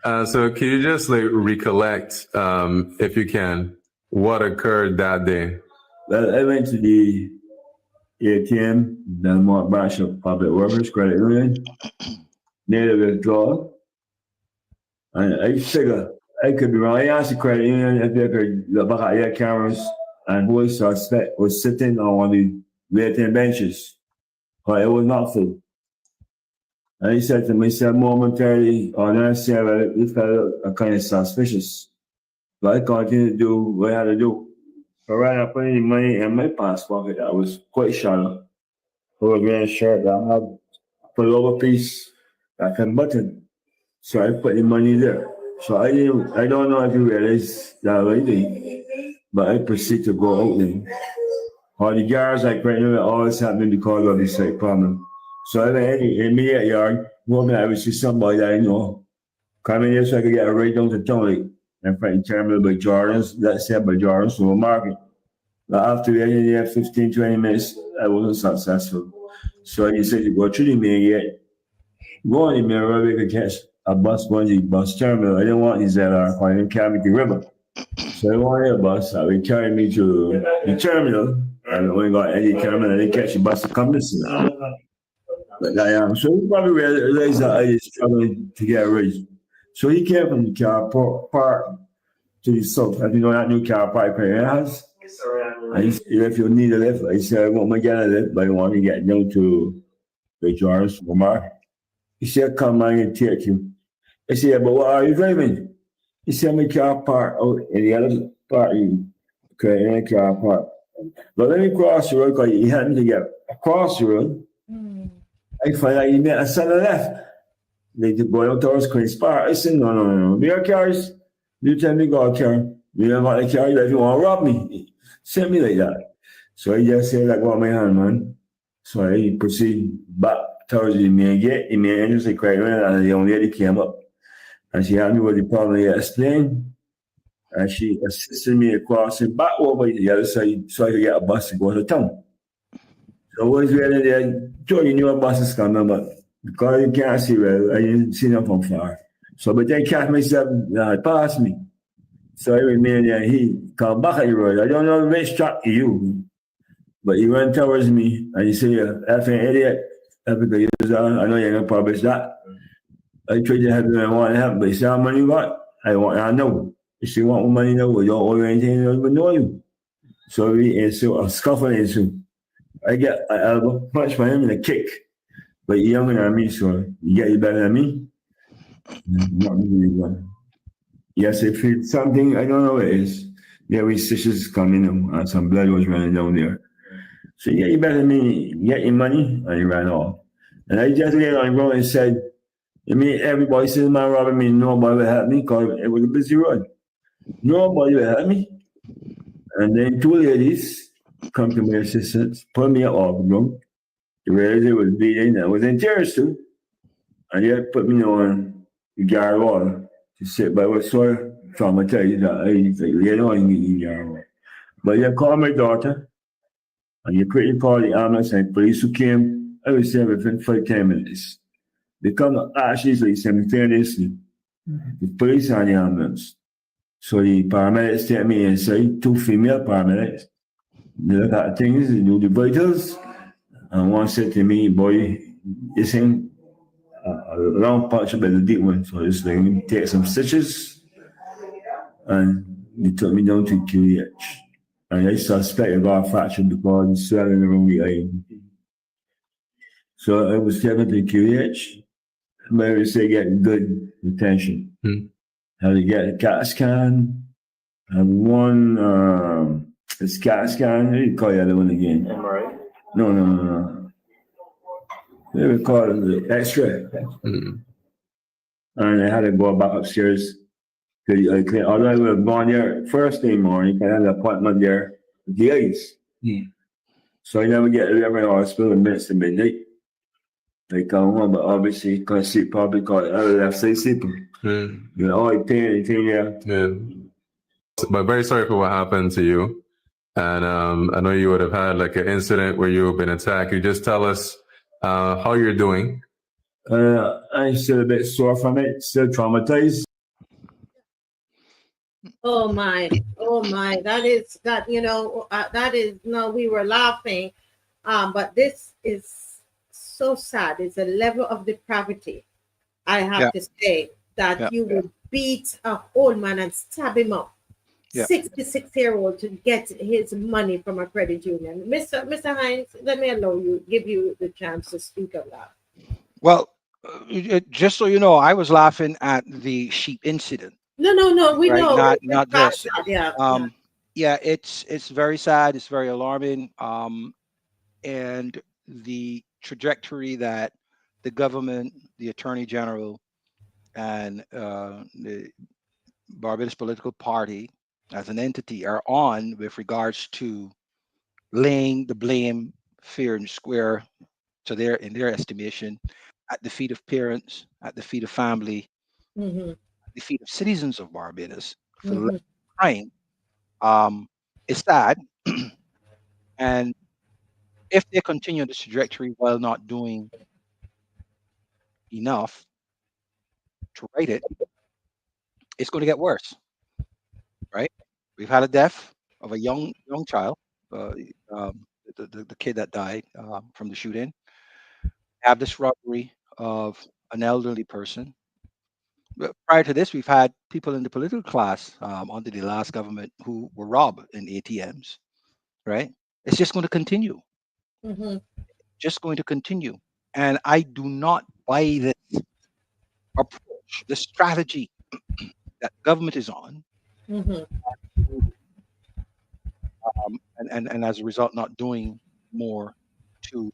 So can you just recollect, if you can, what occurred that day? Well, I went to the ATM, the Mark Branch of Public Workers Credit Union, near the withdrawal. And I figure I could be wrong. I asked the credit union if they could look back at their cameras and who suspect was sitting on one of the waiting benches. But it was not full. And he said to me, momentarily, I said, well, this felt kind of suspicious. But I continued to do what I had to do. So right, I put any money in my pants pocket. I was quite shallow. For a green shirt, I had a pullover piece that can button. So I put the money there. So I don't know if you realize that already, but I proceed to go out there. All the guards right now, all this happening because of this problem. So I went in the immediate yard, hoping I would see somebody that I know coming here so I could get right down to town, in front of the terminal by Jordan's, that's said by Jordan's supermarket. But after waiting there 15, 20 minutes, I wasn't successful. So I decided to go through the main gate, go on the main road, we could catch a bus going to the bus terminal. I didn't want these ZR, I didn't carry the river. So he wanted a bus. So he carried me to the terminal. And when we got any terminal, they catch the bus to come to see me. But I am. So he probably realized that I was struggling to get rich. So he came from the car park to the south. As you know, that new car park area has. And he said, if you need a lift, I said, I want to get a lift, but I want to get down to the Jordan's Lamar. He said, come on and take you. I said, yeah, but what are you driving? He said, my car park out in the other part. Okay, in the car park. But let me cross the road because he had me to get across the road. I find out he made a sudden left. They go out towards Queen's Park. I said, no. Me a cars. You tell me go a car. Me don't want a car if you want to rob me. Send me like that. So I just said, like, what my hand, man. So I proceed back towards the main gate. The main entrance, I cried around, and the young lady came up. And she had me with the problem I explained. And she assisted me across and back over the other side so I could get a bus to go to town. So I was really there. Joe, you knew a bus is coming, but because you can't see well, I didn't see them from far. So, but then catch myself past me. So I remained there. He come back at the road. I don't know which track you, but he went towards me and he said, "F an idiot. I know you're going to publish that." I tried to help him and want to help, but he said, "How money you got? I know." If you want money now, we don't owe you anything, I don't even know you. So we ensue a scuffle ensue. I get an elbow punch for him and a kick. But you're younger than me, so you get you better than me. Not really good. Yes, if it's something, I don't know what it is. Yeah, we stitches coming and some blood was running down there. So yeah, you better than me, get your money, and he ran off. And I just laid on the ground and said, I mean, everybody says my robbing me, nobody will help me because it was a busy road. Nobody will help me. And then two ladies come to my assistance, put me off the room. The realized it was bleeding. I was in tears too. And they put me on the guard wall to sit, but I was so traumatized that I laid on the guard wall. But you call my daughter, and you quickly call the ambulance and police who came, I was there within 5-10 minutes. They come actually, so they simultaneously, the police and the ambulance. So the paramedics take me inside, two female paramedics. They look at things, they do the vitals, and one said to me, boy, this ain't a long punch, but a deep one. So just let me take some stitches, and they took me down to QEH. And I suspect I got a fracture because the swelling around the eye. So I was taken to QEH. Maybe say get good attention. Had to get a CAT scan. And one it's CAT scan. What do you call the other one again? MRI? No. They would call it the X-ray. And I had to go back upstairs. Although I would have gone there first thing morning, I had an appointment there with the eyes. So I never get to every hospital in minutes to midnight. They come home, but obviously, because she probably called it other left side sleeping. You know, I anything there. Yeah. But very sorry for what happened to you. And I know you would have had like an incident where you've been attacked. You just tell us how you're doing. I'm still a bit sore from it, still traumatized. Oh my, that is, no, we were laughing, but this is so sad. It's a level of depravity, I have to say, that you would beat a old man and stab him up. 66-year-old to get his money from a credit union. Mr. Hines, let me give you the chance to speak of that. Well, just so you know, I was laughing at the sheep incident. No, we right? know. Not this. Yeah. It's very sad. It's very alarming. And the trajectory that the government, the Attorney General, and the Barbados political party as an entity are on with regards to laying the blame fair and square to in their estimation, at the feet of parents, at the feet of family, Mm-hmm. at the feet of citizens of Barbados for crime, is sad. And if they continue this trajectory while not doing enough to right it, it's going to get worse, right? We've had a death of a young child, uh, um, the kid that died from the shooting. Have this robbery of an elderly person. Prior to this, we've had people in the political class under the last government who were robbed in ATMs. Right? It's just going to continue. Mm-hmm. Just going to continue. And I do not buy this approach, the strategy that government is on, Mm-hmm. and as a result, not doing more to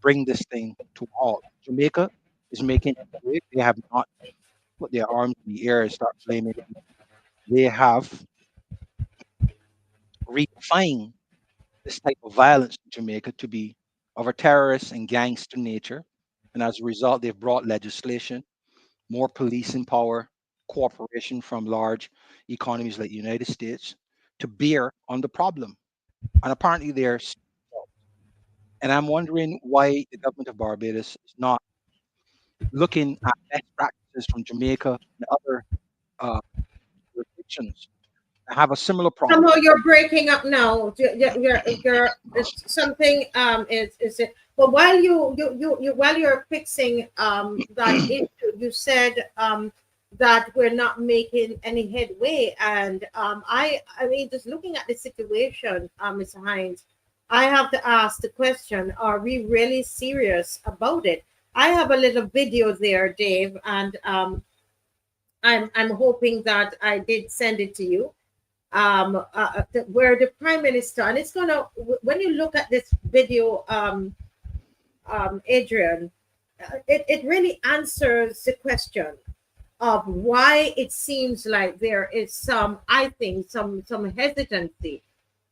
bring this thing to a halt. Jamaica is making it. They have not put their arms in the air and start blaming. They have redefined this type of violence in Jamaica to be of a terrorist and gangster nature. And as a result, they've brought legislation, more policing power, cooperation from large economies like the United States to bear on the problem. And apparently they're, and I'm wondering why the government of Barbados is not looking at best practices from Jamaica and other uh, jurisdictions that have a similar problem. Somehow you're breaking up now. It's something is it? But while you while you're fixing that issue, you said that we're not making any headway, and I mean, just looking at the situation, Mr. Hines, I have to ask the question: are we really serious about it? I have a little video there, Dave, and I'm hoping that I did send it to you, where the prime minister, and it's gonna, when you look at this video, Adrian, it really answers the question of why it seems like there is some, I think, some hesitancy,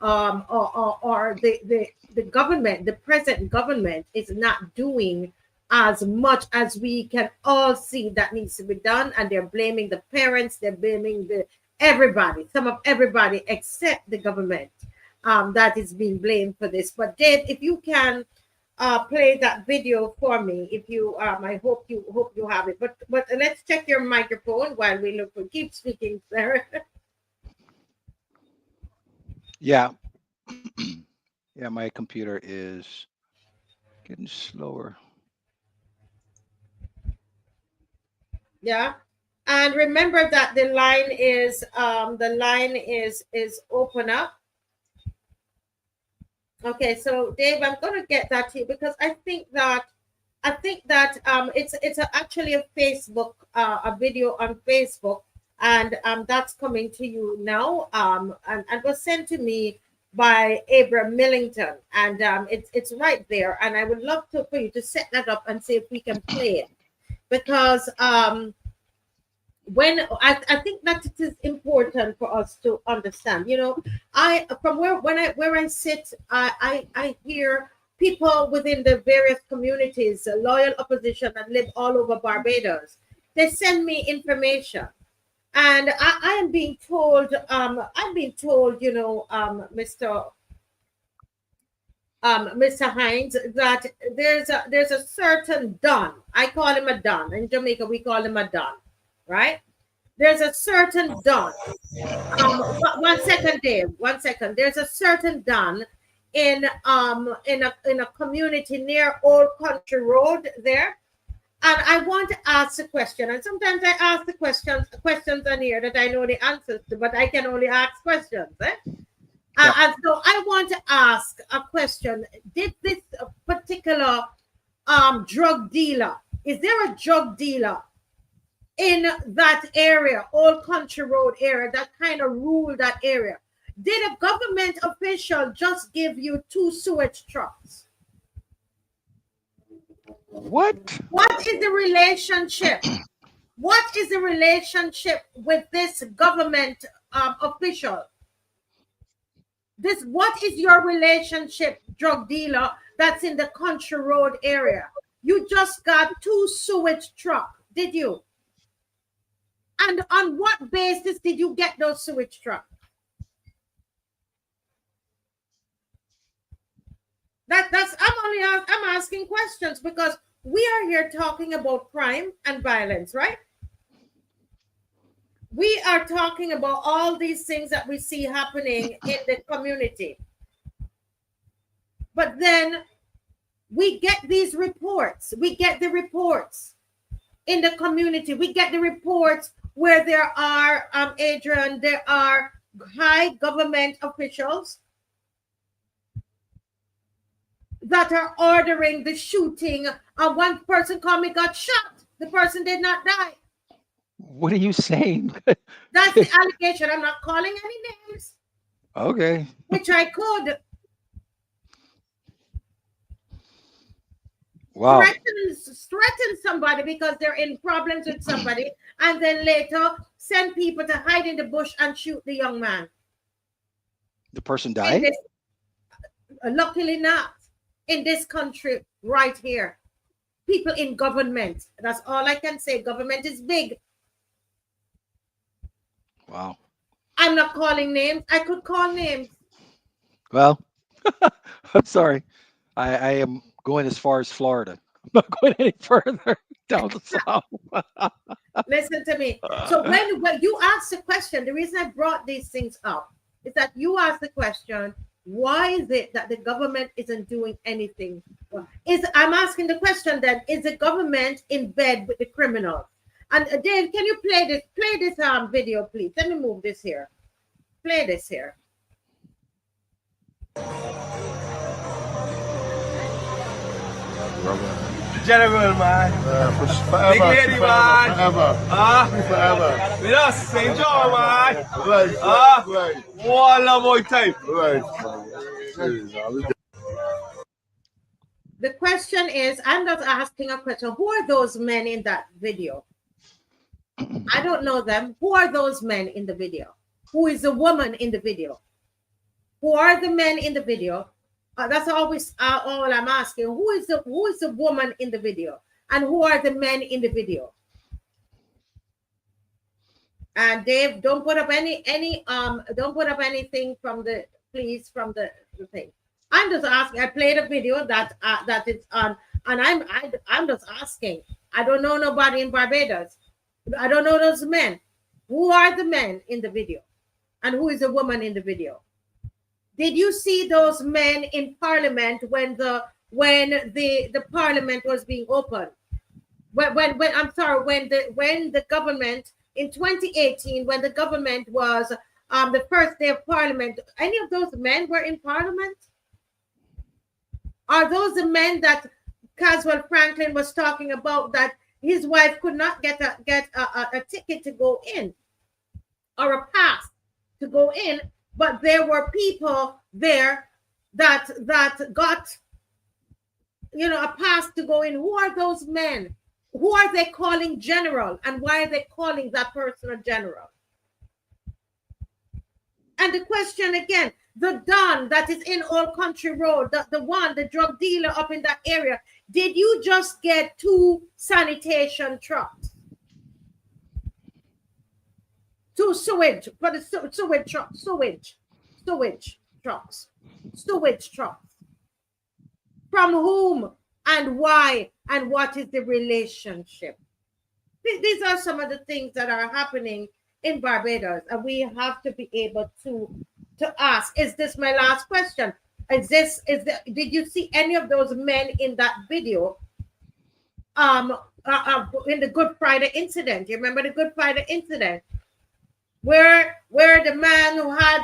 or the government, the present government, is not doing as much as we can all see that needs to be done, and they're blaming the parents, they're blaming the everybody, some of everybody except the government, that is being blamed for this. But Dave, if you can play that video for me, if you I hope you have it. But let's check your microphone while we look for, keep speaking, sir. Yeah. Yeah, my computer is getting slower. Yeah. And remember that the line is open up. Okay, so Dave, I'm gonna get that to you because I think that it's actually a Facebook, a video on Facebook, and that's coming to you now, and was sent to me by Abram Millington, and it's right there, and I would love for you to set that up and see if we can play it, because when I think that it is important for us to understand. You know, I from where I sit, I hear people within the various communities, loyal opposition that live all over Barbados. They send me information, and I am being told, you know, Mr. Hines, that there's a certain Don. I call him a Don. In Jamaica, we call him a Don, right? There's a certain Don. One second, Dave. 1 second. There's a certain Don in a community near Old Country Road there. And I want to ask a question. And sometimes I ask the questions on here that I know the answers to, but I can only ask questions. And so I want to ask a question. Did this particular drug dealer, is there a drug dealer in that area, Old Country Road area, that kind of rule that area? Did a government official just give you 2 sewage trucks? What? What is the relationship? What is the relationship with this government official? What is your relationship, drug dealer, that's in the Country Road area? You just got 2 sewage trucks, did you? And on what basis did you get those sewage trucks? I'm asking questions because we are here talking about crime and violence, right? We are talking about all these things that we see happening in the community. But then we get these reports. We get the reports in the community. We get the reports where there are, Adrian, there are high government officials that are ordering the shooting. One person called me got shot. The person did not die. What are you saying? That's the allegation. I'm not calling any names. Okay. Which I could. Wow. Threaten somebody because they're in problems with somebody, and then later send people to hide in the bush and shoot the young man. The person died? Luckily not. In this country right here. People in government. That's all I can say. Government is big. Wow. I'm not calling names. I could call names. Well, I'm sorry. I am going as far as Florida. I'm not going any further down the south. Listen to me. So when you ask the question, the reason I brought these things up is that you asked the question, why is it that the government isn't doing anything? I'm asking the question then, is the government in bed with the criminals? And Dave, can you play this video, please? Let me move this here. Play this here. General, man. Big lady, man. Forever. With us, St. John, man. Right. One more time. Right. The question is, I'm not asking a question. Who are those men in that video? I don't know them. Who are those men in the video? Who is the woman in the video? Who are the men in the video? That's always all I'm asking. Who is the woman in the video, and who are the men in the video? And Dave, don't put up don't put up anything from the thing. I'm just asking. I played a video that it's on, and I'm just asking. I don't know nobody in Barbados. I don't know those men. Who are the men in the video, and who is the woman in the video? Did you see those men in Parliament when the Parliament was being opened? When the government in 2018, when the government was the first day of Parliament, any of those men were in Parliament? Are those the men that Caswell Franklin was talking about, that his wife could not get a ticket to go in or a pass to go in? But there were people there that got, a pass to go in. Who are those men? Who are they calling general? And why are they calling that person a general? And the question again, the Don that is in Old Country Road, the drug dealer up in that area, did you just get 2 sanitation trucks? 2 sewage trucks. From whom and why, and what is the relationship? These are some of the things that are happening in Barbados, and we have to be able to ask. Is this my last question? Did you see any of those men in that video? In the Good Friday incident, you remember the Good Friday incident, where the man who had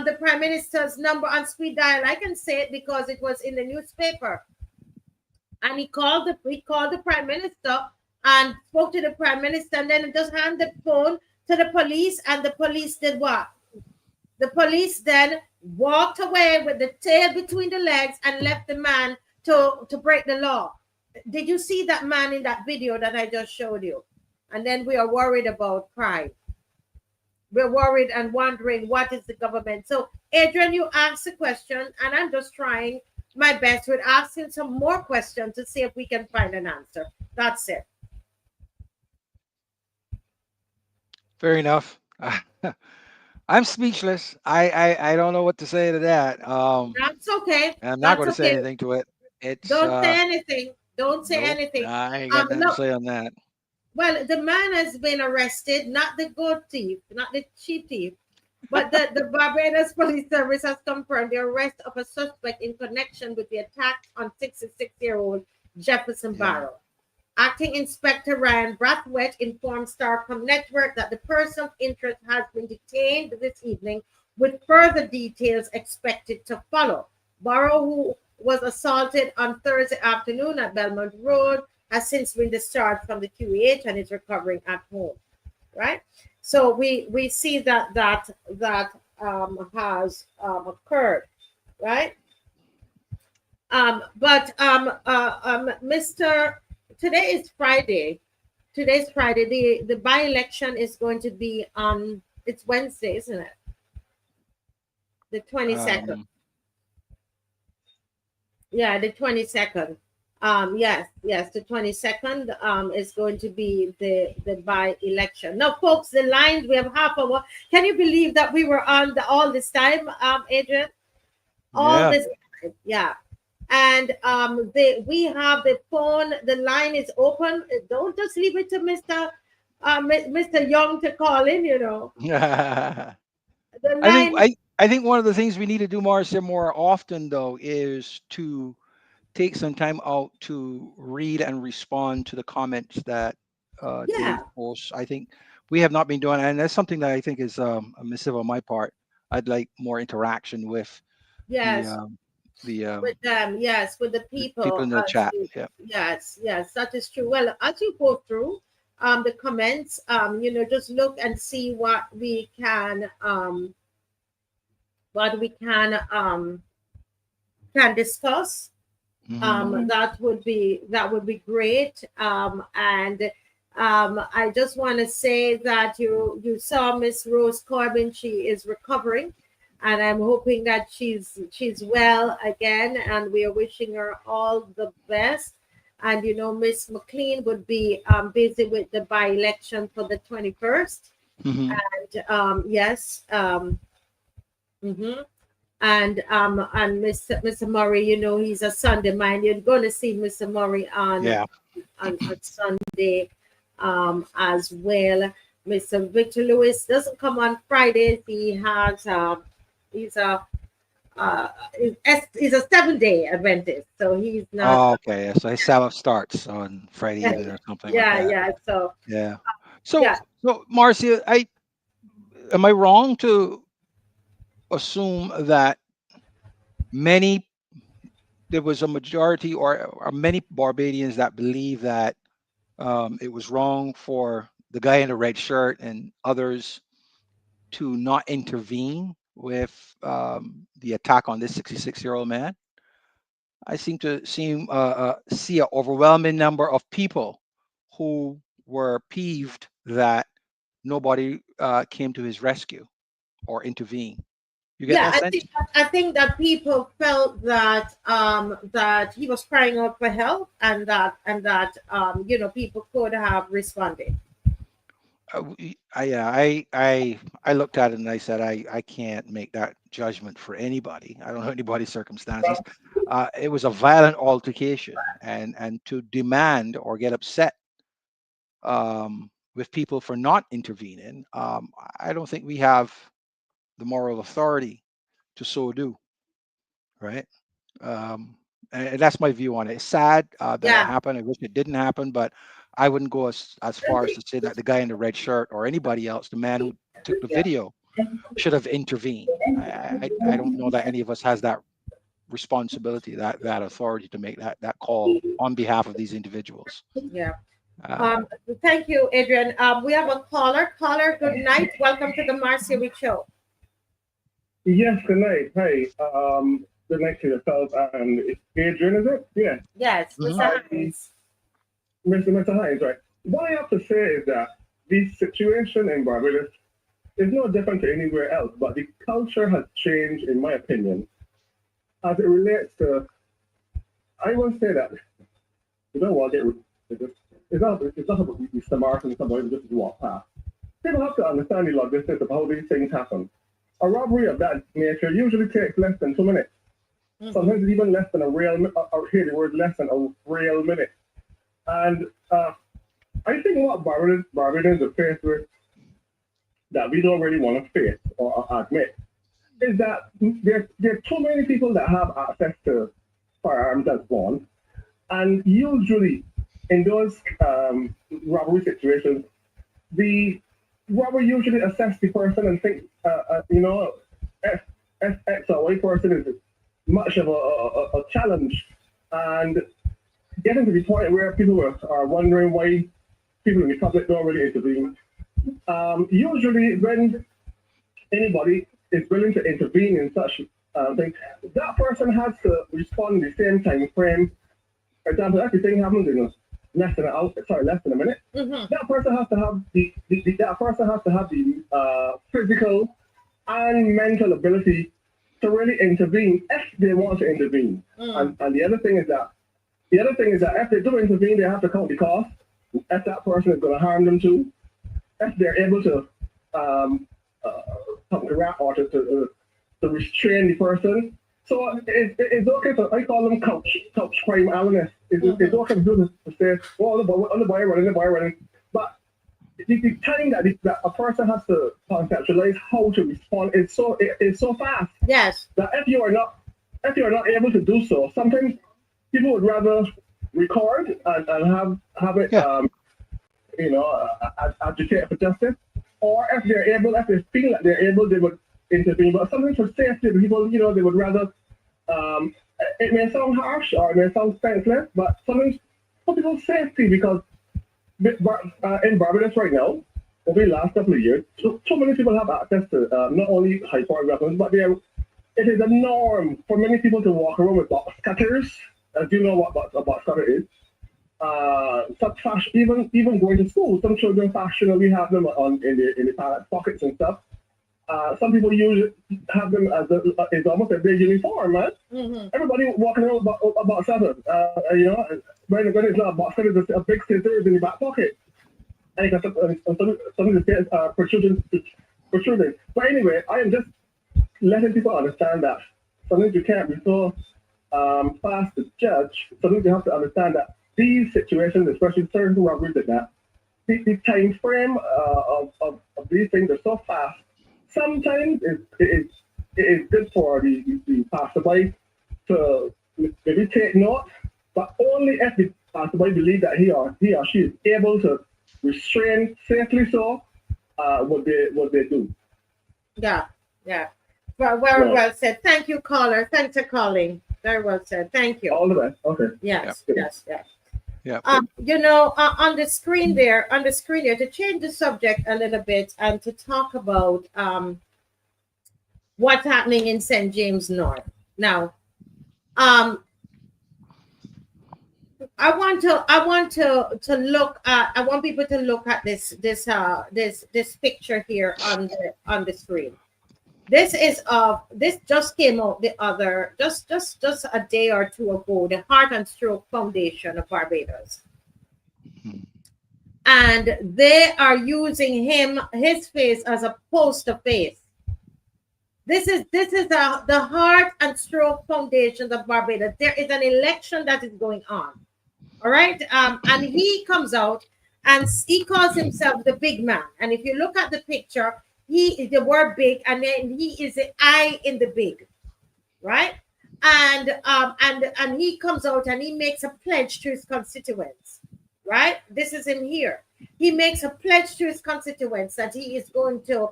the Prime Minister's number on speed dial, I can say it because it was in the newspaper, and he called the Prime Minister and spoke to the Prime Minister, and then just handed the phone to the police, and the police did what? The police then walked away with the tail between the legs and left the man to break the law. Did you see that man in that video that I just showed you? And then we are worried about crime. We're worried and wondering, what is the government? So, Adrian, you asked the question, and I'm just trying my best with asking some more questions to see if we can find an answer. That's it. Fair enough. I'm speechless. I don't know what to say to that. That's okay. I'm not going to say anything to it. Don't say anything. Don't say anything. I ain't got nothing to say on that. Well, the man has been arrested, not the goat thief, not the sheep thief, but the Barbados Police Service has confirmed the arrest of a suspect in connection with the attack on 66-year-old Jefferson Barrow. Acting Inspector Ryan Brathwaite informed Starcom Network that the person of interest has been detained this evening, with further details expected to follow. Barrow, who was assaulted on Thursday afternoon at Belmont Road, has since been discharged from the QEH and is recovering at home. Right, so we see that has occurred, right? Mr. Today is Friday. Today's Friday. The by-election is going to be on. It's Wednesday, isn't it? The 22nd. Yeah, the 22nd. Yes, the 22nd is going to be the by-election. Now, folks, the lines, we have half hour. Can you believe that we were on all this time, Adrian? All this time, yeah. And we have the phone, the line is open. Don't just leave it to Mr. Young to call in, you know. The line, I think one of the things we need to do, Marcia, more often though, is to take some time out to read and respond to the comments that Dave posts. I think we have not been doing, and that's something that I think is a missive on my part. I'd like more interaction with with them, with the people in the chat. Yes, that is true. Well, as you go through the comments, just look and see what we can discuss. That would be great. And I just want to say that you saw Miss Rose Corbin. She is recovering, and I'm hoping that she's well again, and we are wishing her all the best. And Miss McLean would be busy with the by-election for the 21st. And yes. And Mr. Murray, he's a Sunday man. You're going to see Mr. Murray on Sunday as well. Mr. Victor Lewis doesn't come on Fridays. He has he's a 7-day Adventist, so he's not. Oh, okay. So his Sabbath starts on Friday evening or something like that. So Marcia, am I wrong to assume that there was a majority or many Barbadians that believe that it was wrong for the guy in the red shirt and others to not intervene with the attack on this 66-year-old man? I seem to see an overwhelming number of people who were peeved that nobody came to his rescue or intervened. You get that sense? I think that people felt that that he was crying out for help, and that people could have responded. I looked at it and I said I can't make that judgment for anybody. I don't know anybody's circumstances. It was a violent altercation, and to demand or get upset with people for not intervening, I don't think we have the moral authority to so do, right? And that's my view on it. It's sad that it happened. I wish it didn't happen, but I wouldn't go as far as to say that the guy in the red shirt or anybody else, the man who took the video, should have intervened. I don't know that any of us has that responsibility, that authority to make that call on behalf of these individuals. Thank you, Adrian. We have a caller. Caller, good night. Welcome to the Marcia Week Show. Yes, good night. Hey, good night to yourself. And it's Adrian, is it? Yeah. Yes, Mr. Hines. Mr. Hines, right. What I have to say is that the situation in Barbados is no different to anywhere else, but the culture has changed, in my opinion, as it relates to. I will say that you don't want to get. It's not about the smart and somebody just walk past. People have to understand the logistics of how these things happen. A robbery of that nature usually takes less than 2 minutes. Sometimes even less than a real, or hear the word less than a real minute. And I think what Barbados is faced with that we don't really want to face or admit is that there's too many people that have access to firearms as born, and usually in those robbery situations, the robber usually assess the person and think, if X or Y person is much of a challenge, and getting to the point where people are wondering why people in the public don't really intervene. Usually, when anybody is willing to intervene in such thing, that person has to respond in the same time frame. For example, if the thing happens in less than a minute, that person has to have the physical and mental ability to really intervene if they want to intervene. And the other thing is that if they do intervene, they have to count the cost. If that person is going to harm them too, if they're able to or to restrain the person. So it's okay to, I call them couch crime analysts. It's okay to do this, to say, well, the boy running. But the time that a person has to conceptualize how to respond is so fast. Yes. That if you are not able to do so, sometimes people would rather record and have it agitate for justice, or if they feel that they're able, they would intervene. But sometimes for safety, people, they would rather. It may sound harsh or it may sound senseless, but sometimes for people's safety, because in Barbados right now, over the last couple of years, so many people have access to not only high-powered weapons, but it is a norm for many people to walk around with box cutters. Do you know what a box cutter is? Even going to school, some children fashionably have them in the pockets and stuff. Some people have them as it's almost a big uniform, man. Everybody walking around with a box cutter. When it's not a box cutter, it's a big scissors in the back pocket. And some of the things are protruding. But anyway, I am just letting people understand that sometimes you can't be so fast to judge. Sometimes you have to understand that these situations, especially certain robberies like that, the time frame of these things are so fast. Sometimes it is good for the passerby to maybe take note, but only if the passerby believes that he or she is able to restrain safely. So, what they do. Yeah. Well said. Thank you, caller. Thanks for calling. Very well said. Thank you. All the best. Okay. Yes. Yeah. On the screen there, to change the subject a little bit and to talk about what's happening in St. James North. Now, I want people to look at this picture here on the screen. This just came out just a day or two ago, the Heart and Stroke Foundation of Barbados. And they are using his face as a poster face. This is the Heart and Stroke Foundation of Barbados. There is an election that is going on. All right. And he comes out and he calls himself the big man. And if you look at the picture, he is the word big, and then he is the I in the big, right? And he comes out and he makes a pledge to his constituents, right? This is him here. He makes a pledge to his constituents that he is going to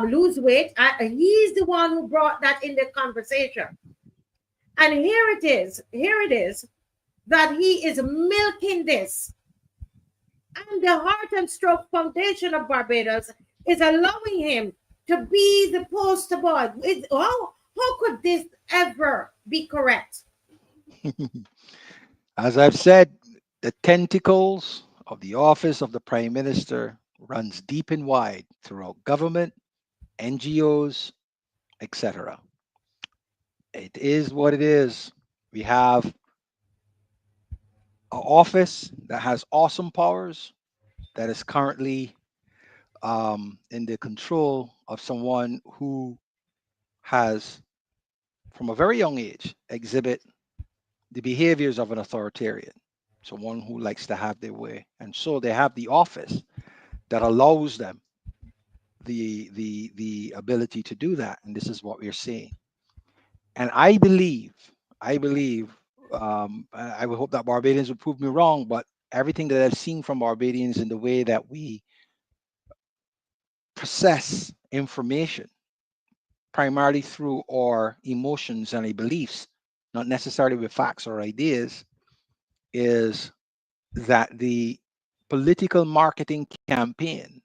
lose weight. He's the one who brought that in the conversation. And here it is that he is milking this. And the Heart and Stroke Foundation of Barbados is allowing him to be the poster boy. How could this ever be correct? As I've said, the tentacles of the office of the Prime Minister runs deep and wide throughout government, NGOs, etc. It is what it is. We have an office that has awesome powers that is currently in the control of someone who has, from a very young age, exhibit the behaviors of an authoritarian. someone who likes to have their way. And so they have the office that allows them the ability to do that. And this is what we're seeing. And I would hope that Barbadians would prove me wrong, but everything that I've seen from Barbadians in the way that we process information, primarily through our emotions and our beliefs, not necessarily with facts or ideas, is that the political marketing campaign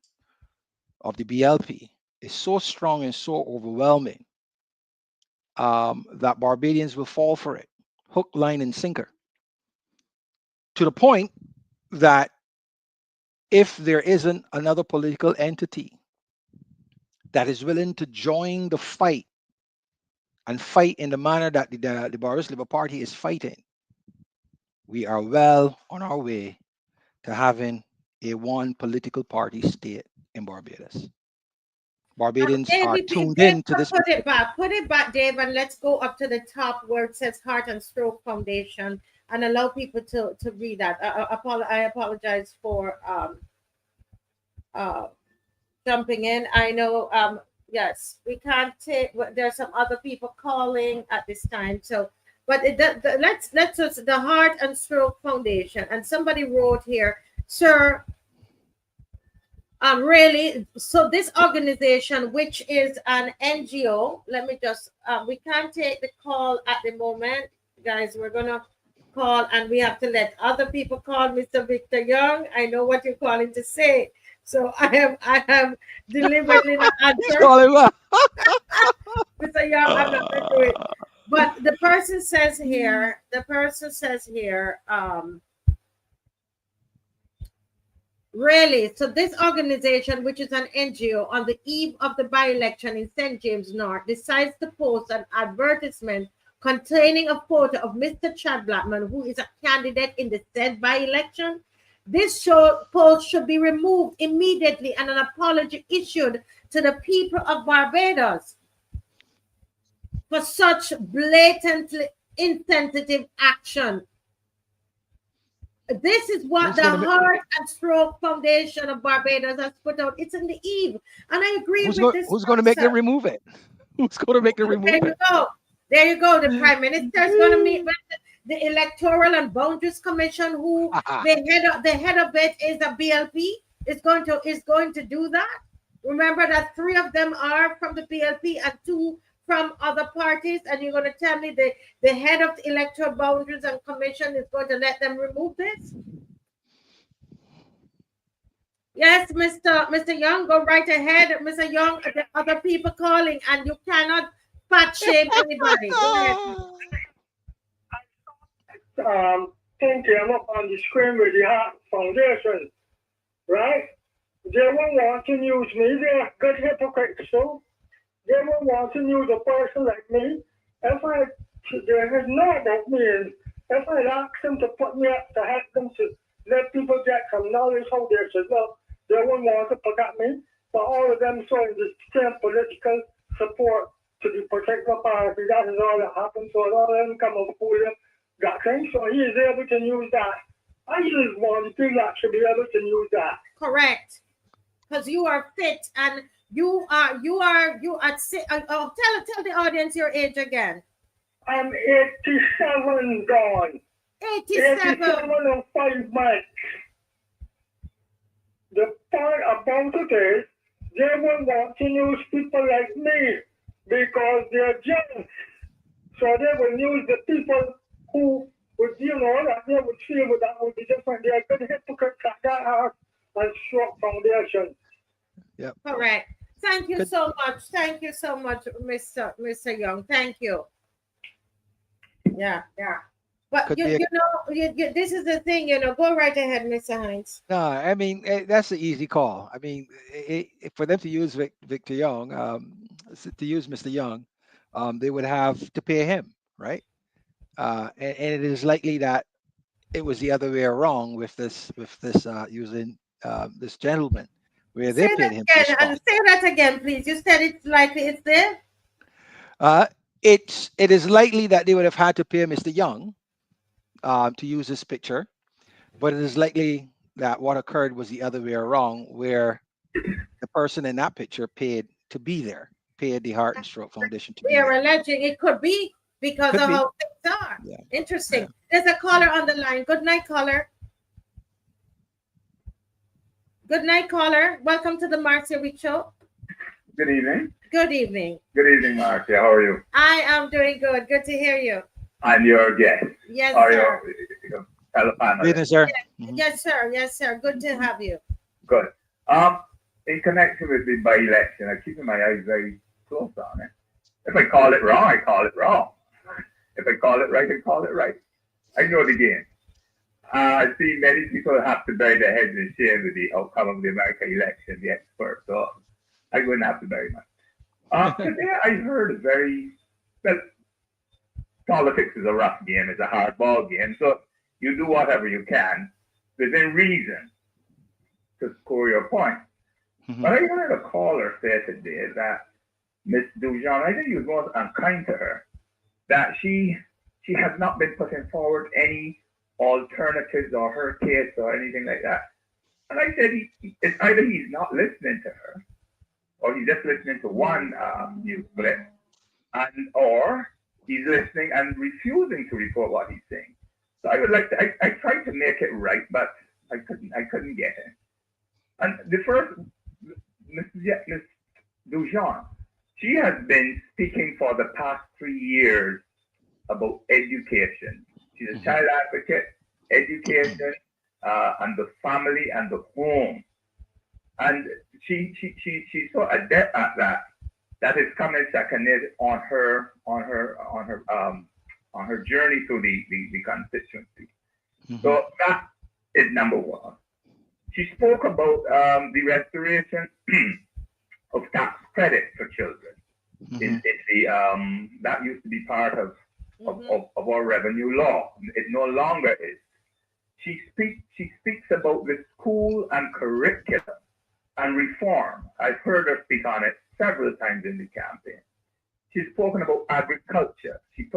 of the BLP is so strong and so overwhelming that Barbadians will fall for it, hook, line, and sinker, to the point that if there isn't another political entity that is willing to join the fight and fight in the manner that the Barbados Labour Party is fighting, we are well on our way to having a one political party state in Barbados. Barbadians are tuned in to this. Put it back, Dave, and let's go up to the top where it says Heart and Stroke Foundation and allow people to read that. I apologize for jumping in. I know, yes, we can't take. There's some other people calling at this time, so. But let's the Heart and Stroke Foundation, and somebody wrote here, sir. Really, so this organization, which is an NGO, let me just, we can't take the call at the moment, guys. We're gonna call, and we have to let other people call. Mr. Victor Young, I know what you're calling to say, so I have deliberately not answered. Mr. Young, I'm not gonna do it. But the person says here, really, so this organization, which is an NGO, on the eve of the by-election in St. James North, decides to post an advertisement containing a photo of Mr. Chad Blackman, who is a candidate in the said by-election. This post should be removed immediately and an apology issued to the people of Barbados for such blatantly insensitive action. This is what the Heart and Stroke Foundation of Barbados has put out. It's in the eve. And I agree with this. Who's going to make them remove it? Who's going to make them remove it? There you go. There you go. The Prime Minister is going to meet with the Electoral and Boundaries Commission, who the head of it is a BLP, is going to do that. Remember that 3 of them are from the BLP and 2 from other parties, and you're going to tell me the head of the Electoral Boundaries and Commission is going to let them remove this? Yes, Mr. Young, go right ahead. Mr. Young, the other people calling, and you cannot fat shame anybody. Go ahead. Thing came up on the screen with the Heart Foundation, right? They will want to use me. They're good hypocrites, so they will want to use a person like me. If they had known about me, and if I asked them to put me up to help them to let people get some knowledge how they should look, they wouldn't want to protect me. But all of them showing the same political support to the particular party. That is all that happened. So all of them come and fool him. That thing. So he is able to use that. I just want to think that should be able to use that. Correct. Because you are fit and you are tell the audience your age again. I'm 87, Dawn. 87 and 5 months. The part about it is they will want to use people like me because they're jealous. So they will use the people who would, that they would feel that would be different. They are good hypocrites at that Heart and Stroke Foundation. Yep. Correct. Thank you so much. Thank you so much, Mr. Young. Thank you. Yeah. But this is the thing, go right ahead, Mr. Hines. No, I mean, that's an easy call. I mean, for them to use Victor Young, to use Mr. Young, they would have to pay him, right? And it is likely that it was the other way around with this using this gentleman, where they paid him. Say that again, please. You said it's likely it's there. It is likely that they would have had to pay Mr. Young to use this picture, But it is likely that what occurred was the other way around, where the person in that picture paid to be there, paid the Heart and Stroke Foundation to We be are there. alleging it could be because Could of be. how things are. Yeah. Interesting. There's a caller on the line. Good night, caller. Good night, caller. Welcome to the Marcia Week Show. Good evening. Good evening. Good evening, Marcia. How are you? I am doing good. Good to hear you. I'm your guest. Yes, Are sir. your fellow panelists? Business, sir. Yes, sir. Yes, sir. Good to have you. Good. In connection with the by-election, I'm keeping my eyes very close on it. If I call it wrong, I call it wrong. If I call it right, I call it right. I know the game. I see many people have to bury their heads in shame with the outcome of the American election, the experts. So I wouldn't have to bury much. Today I heard a well, politics is a rough game. It's a hard ball game. So you do whatever you can within reason to score your point. But I heard a caller say today that Miss Dujon, I think he was most unkind to her, that she has not been putting forward any alternatives or her case or anything like that. And I said it's either he's not listening to her or he's just listening to one news clip, or he's listening and refusing to report what he's saying. So I would like to. I tried to make it right, but I couldn't get it. And the first, Miss Dujon, she has been speaking for the past 3 years about education. She's a child advocate, education, and the family and the home. And she's so adept at that is coming second on her journey through the constituency. So that is number one. She spoke about the restoration of tax credit for children. That used to be part of our revenue law. It no longer is. She speaks about the school and curriculum and reform. I've heard her speak on it several times in the campaign. She's spoken about agriculture. She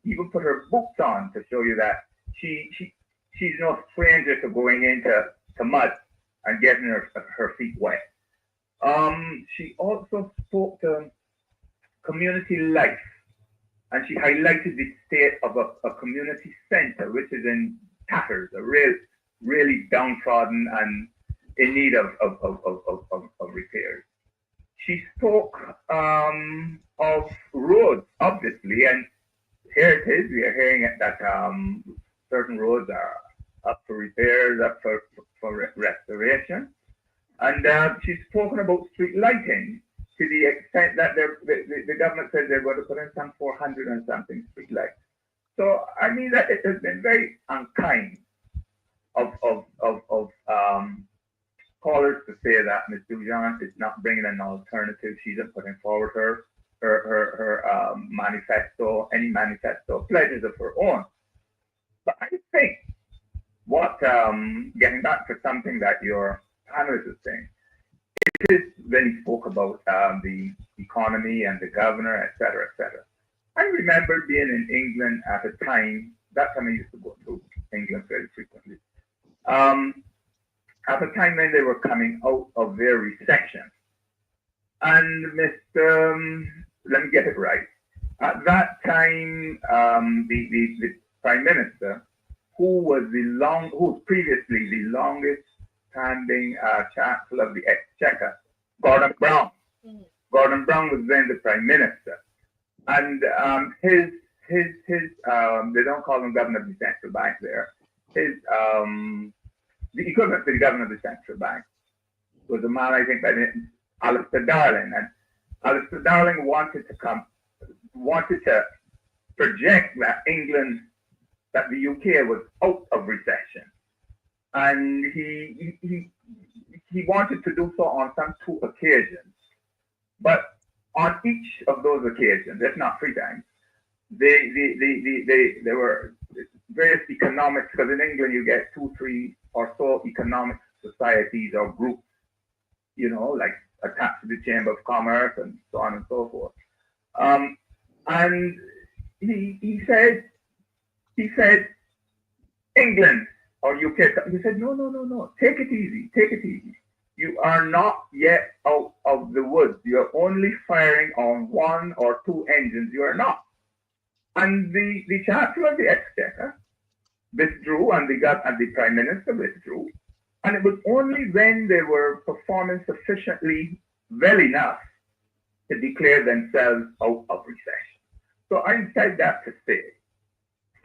even put her boots on to show you that she's no stranger to going into mud and getting her feet wet. She also spoke to community life, and she highlighted the state of a community center, which is in tatters, really downtrodden and in need of repairs. She spoke of roads, obviously, and here it is. We are hearing that certain roads are up for repairs, up for restoration. And she's spoken about street lighting to the extent that the government says they're going to put in some 400 and something street lights. So I mean that it has been very unkind of callers to say that Ms. Dujon is not bringing an alternative. She's not putting forward her manifesto, any manifesto pledges of her own. But I think what getting back to something that your panelist is saying, it is when he spoke about the economy and the governor, etc., etc. I remember being in England at a time. That time I used to go to England very frequently. At a time when they were coming out of their recession, and let me get it right. At that time, the prime minister, who was previously the longest standing chancellor of the Exchequer, Gordon Brown. Gordon Brown was then the prime minister, and his they don't call him governor of the central bank there. The equivalent to the governor of the central bank was a man, I think, by the name Alistair Darling, and Alistair Darling wanted to project that the UK was out of recession, and he wanted to do so on some 2 occasions. But on each of those occasions, if not 3 times, there were various economics, because in England you get 2, 3 or so economic societies or groups, like attached to the Chamber of Commerce and so on and so forth. And he said, England or UK. He said, no, no, no, no. Take it easy. Take it easy. You are not yet out of the woods. You're only firing on one or two engines. You are not. And the Chancellor of the Exchequer withdrew, and the Prime Minister withdrew. And it was only when they were performing sufficiently well enough to declare themselves out of recession. So I said that to say,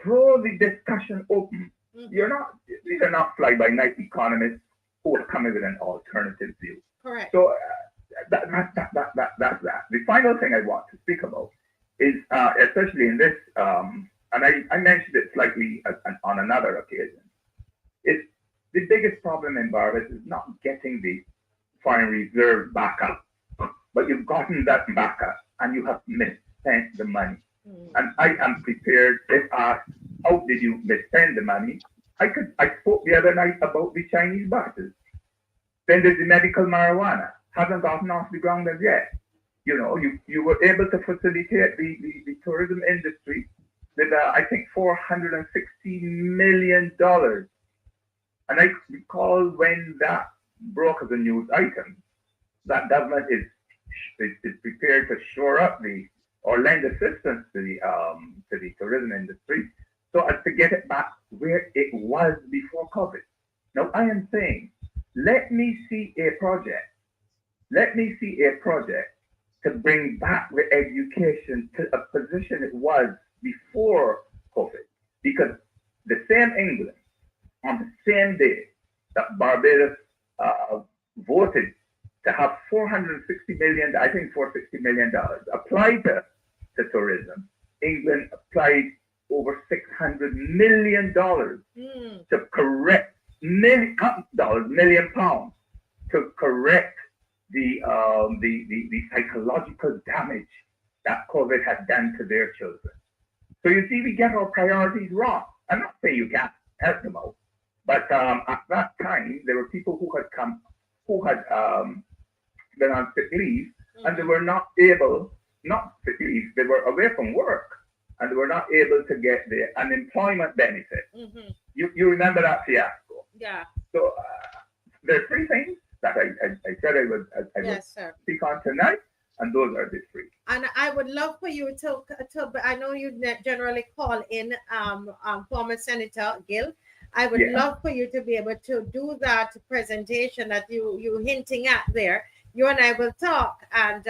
throw the discussion open. These are not fly-by-night economists who are coming with an alternative view. Correct. So that's that. The final thing I want to speak about is, especially in this, and I mentioned it slightly on another occasion, is the biggest problem in Barbados is not getting the foreign reserve back up, but you've gotten that back up and you have misspent the money. And I am prepared, if asked, how did you misspend the money? I spoke the other night about the Chinese buses. Then there's the medical marijuana. Hasn't gotten off the ground as yet. You know, you were able to facilitate the tourism industry with, I think, $460 million. And I recall when that broke as a news item, that government is prepared to shore up or lend assistance to the tourism industry so as to get it back where it was before COVID. Now I am saying, let me see a project to bring back the education to a position it was before COVID. Because the same England, on the same day that Barbados voted to have $460 million, I think $460 million applied to tourism, England applied over $600 million to correct million pounds to correct the psychological damage that COVID had done to their children. So you see, we get our priorities wrong. I'm not saying you can't help them out, but at that time there were people who had been on sick leave, and they were not sick leave, they were away from work, and they were not able to get the unemployment benefit. You remember that fiasco? Yeah. So there are three things that I said I would speak on tonight, and those are the three. And I would love for you to I know you generally call in former Senator Gill. I would love for you to be able to do that presentation that you hinting at there. You and I will talk, and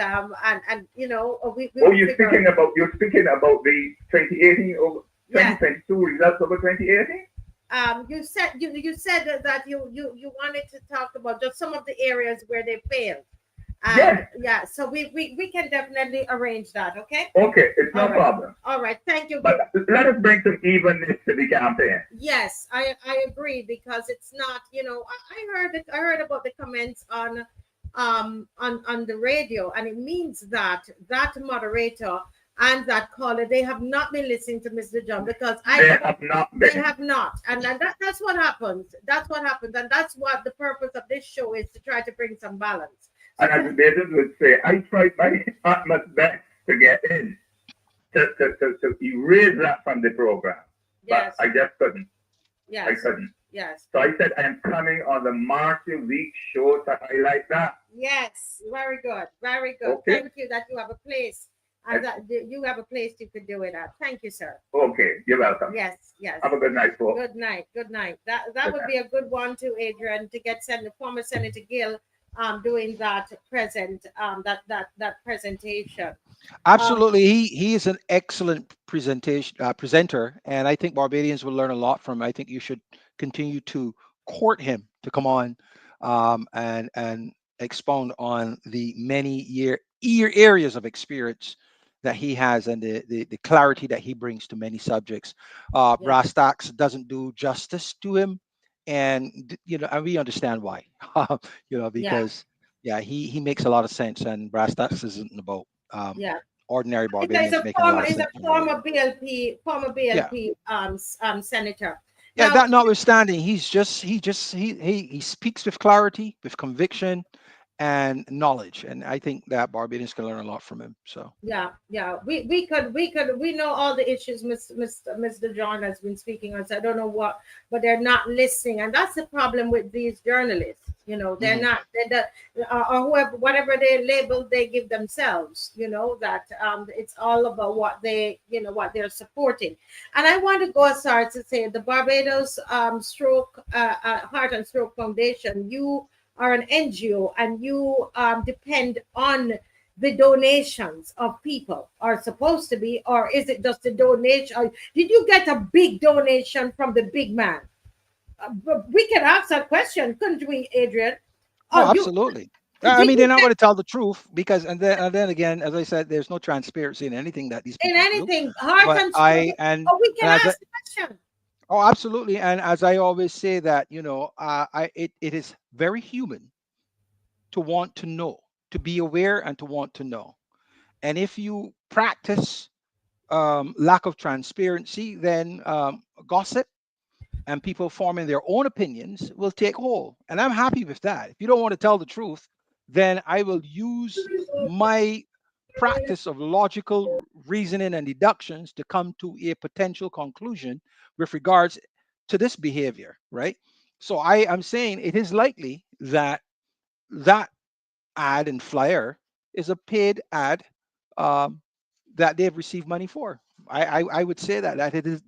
you know, you're speaking about the 2018 or 2022 results over 2018. You said that you wanted to talk about just some of the areas where they failed. Yeah. So we can definitely arrange that. Okay. Okay, it's no problem. All right. Thank you. But let us bring some evenness to the campaign. Yes, I agree, because it's not, you know, I heard about the comments on the radio, and it means that moderator and that caller, they have not been listening to Mr. John, because they have not, and that's what happens. That's what happens, and that's what the purpose of this show is, to try to bring some balance. And as the David would say, I tried my utmost best to get in to erase that from the program, but I just couldn't. Yes. I couldn't. Yes. So I said I am coming on the March Week show to highlight that. Yes, very good, very good. Okay. Thank you that you have a place, and that you have a place you could do it at. Thank you, sir. Okay, you're welcome. Yes. Have a good night, folks. Good night. That would be a good one too, Adrian, to get former Senator Gill doing that that presentation. Absolutely, he is an excellent presenter, and I think Barbadians will learn a lot from him. I think you should continue to court him to come on and expound on the many areas of experience that he has, and the clarity that he brings to many subjects. Brass Tacks doesn't do justice to him, and and we understand why. Because he makes a lot of sense, and Brass Tacks isn't about ordinary Barbadians making a lot of sense. Former BLP senator. Yeah, that notwithstanding, he speaks with clarity, with conviction, and knowledge. And I think that Barbadians can learn a lot from him. So Yeah, yeah. We know all the issues Mr. John has been speaking on. So I don't know what, but they're not listening, and that's the problem with these journalists. They're not. Or whoever, whatever they label they give themselves. That it's all about what what they're supporting. And I want to go as far as to say the Barbados Stroke Heart and Stroke Foundation. You are an NGO, and you depend on the donations of people are supposed to be, or is it just a donation? Or did you get a big donation from the big man? But we can ask that question, couldn't we, Adrian? oh, Oh, absolutely. did I mean, you they're not get going to tell the truth because, and then again, as I said, there's no transparency in anything that these in people do. anything heart But and stroke? Oh, we can and as I, ask the question. oh, absolutely, and as I always say that it is very human to want to know, to be aware, and to want to know. And if you practice lack of transparency, then gossip and people forming their own opinions will take hold. And I'm happy with that. If you don't want to tell the truth, then I will use my practice of logical reasoning and deductions to come to a potential conclusion with regards to this behavior, right? So I am saying it is likely that that ad and flyer is a paid ad um, that they've received money for. I would say that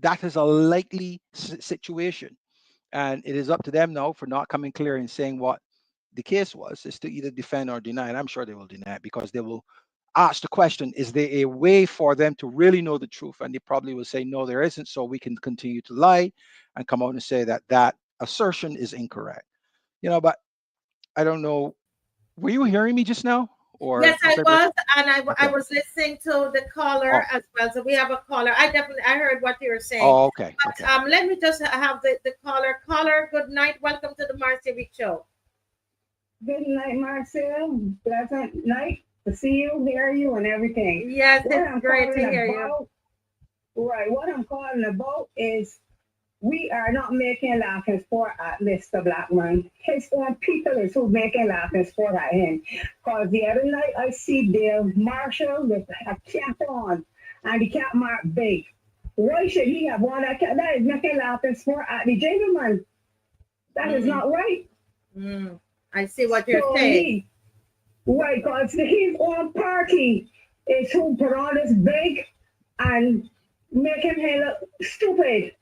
that is a likely situation, and it is up to them now for not coming clear and saying what the case was, is to either defend or deny. And I'm sure they will deny it because they will ask the question: is there a way for them to really know the truth? And they probably will say no, there isn't. So we can continue to lie and come out and say that that assertion is incorrect. But I don't know, were you hearing me just now, or Yes, was I I was, breaking? and I Okay. was listening to the caller Oh. as well. So we have a caller. I heard what you were saying. Oh. Okay. But Okay. let me just have the caller. Caller, good night. Welcome to the Marcy Week Show. Good night, Marcel. Pleasant night to see you, hear you, and everything. Yes, What it's I'm great to calling hear you. about, right? What I'm calling about is we are not making laughing sport at Mr. Blackman. His own people is who making laughing sport at him. Because the other night I see Dale Marshall with a cap on, and the cap marked big. Why should he have one that cap? That is making laughing sport at the gentleman. That is not right. I see what you're So saying. right, because his own party is who put on this big and make him look stupid.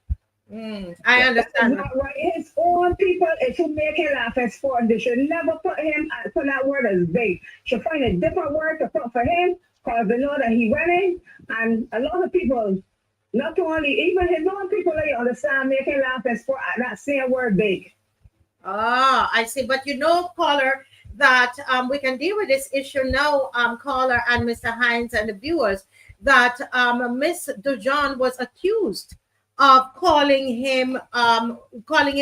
I That is understand. not right. His own people is who make him laugh as sport. They should never put that word as big. Should find a different word to put for him because they know that he winning. And a lot of people, not only, even his own people, they understand making laugh and sport at that same word big. Ah, I see. But caller, that we can deal with this issue now, caller and Mr. Hines and the viewers, that Miss Dujon was accused of calling him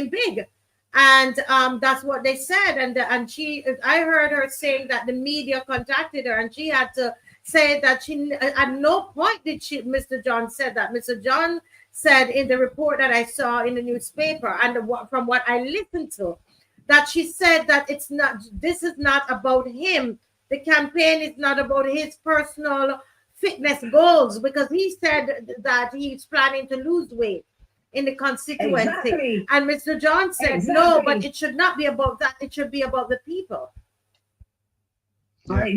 big. And that's what they said. And I heard her saying that the media contacted her and she had to say that at no point did Mr. John said that. Mr. John said in the report that I saw in the newspaper and from what I listened to, that she said that this is not about him. The campaign is not about his personal fitness goals, because he said that he's planning to lose weight in the constituency. Exactly. And Mr. John said, no, but it should not be about that. It should be about the people. All right,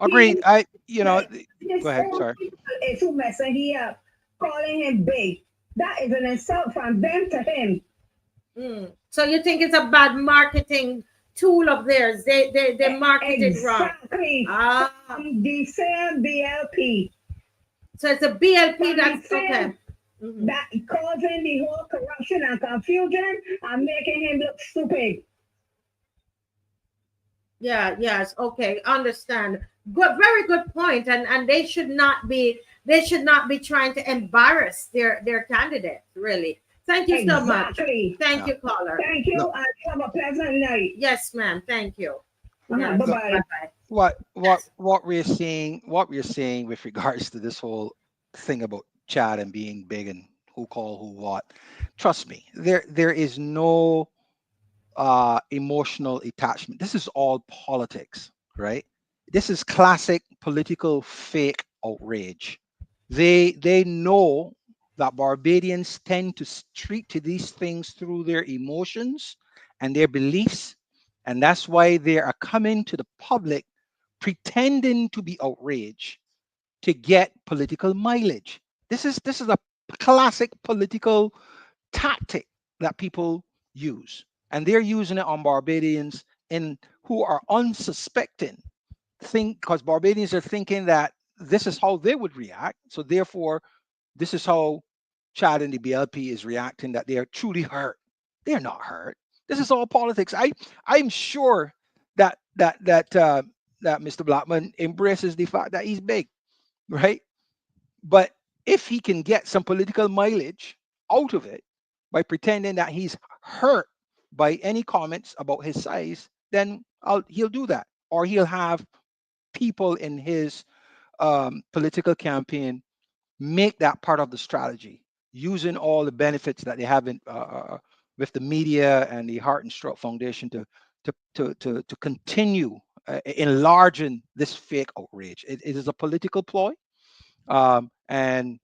Agreed. His Go ahead. own Sorry. people is who messing he up, calling him big. That is an insult from them to him. So you think it's a bad marketing tool of theirs? They market it wrong. Exactly. From the same BLP. So it's a BLP that's okay. That causing the whole corruption and confusion and making him look stupid. Yeah, yes, okay, understand. Good, very good point. And they should not be trying to embarrass their candidate, really. Thank you so much. Thank you, caller. Thank you, and have a pleasant night. Yes, ma'am. Thank you. Yes. Bye-bye. What we're seeing with regards to this whole thing about Chad and being big and who call who what, trust me, there is no emotional attachment. This is all politics, right? This is classic political fake outrage. They know that Barbadians tend to treat to these things through their emotions and their beliefs, and that's why they are coming to the public pretending to be outraged to get political mileage. This is a classic political tactic that people use, and they're using it on Barbadians in who are unsuspecting. Think because Barbadians are thinking that this is how they would react, so therefore this is how Chad and the BLP is reacting. That they are truly hurt. They're not hurt. This is all politics. I'm sure that Mr. Blackman embraces the fact that he's big, right? But if he can get some political mileage out of it by pretending that he's hurt by any comments about his size, then he'll do that. Or he'll have people in his political campaign make that part of the strategy, using all the benefits that they have with the media and the Heart and Stroke Foundation to continue enlarging this fake outrage. It is a political ploy, and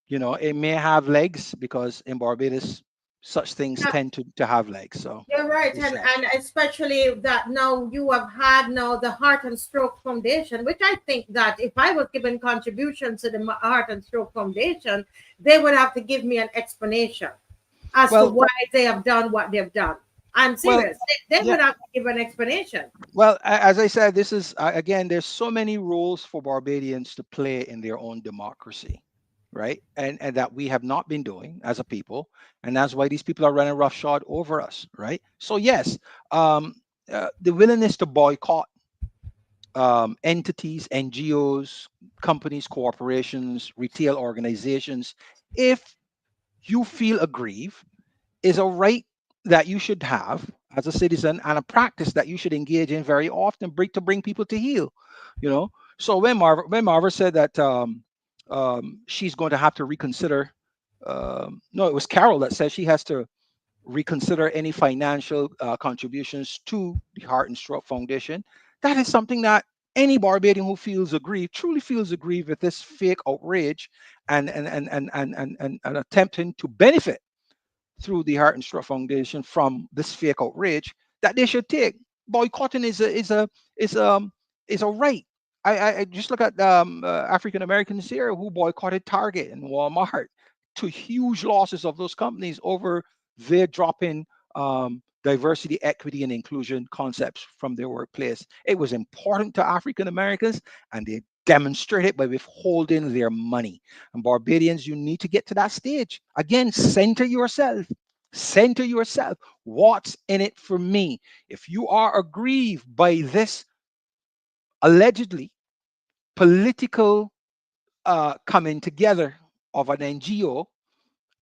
it may have legs because in Barbados such things Yeah, tend to have legs. So you're right, it's sad. and especially that now you have had now the Heart and Stroke Foundation, which I think that if I was given contributions to the Heart and Stroke Foundation, they would have to give me an explanation as to Well, why they have done what they've done. I'm well, serious. They yeah. would have to give an explanation. Well, as I said, this is again. There's so many roles for Barbadians to play in their own democracy, right? And that we have not been doing as a people, and that's why these people are running roughshod over us, right? So yes, the willingness to boycott entities, NGOs, companies, corporations, retail organizations, if you feel aggrieved, is a right that you should have as a citizen and a practice that you should engage in very often to bring people to heal. So when Marva said that she's going to have to reconsider, no, it was Carol that said she has to reconsider any financial contributions to the Heart and Stroke Foundation. That is something that any Barbadian who feels aggrieved, truly feels aggrieved with this fake outrage and attempting to benefit through the Heart and Stroke Foundation from this fake outrage, that they should take. Boycotting is a right. I just look at African Americans here who boycotted Target and Walmart to huge losses of those companies over their dropping diversity, equity, and inclusion concepts from their workplace. It was important to African Americans, and they demonstrate it by withholding their money. And Barbadians, you need to get to that stage. Again, center yourself. Center yourself. What's in it for me? If you are aggrieved by this allegedly political coming together of an NGO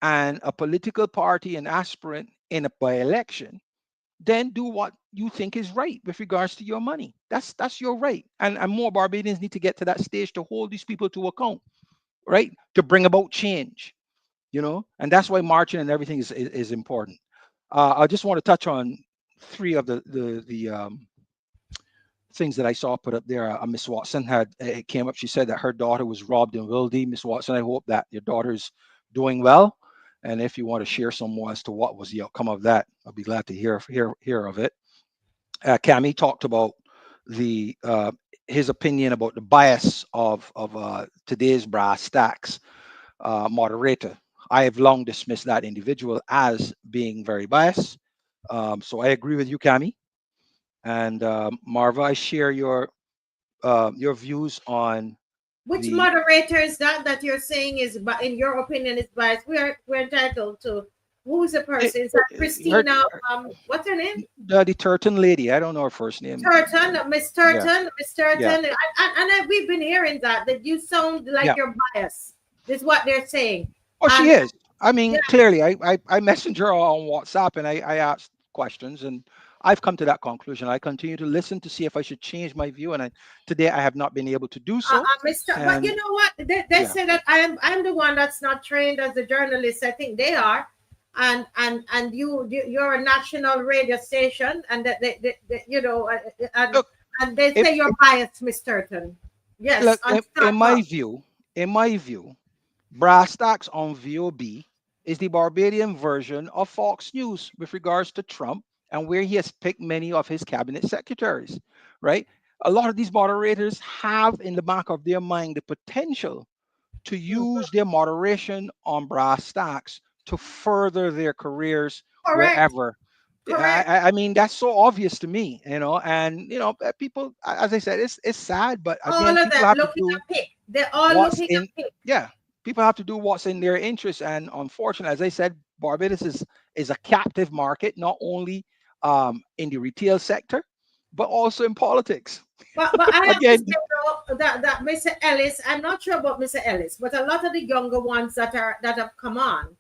and a political party and aspirant in a by-election, then do what you think is right with regards to your money. That's your right. And more Barbadians need to get to that stage to hold these people to account, right? To bring about change, and that's why marching and everything is important. I just want to touch on three of the things that I saw put up there. Miss Watson had it came up. She said that her daughter was robbed in Wildy. Miss Watson, I hope that your daughter's doing well. And if you want to share some more as to what was the outcome of that, I'll be glad to hear of it. Cami talked about the his opinion about the bias of today's brass tacks moderator. I have long dismissed that individual as being very biased. So I agree with you, Cami. And Marva, I share your views on Which the. moderator is that you're saying is, but in your opinion, is biased? We're entitled to. Who's the person? Is that Christina? What's her name? The Turton lady. I don't know her first name. Turton, Miss Turton, Yeah. Miss Turton. Yeah. And we've been hearing that you sound like Yeah. you're biased. This is what they're saying. Oh, she is. I mean, yeah. clearly, I messaged her on WhatsApp and I asked questions, and I've come to that conclusion. I continue to listen to see if I should change my view, and today I have not been able to do so. But you know what? They say that I'm the one that's not trained as a journalist. I think they are. and you're a national radio station, and that you know, Look, and they if, say you're biased, Miss Turton. Yes, look on in Start my Talk. view, Brass Stacks on VOB is the Barbadian version of Fox News with regards to Trump and where he has picked many of his cabinet secretaries, right? A lot of these moderators have in the back of their mind the potential to use their moderation on Brass Stacks to further their careers Correct, wherever. correct. I mean, that's so obvious to me, and people, as I said, it's sad, but All again, of them people have to looking do at pick. They're all what's looking in, at pick. yeah, people have to do what's in their interest. And unfortunately, as I said, Barbados is a captive market, not only in the retail sector, but also in politics. But I have to Again, say though that Mr. Ellis, I'm not sure about Mr. Ellis, but a lot of the younger ones that have come on,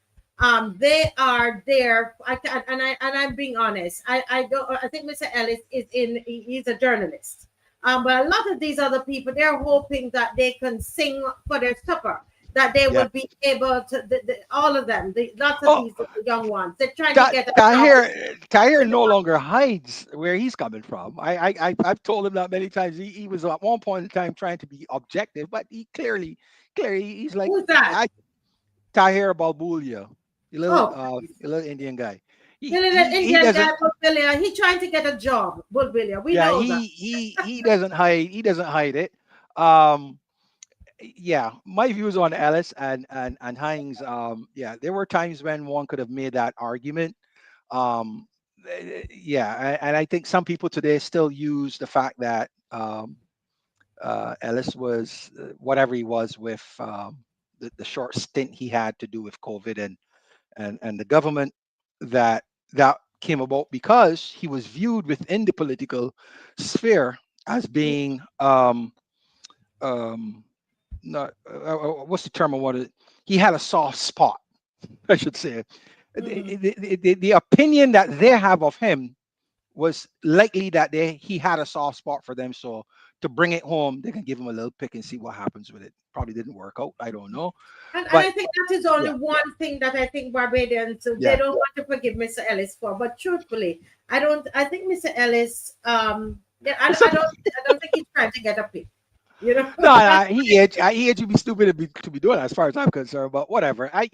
they are there. I'm being honest. I don't. I think Mr. Ellis he's a journalist. But a lot of these other people, they're hoping that they can sing for their supper. That they yeah. will be able to, all of them, lots of Oh, these young ones, they're trying to get a job. Tahir no longer hides where he's coming from. I've told him that many times. He was at one point in time trying to be objective, but he clearly he's like, Who's that? Tahir Balbulia, Oh, a little Indian guy. the He little he he Indian guy, doesn't. Bulbilia, he trying to get a job, Bulbilia. We Yeah, know that. he doesn't hide. He doesn't hide it. Um, yeah, my views on Ellis and Hines. Yeah, there were times when one could have made that argument. Yeah, and I think some people today still use the fact that Ellis was whatever he was with the short stint he had to do with COVID and the government that that came about because he was viewed within the political sphere as being um, not what's the term I wanted. He had a soft spot, I should say. The opinion that they have of him was likely that he had a soft spot for them. So to bring it home, they can give him a little pick and see what happens with it. Probably didn't work out. I don't know, And but I think that is only yeah, one thing that I think Barbadians they yeah. don't want to forgive Mr. Ellis for. But truthfully, I don't. I think Mr. Ellis, yeah, I don't think he's trying to get a pick. You know, No, that's he had to be stupid to be doing that, as far as I'm concerned. But whatever. I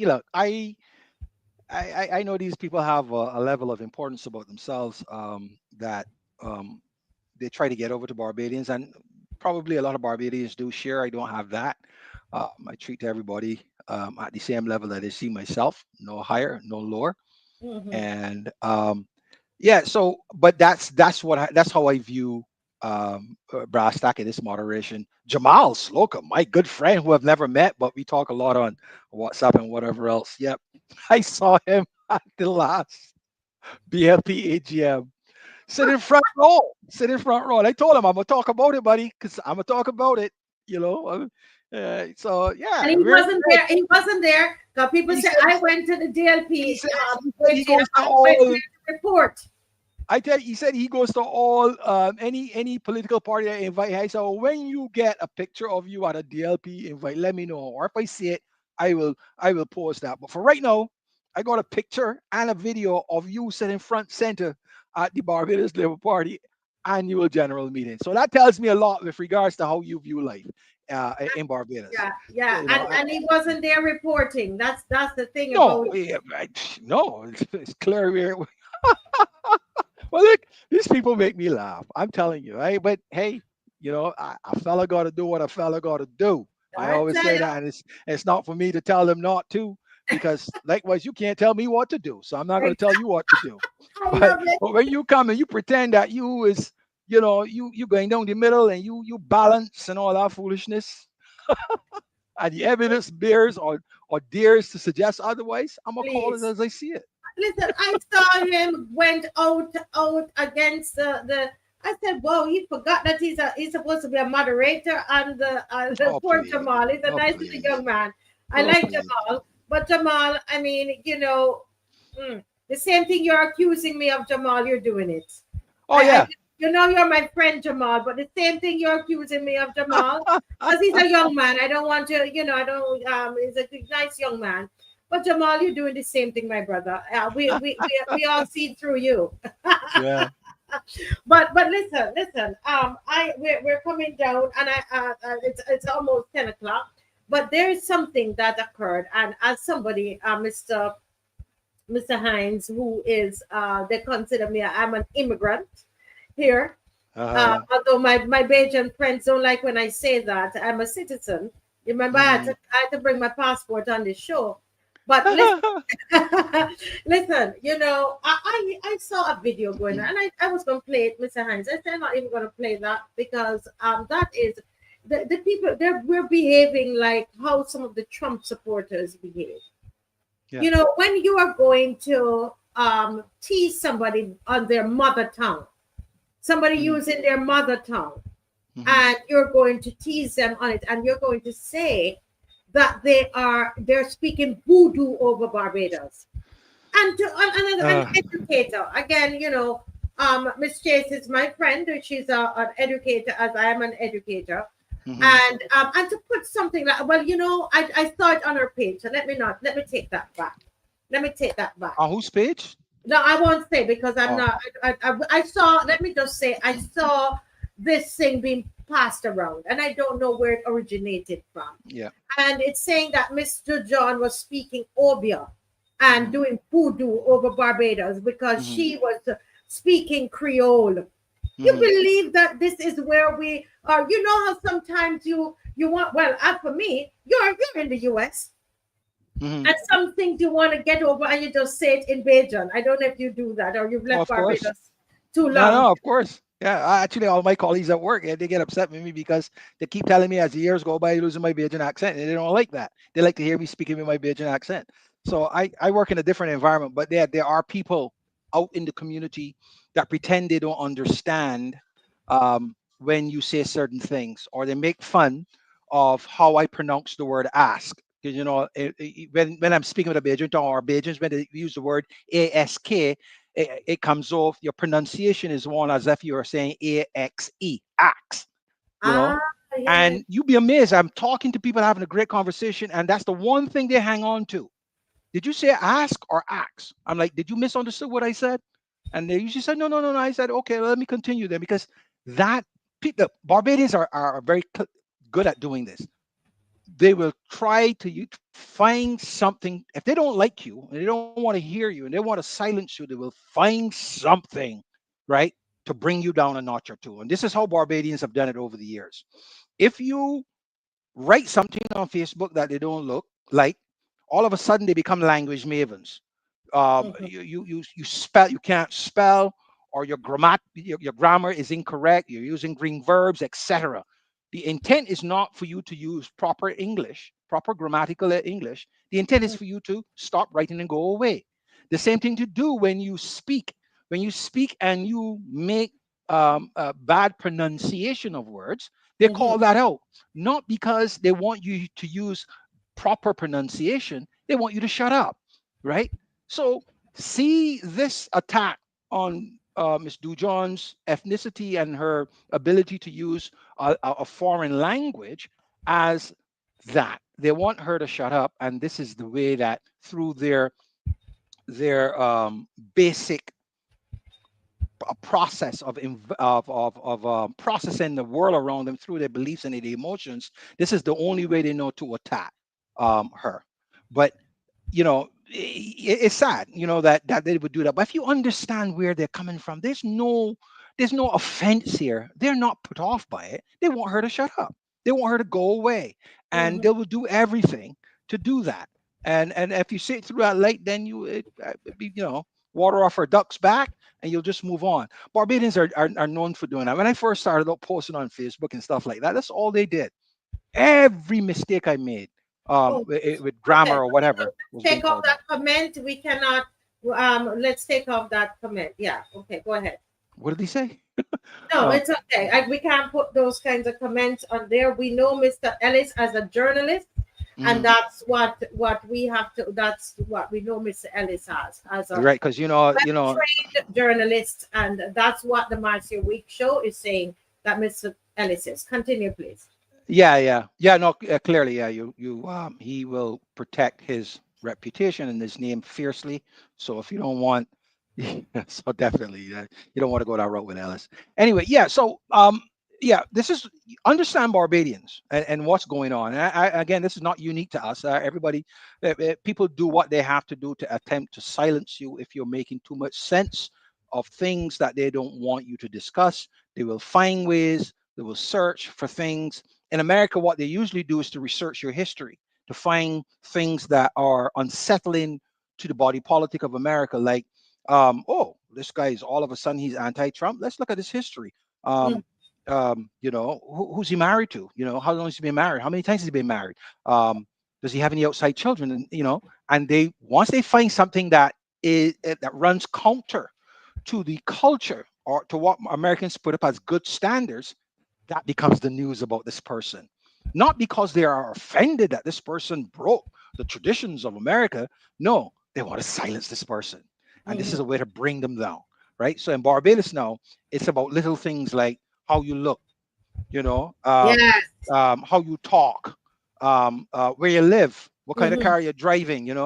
know these people have a level of importance about themselves that um, they try to get over to Barbadians, and probably a lot of Barbadians do share. I don't have that. I treat everybody at the same level that I see myself, no higher, no lower, Mhm. and yeah. So, but that's how I view Brastak in this moderation. Jamal Slocum, my good friend who I've never met, but we talk a lot on WhatsApp and whatever else. Yep, I saw him at the last BLP AGM. Sit in front row. And I told him I'm gonna talk about it, buddy, because I'm gonna talk about it. You know. So And yeah, he very wasn't good. there. He wasn't there. Because people He say said I went to the he DLP said he AGM. goes to I went all. there to report. I tell you, he said he goes to all any political party I invite. I said, well, when you get a picture of you at a DLP invite, let me know. Or if I see it, I will post that. But for right now, I got a picture and a video of you sitting front center at the Barbados Labour Party annual general meeting. So that tells me a lot with regards to how you view life in Barbados. Yeah, yeah, You know, and he wasn't there reporting. That's the thing no, about. no, it's clear. Well, look, these people make me laugh. I'm telling you, right? But hey, a fella got to do what a fella got to do. I I always tell say you, that, and it's not for me to tell them not to, because likewise, you can't tell me what to do. So I'm not going to tell you what to do. I But love it. but when you come and you pretend that you going down the middle and you balance and all that foolishness, and the evidence bears or dares to suggest otherwise, I'm gonna call it Please. as I see it. Listen, I saw him went out against the. I said, "Whoa!" He forgot that he's supposed to be a moderator on the Oh poor please, Jamal. He's a oh nice little please, young man. I oh like please. Jamal, but Jamal, I mean, the same thing you're accusing me of, Jamal. You're doing it. Oh yeah. You know, you're my friend, Jamal, but the same thing you're accusing me of, Jamal, because he's a young man. I don't want to, I don't. He's a nice young man. But Jamal, you're doing the same thing, my brother. We all see through you. Yeah. But listen. We're coming down, and it's almost 10 o'clock. But there is something that occurred, and as somebody, Mr. Hines, who is they consider me, I'm an immigrant here. Uh-huh. Although my Belgian friends don't like when I say that, I'm a citizen. Remember, Mhm. I had to bring my passport on the show. But listen, listen, I saw a video going on, and I was going to play it, Mr. Hines. I said I'm not even going to play that because that is the people, we're behaving like how some of the Trump supporters behave. Yeah. When you are going to tease somebody on their mother tongue, somebody using their mother tongue, and you're going to tease them on it, and you're going to say that they're speaking voodoo over Barbados. And to an educator, again, Miss Chase is my friend. She's an educator, as I am an educator. And to put something like, well, I saw it on her page, so let me take that back. Let me take that back. On whose page? No, I won't say because I'm Oh. not. I saw. Let me just say, I saw this thing being passed around, and I don't know where it originated from. Yeah. And it's saying that Mr. John was speaking Obia and doing voodoo over Barbados because she was speaking Creole. You believe that this is where we are? You know how sometimes you want. Well, for me, you're in the U.S. And some things you want to get over, and you just say it in Bajan. I don't know if you do that, or you've left Of course. Barbados too No, long. of course. Yeah, actually, all my colleagues at work, they get upset with me because they keep telling me as the years go by, losing my Bajan accent, and they don't like that. They like to hear me speaking with my Bajan accent. So I work in a different environment, but there are people out in the community that pretend they don't understand when you say certain things, or they make fun of how I pronounce the word ask. Because when I'm speaking with a Bajan or Bajans, when they use the word ask, it comes off. Your pronunciation is one as if you are saying axe, axe. Yeah. And you'd be amazed. I'm talking to people having a great conversation, and that's the one thing they hang on to. Did you say ask or axe? I'm like, did you misunderstand what I said? And they usually said, no. I said, okay, let me continue then, because that people, Barbadians are very good at doing this. They will try to find something. If they don't like you and they don't want to hear you and they want to silence you, they will find something, right, to bring you down a notch or two. And this is how Barbadians have done it over the years. If you write something on Facebook that they don't look like, all of a sudden they become language mavens. You spell, you can't spell, or your grammar is incorrect. You're using green verbs, etc. The intent is not for you to use proper English, proper grammatical English. The intent is for you to stop writing and go away. The same thing to do when you speak. When you speak and you make a bad pronunciation of words, they call that out. Not because they want you to use proper pronunciation, they want you to shut up, right? So see this attack on Ms. Dujon's ethnicity and her ability to use a foreign language as that. They want her to shut up, and this is the way that through their basic process of processing the world around them through their beliefs and their emotions. This is the only way they know to attack her. But it's sad, that they would do that. But if you understand where they're coming from, there's no offense here. They're not put off by it. They want her to shut up. They want her to go away, and they will do everything to do that. And if you sit through that light, then water off her duck's back, and you'll just move on. Barbadians are known for doing that. When I first started out posting on Facebook and stuff like that, that's all they did. Every mistake I made with grammar or whatever was being Take off called out. that comment. We cannot. Let's take off that comment. Yeah. Okay. Go ahead. What did he say? No, it's okay. We can't put those kinds of comments on there. We know Mr. Ellis as a journalist, and that's what we have to. That's what we know Mr. Ellis as a right, because trained journalist, and that's what the Marcia Week show is saying that Mr. Ellis is. Continue, please. Yeah. No, clearly, yeah. He will protect his reputation and his name fiercely. So if you don't want, so definitely you don't want to go that route with Ellis. Anyway, yeah. So yeah, this is understand Barbadians and what's going on. And again, this is not unique to us. Everybody, people do what they have to do to attempt to silence you if you're making too much sense of things that they don't want you to discuss. They will find ways. They will search for things. In America, what they usually do is to research your history to find things that are unsettling to the body politic of America, like oh, this guy is all of a sudden he's anti-Trump. Let's look at his history. Um, who's he married to? How long has he been married? How many times has he been married? Does he have any outside children? And and they once they find something that that runs counter to the culture or to what Americans put up as good standards, that becomes the news about this person. Not because they are offended that this person broke the traditions of America. No, they want to silence this person. And this is a way to bring them down, right? So in Barbados now, it's about little things like how you look, Yes. how you talk, where you live, what kind of Mhm. car you're driving, and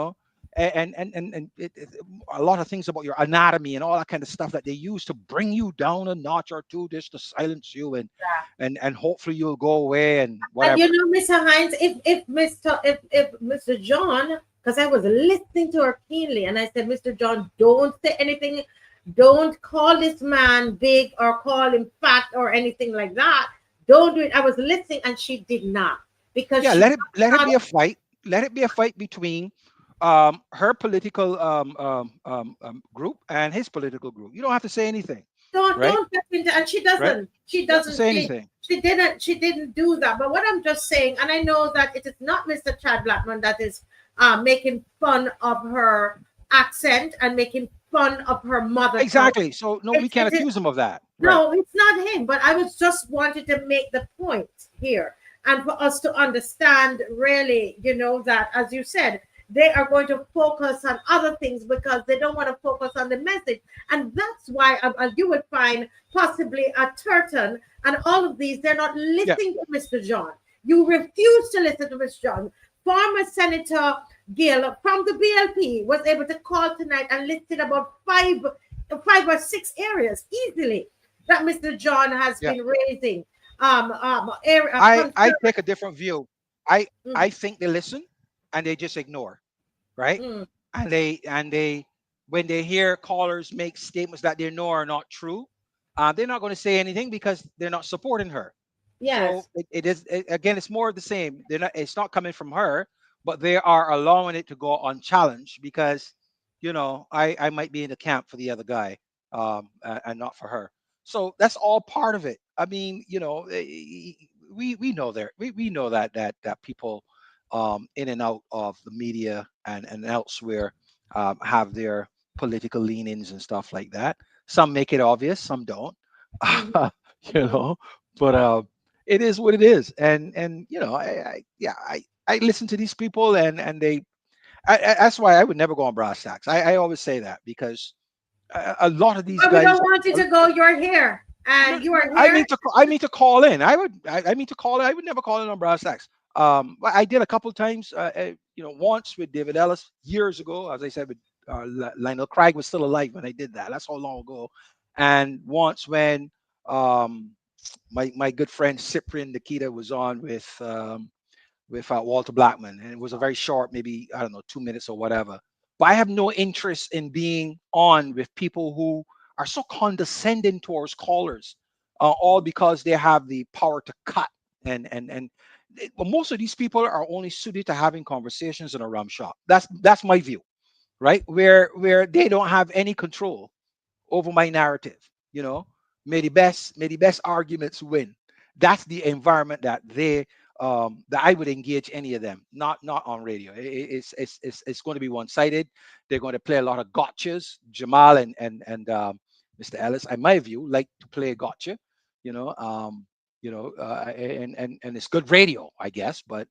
a lot of things about your anatomy and all that kind of stuff that they use to bring you down a notch or two, just to silence you and hopefully you'll go away and And whatever. Mr. Hines, if Mr. John, because I was listening to her keenly, and I said, Mr. John, don't say anything, don't call this man big or call him fat or anything like that. Don't do it. I was listening, and she did not because Yeah, she let it be a fight. Let it be a fight between her political group and his political group. You don't have to say anything, right? don't get into, and she Right? doesn't You don't have to say anything. she didn't do that. But what I'm just saying, and I know that it is not Mr. Chad Blackman that is making fun of her accent and making fun of her mother tongue. Exactly. So no, we can't It is accuse him of that. Right. no, it's not him, but I was just wanted to make the point here and for us to understand really, that as you said, they are going to focus on other things because they don't want to focus on the message. And that's why you would find possibly a Turton and all of these, they're not Yeah. listening to Mr. John. You refuse to listen to Mr. John. Former Senator Gill from the BLP was able to call tonight and listed about five or six areas easily that Mr. John has Yeah. been raising. I take a different view. I Mm. I think they listen and they just ignore, right? Mm. And they when they hear callers make statements that they know are not true, they're not going to say anything because they're not supporting her. So Yes. again, it's more of the same. It's not coming from her, but they are allowing it to go unchallenged because I might be in the camp for the other guy, and not for her. So that's all part of it. I mean, we know we know that people in and out of the media and elsewhere have their political leanings and stuff like that. Some make it obvious, some don't. you know, but it is what it is. And I listen to these people and that's why I would never go on brass tacks. I always say that because a lot of these But we guys. don't want you to go. You're here, and you are I here. mean to call in. I mean to call in. I would never call in on brass tacks. But I did a couple of times. Once with David Ellis years ago, as I said, with Lionel Craig was still alive when I did that. That's how long ago. And once when um, my good friend Cyprian Nikita was on with Walter Blackman, and it was a very short, maybe I don't know, 2 minutes or whatever. But I have no interest in being on with people who are so condescending towards callers, all because they have the power to cut. But most of these people are only suited to having conversations in a rum shop. That's my view, right? Where they don't have any control over my narrative. May the best arguments win. That's the environment that I would engage any of them, not on radio. It's going to be one-sided. They're going to play a lot of gotchas. Jamal and Mr. Ellis, in my view, like to play a gotcha. And it's good radio, I guess, but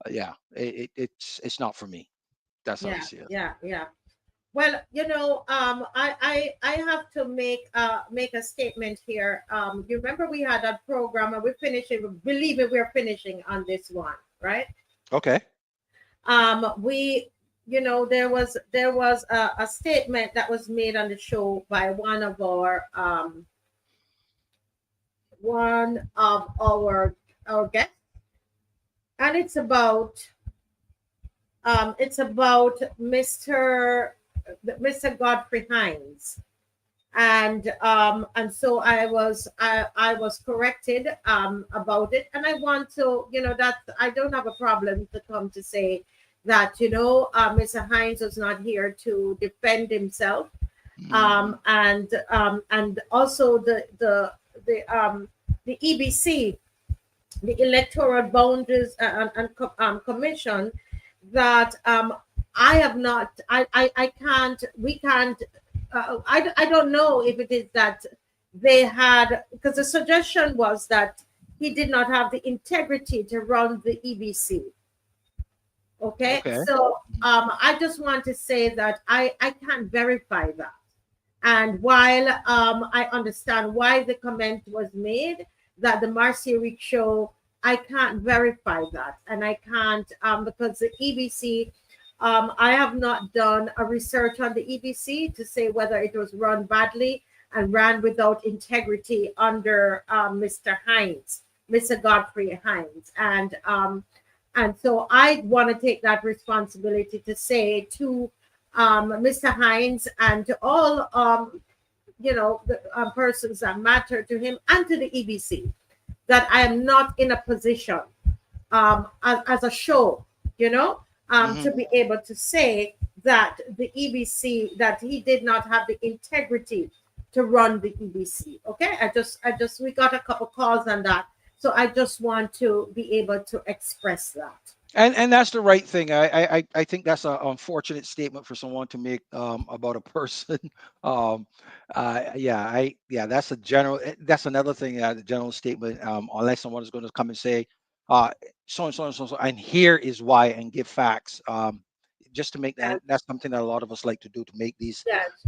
yeah, it's not for me. That's how I Yeah, see it. yeah. Well, I have to make a statement here. You remember we had that program and we're finishing. Believe it, we're finishing on this one, right? Okay. We you know, there was a statement that was made on the show by one of our guests, and it's about Mr. Godfrey Hines, and so I was corrected about it, and I want to, you know, that I don't have a problem to come to say that, you know, Mr. Hines was not here to defend himself, and also the EBC, the Electoral Boundaries and Commission, that I have not, I can't, we can't, I don't know if it is that they had, because the suggestion was that he did not have the integrity to run the EBC. Okay. So I just want to say that I can't verify that. And while I understand why the comment was made that the Marcia Week show, I can't verify that, and I can't because the EBC, I have not done a research on the EBC to say whether it was run badly and ran without integrity under Mr. Hines, Mr. Godfrey Hines, and so I want to take that responsibility to say to Mr. Hines and to all you know, the persons that matter to him and to the EBC, that I am not in a position as a show, you know, to be able to say that the EBC, that he did not have the integrity to run the EBC. Okay, we got a couple calls on that, so I just want to be able to express that. And that's the right thing. I think that's an unfortunate statement for someone to make about a person. That's a general. That's another thing. The general statement. Unless someone is going to come and say, so and so and so, and so, and here is why, and give facts. Just to make that. That's something that a lot of us like to do, to make these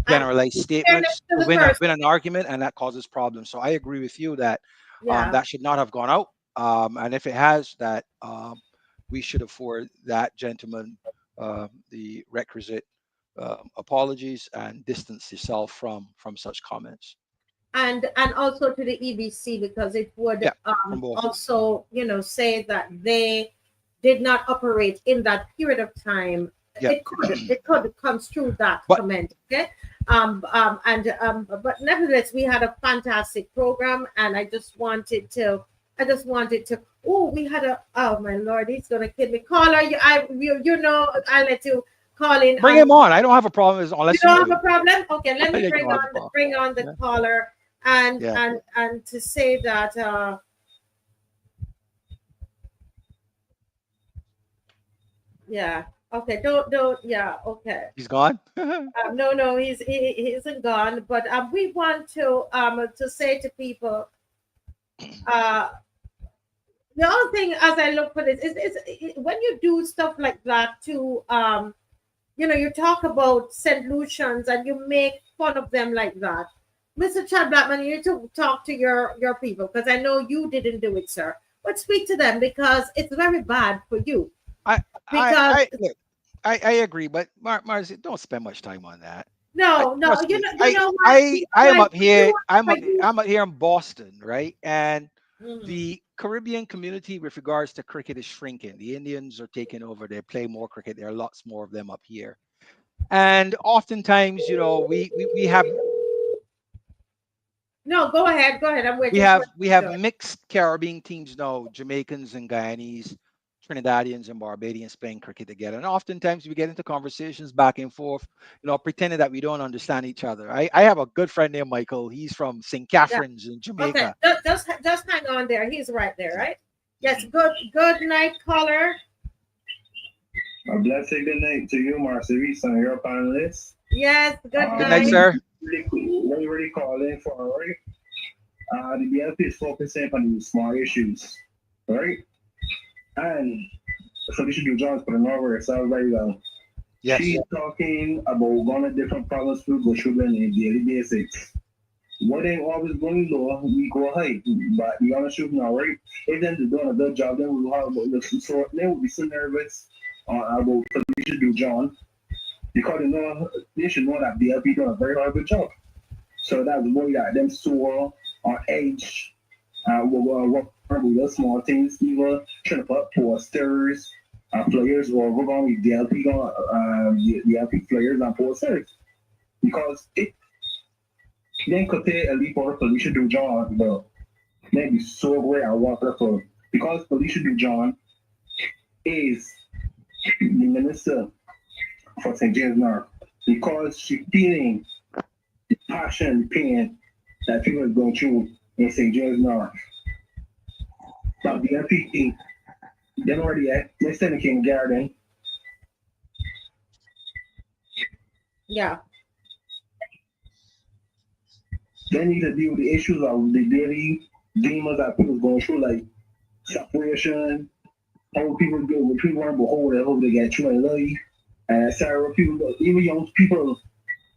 generalized statements to win an argument, and that causes problems. So I agree with you that that should not have gone out. And if it has, that we should afford that gentleman the requisite apologies and distance yourself from such comments. And also to the EBC, because it would also, you know, say that they did not operate in that period of time. It could construe that comment. Okay. But nevertheless, we had a fantastic program, and I just wanted to. Oh, we had oh my Lord, he's gonna kill me. Caller, you know, I'll let you call in. Bring him on. I don't have a problem unless you don't have a problem. Okay, let me bring on the caller and to say that yeah. Okay, don't okay. He's gone? No, he isn't gone, but we want to say to people the other thing, as I look for this, is when you do stuff like that to you know, you talk about St. Lucians and you make fun of them like that. Mr. Chad Blackman, you need to talk to your people, because I know you didn't do it, sir. But speak to them, because it's very bad for you. I agree, but Marcy, don't spend much time on that. No, you know what? I am up here. I'm up here in Boston, right? And the Caribbean community, with regards to cricket, is shrinking. The Indians are taking over. They play more cricket. There are lots more of them up here, and oftentimes, you know, we have. No, go ahead. I'm waiting. We have mixed Caribbean teams now: Jamaicans and Guyanese, Trinidadians and Barbadians playing cricket together. And oftentimes we get into conversations back and forth, you know, pretending that we don't understand each other. I have a good friend named Michael. He's from St. Catharines in Jamaica. Okay, just hang on there. He's right there, right? Yes. Good night, caller. A blessed good night to you, Marcy, and your panelists. Yes. Good night. Good night, sir. Really calling for the BNP is focusing on the small issues, right? And so this should be John's put over. Sounds very well. Yes. She's talking about one of the different problems we go through on a daily basis. What ain't always going low, we go high. But the honest truth now, right? If then they're doing a good job, then we'll have about this. So they will be so nervous about what we should do, John. because they should know that the LP doing a very hard good job. So that's why that them sore or age will work with those small things, either trying to put posters, flyers, or we're going with the LP the LP flyers and posters because it then could take a leap or Felicia do John, but maybe so great I want her for because Felicia do John is the minister for St. James North because she feeling the passion and pain that people are going through in St. James North. But the LPP, they're already at Mr. King Garden. Yeah. They need to deal with the issues of the daily demons that people going through, like separation, how people do when people want to behold and hope they get true and love. And several people, even young people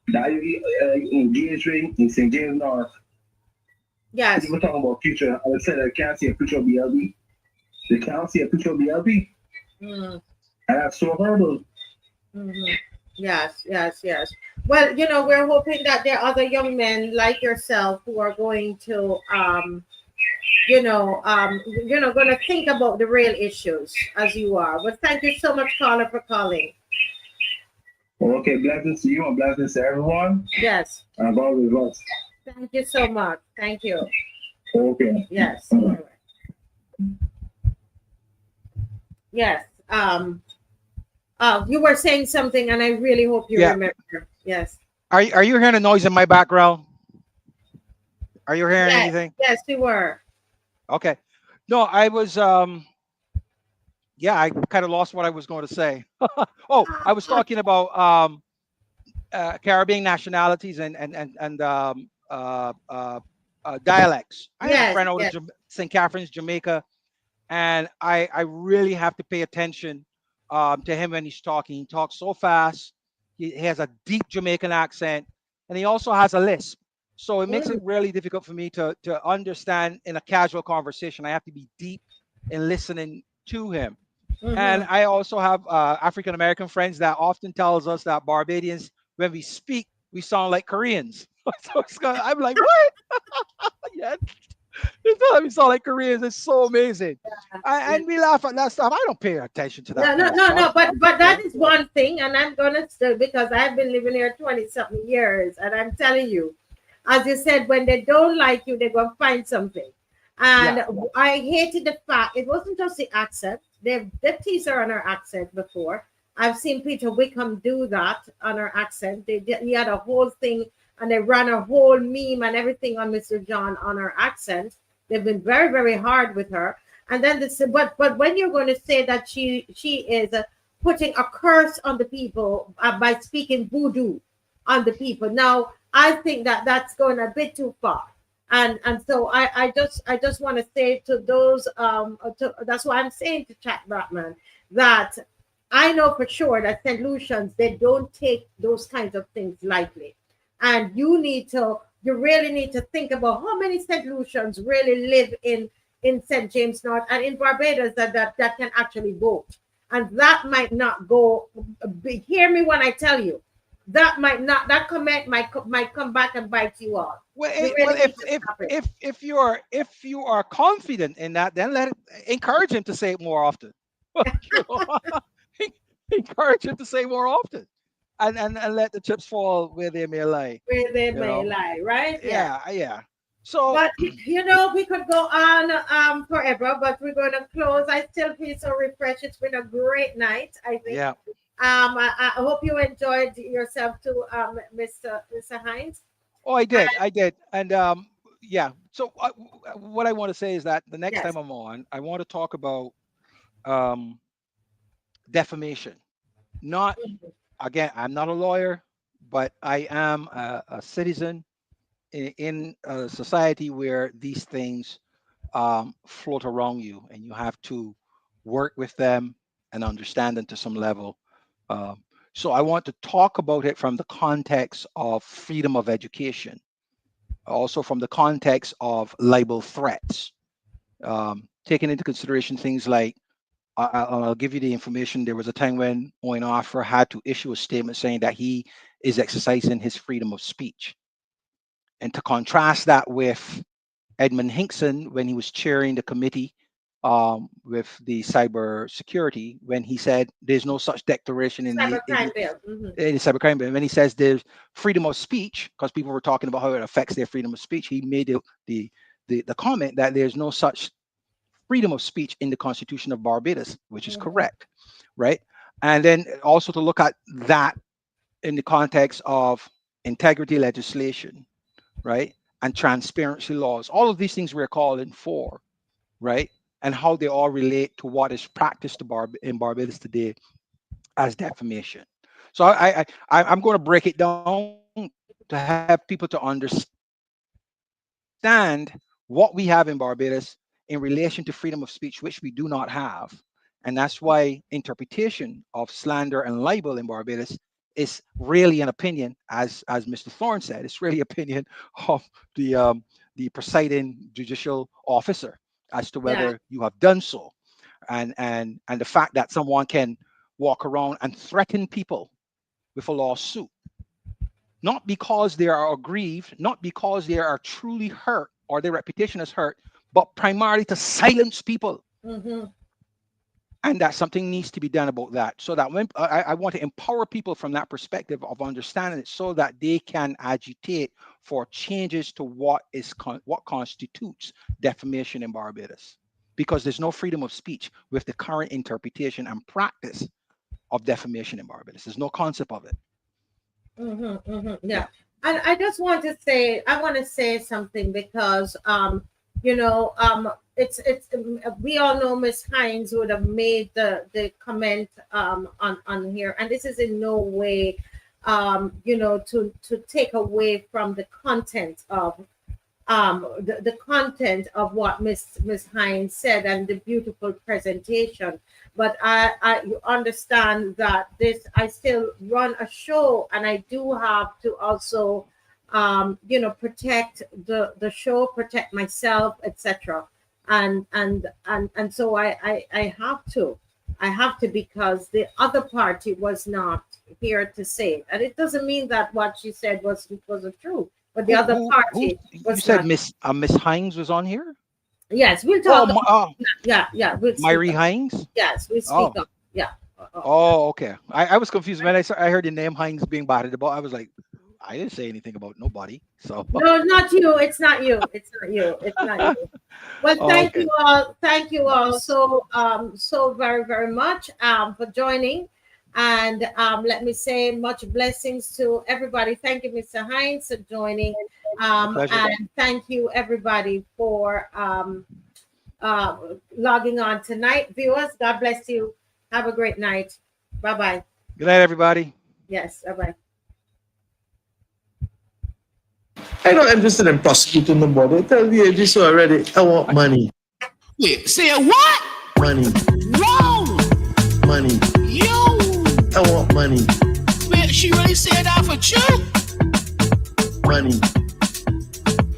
that engaged in St. James North. Yes. People talking about future. I said I can't see a future of BLB. They can't see a future of BLB. Mm. And that's so horrible. Mm-hmm. Yes, yes, yes. Well, we're hoping that there are other young men like yourself who are going to, going to think about the real issues as you are. But thank you so much, caller, for calling. Okay, blessings to you and blessings to everyone. Yes. And God will bless. Thank you so much. Thank you. Okay. Yes. Yes. You were saying something, and I really hope you remember. Yes. Are you hearing a noise in my background? Are you hearing anything? Yes, we were. Okay. No, I was I kind of lost what I was going to say. Oh, I was talking about Caribbean nationalities and dialects. I have a friend out of St. Catherine's, Jamaica, and I really have to pay attention to him when he's talking. He talks so fast. He has a deep Jamaican accent, and he also has a lisp. So it makes it really difficult for me to understand in a casual conversation. I have to be deep in listening to him. Mm-hmm. And I also have African American friends that often tells us that Barbadians, when we speak, we sound like Koreans. So I'm like, what? Yeah. We sound like Koreans. It's so amazing. And we laugh at that stuff. I don't pay attention to that. No. But that is one thing, and I'm gonna still, because I've been living here 20-something years, and I'm telling you, as you said, when they don't like you, they're gonna find something. And I hated the fact it wasn't just the accent. They've teased her on her accent before. I've seen Peter Wickham do that on her accent. He had a whole thing, and they ran a whole meme and everything on Mr. John on her accent. They've been very, very hard with her. And then but when you're going to say that she is putting a curse on the people by speaking voodoo on the people, now I think that that's going a bit too far. And so I just want to say to those that's why I'm saying to Chat Batman that I know for sure that St. Lucians, they don't take those kinds of things lightly, and you really need to think about how many St. Lucians really live in St. James North and in Barbados that can actually vote, and that might not go. Hear me when I tell you. That comment might come back and bite you all. Well, if you are confident in that, then encourage him to say it more often. Encourage him to say more often, and let the chips fall where they may lie. Where they may lie, right? Yeah. So, but we could go on forever, but we're going to close. I still feel so refreshed. It's been a great night, I think. Yeah. I hope you enjoyed yourself too, Mr. Hines. Oh, I did. And so what I want to say is that the next time I'm on, I want to talk about defamation. Not, again, I'm not a lawyer, but I am a citizen in a society where these things float around you, and you have to work with them and understand them to some level. So I want to talk about it from the context of freedom of education, also from the context of libel threats, taking into consideration things like I'll give you the information. There was a time when Owen Offer had to issue a statement saying that he is exercising his freedom of speech. And to contrast that with Edmund Hinkson, when he was chairing the committee with the cyber security, when he said there's no such declaration in the Cybercrime bill. in the cybercrime bill. When he says there's freedom of speech, because people were talking about how it affects their freedom of speech, he made the comment that there's no such freedom of speech in the Constitution of Barbados, which is correct, right? And then also to look at that in the context of integrity legislation, right? And transparency laws. All of these things we're calling for, right? And how they all relate to what is practiced in Barbados today as defamation. So I'm going to break it down to have people to understand what we have in Barbados in relation to freedom of speech, which we do not have. And that's why interpretation of slander and libel in Barbados is really an opinion, as Mr. Thorne said, it's really opinion of the presiding judicial officer as to whether you have done so. And the fact that someone can walk around and threaten people with a lawsuit, not because they are aggrieved, not because they are truly hurt or their reputation is hurt, but primarily to silence people. And that something needs to be done about that. So that when I want to empower people from that perspective of understanding it, so that they can agitate for changes to what constitutes defamation in Barbados, because there's no freedom of speech with the current interpretation and practice of defamation in Barbados. There's no concept of it. Yeah. And I just want to say, I want to say something because, it's we all know Miss Hines would have made the comment on here, and this is in no way, to take away from the content of the content of what Miss Hines said and the beautiful presentation. But you understand that I still run a show, and I do have to also protect the show, protect myself, etc. And so I have to, because the other party was not here to say it. And it doesn't mean that what she said wasn't true, but the other party was. You said Miss Hines was on here? Yes, we'll talk about we'll Myrie Hines? Yes, we'll speak up. Yeah. Oh, okay. I was confused when I heard the name Hines being batted about. I was like, I didn't say anything about nobody. So no, not you. It's not you. It's not you. It's not you. Well, thank you all. Thank you all so very, very much for joining. And let me say much blessings to everybody. Thank you, Mr. Hines, for joining. And thank you, everybody, for logging on tonight. Viewers, God bless you. Have a great night. Bye-bye. Good night, everybody. Yes, bye-bye. I'm not interested in prosecuting nobody. I tell the AG so already. I want money. Wait, say what? Money. Wrong. Money. You. I want money. Wait, she really said that for you? Money.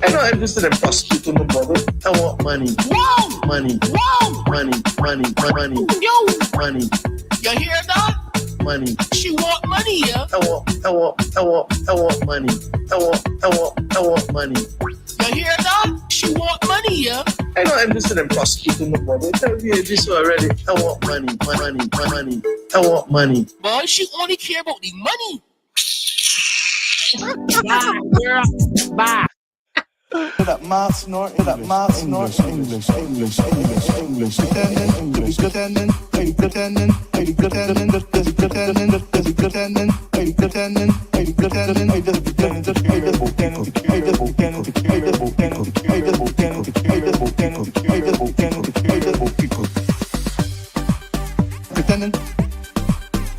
I'm not interested in prosecuting nobody. I want money. Wrong. Money. Wrong. Money. Money. Yo. Money. You hear that? Money. She want money, yeah? I want money. I want money. You hear that? She want money, yeah? I'm not interested in prosecuting nobody. I tell the AG so already. I want money. I want money. Boy, she only care about the money. Bye, girl. Bye. Hit up my snort, hit up my snort. English. Pretending,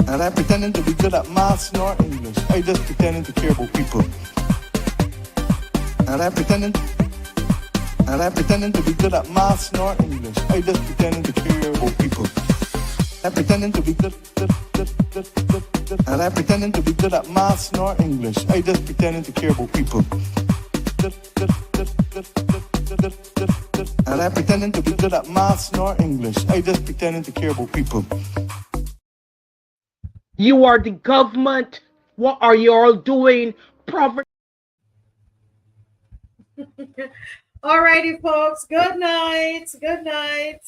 and I'm pretending to be good at my snort English. I just pretending to care about people. And I'm pretending to be good at my snort English. I just pretending to care about people. I'm pretending to be good. And I'm pretending to be good at my snort English. I just pretending to care about people. And And I'm pretending to be good at maths nor English. I just pretending to care about people. You are the government. What are you all doing? Alrighty, folks. Good night. Good night.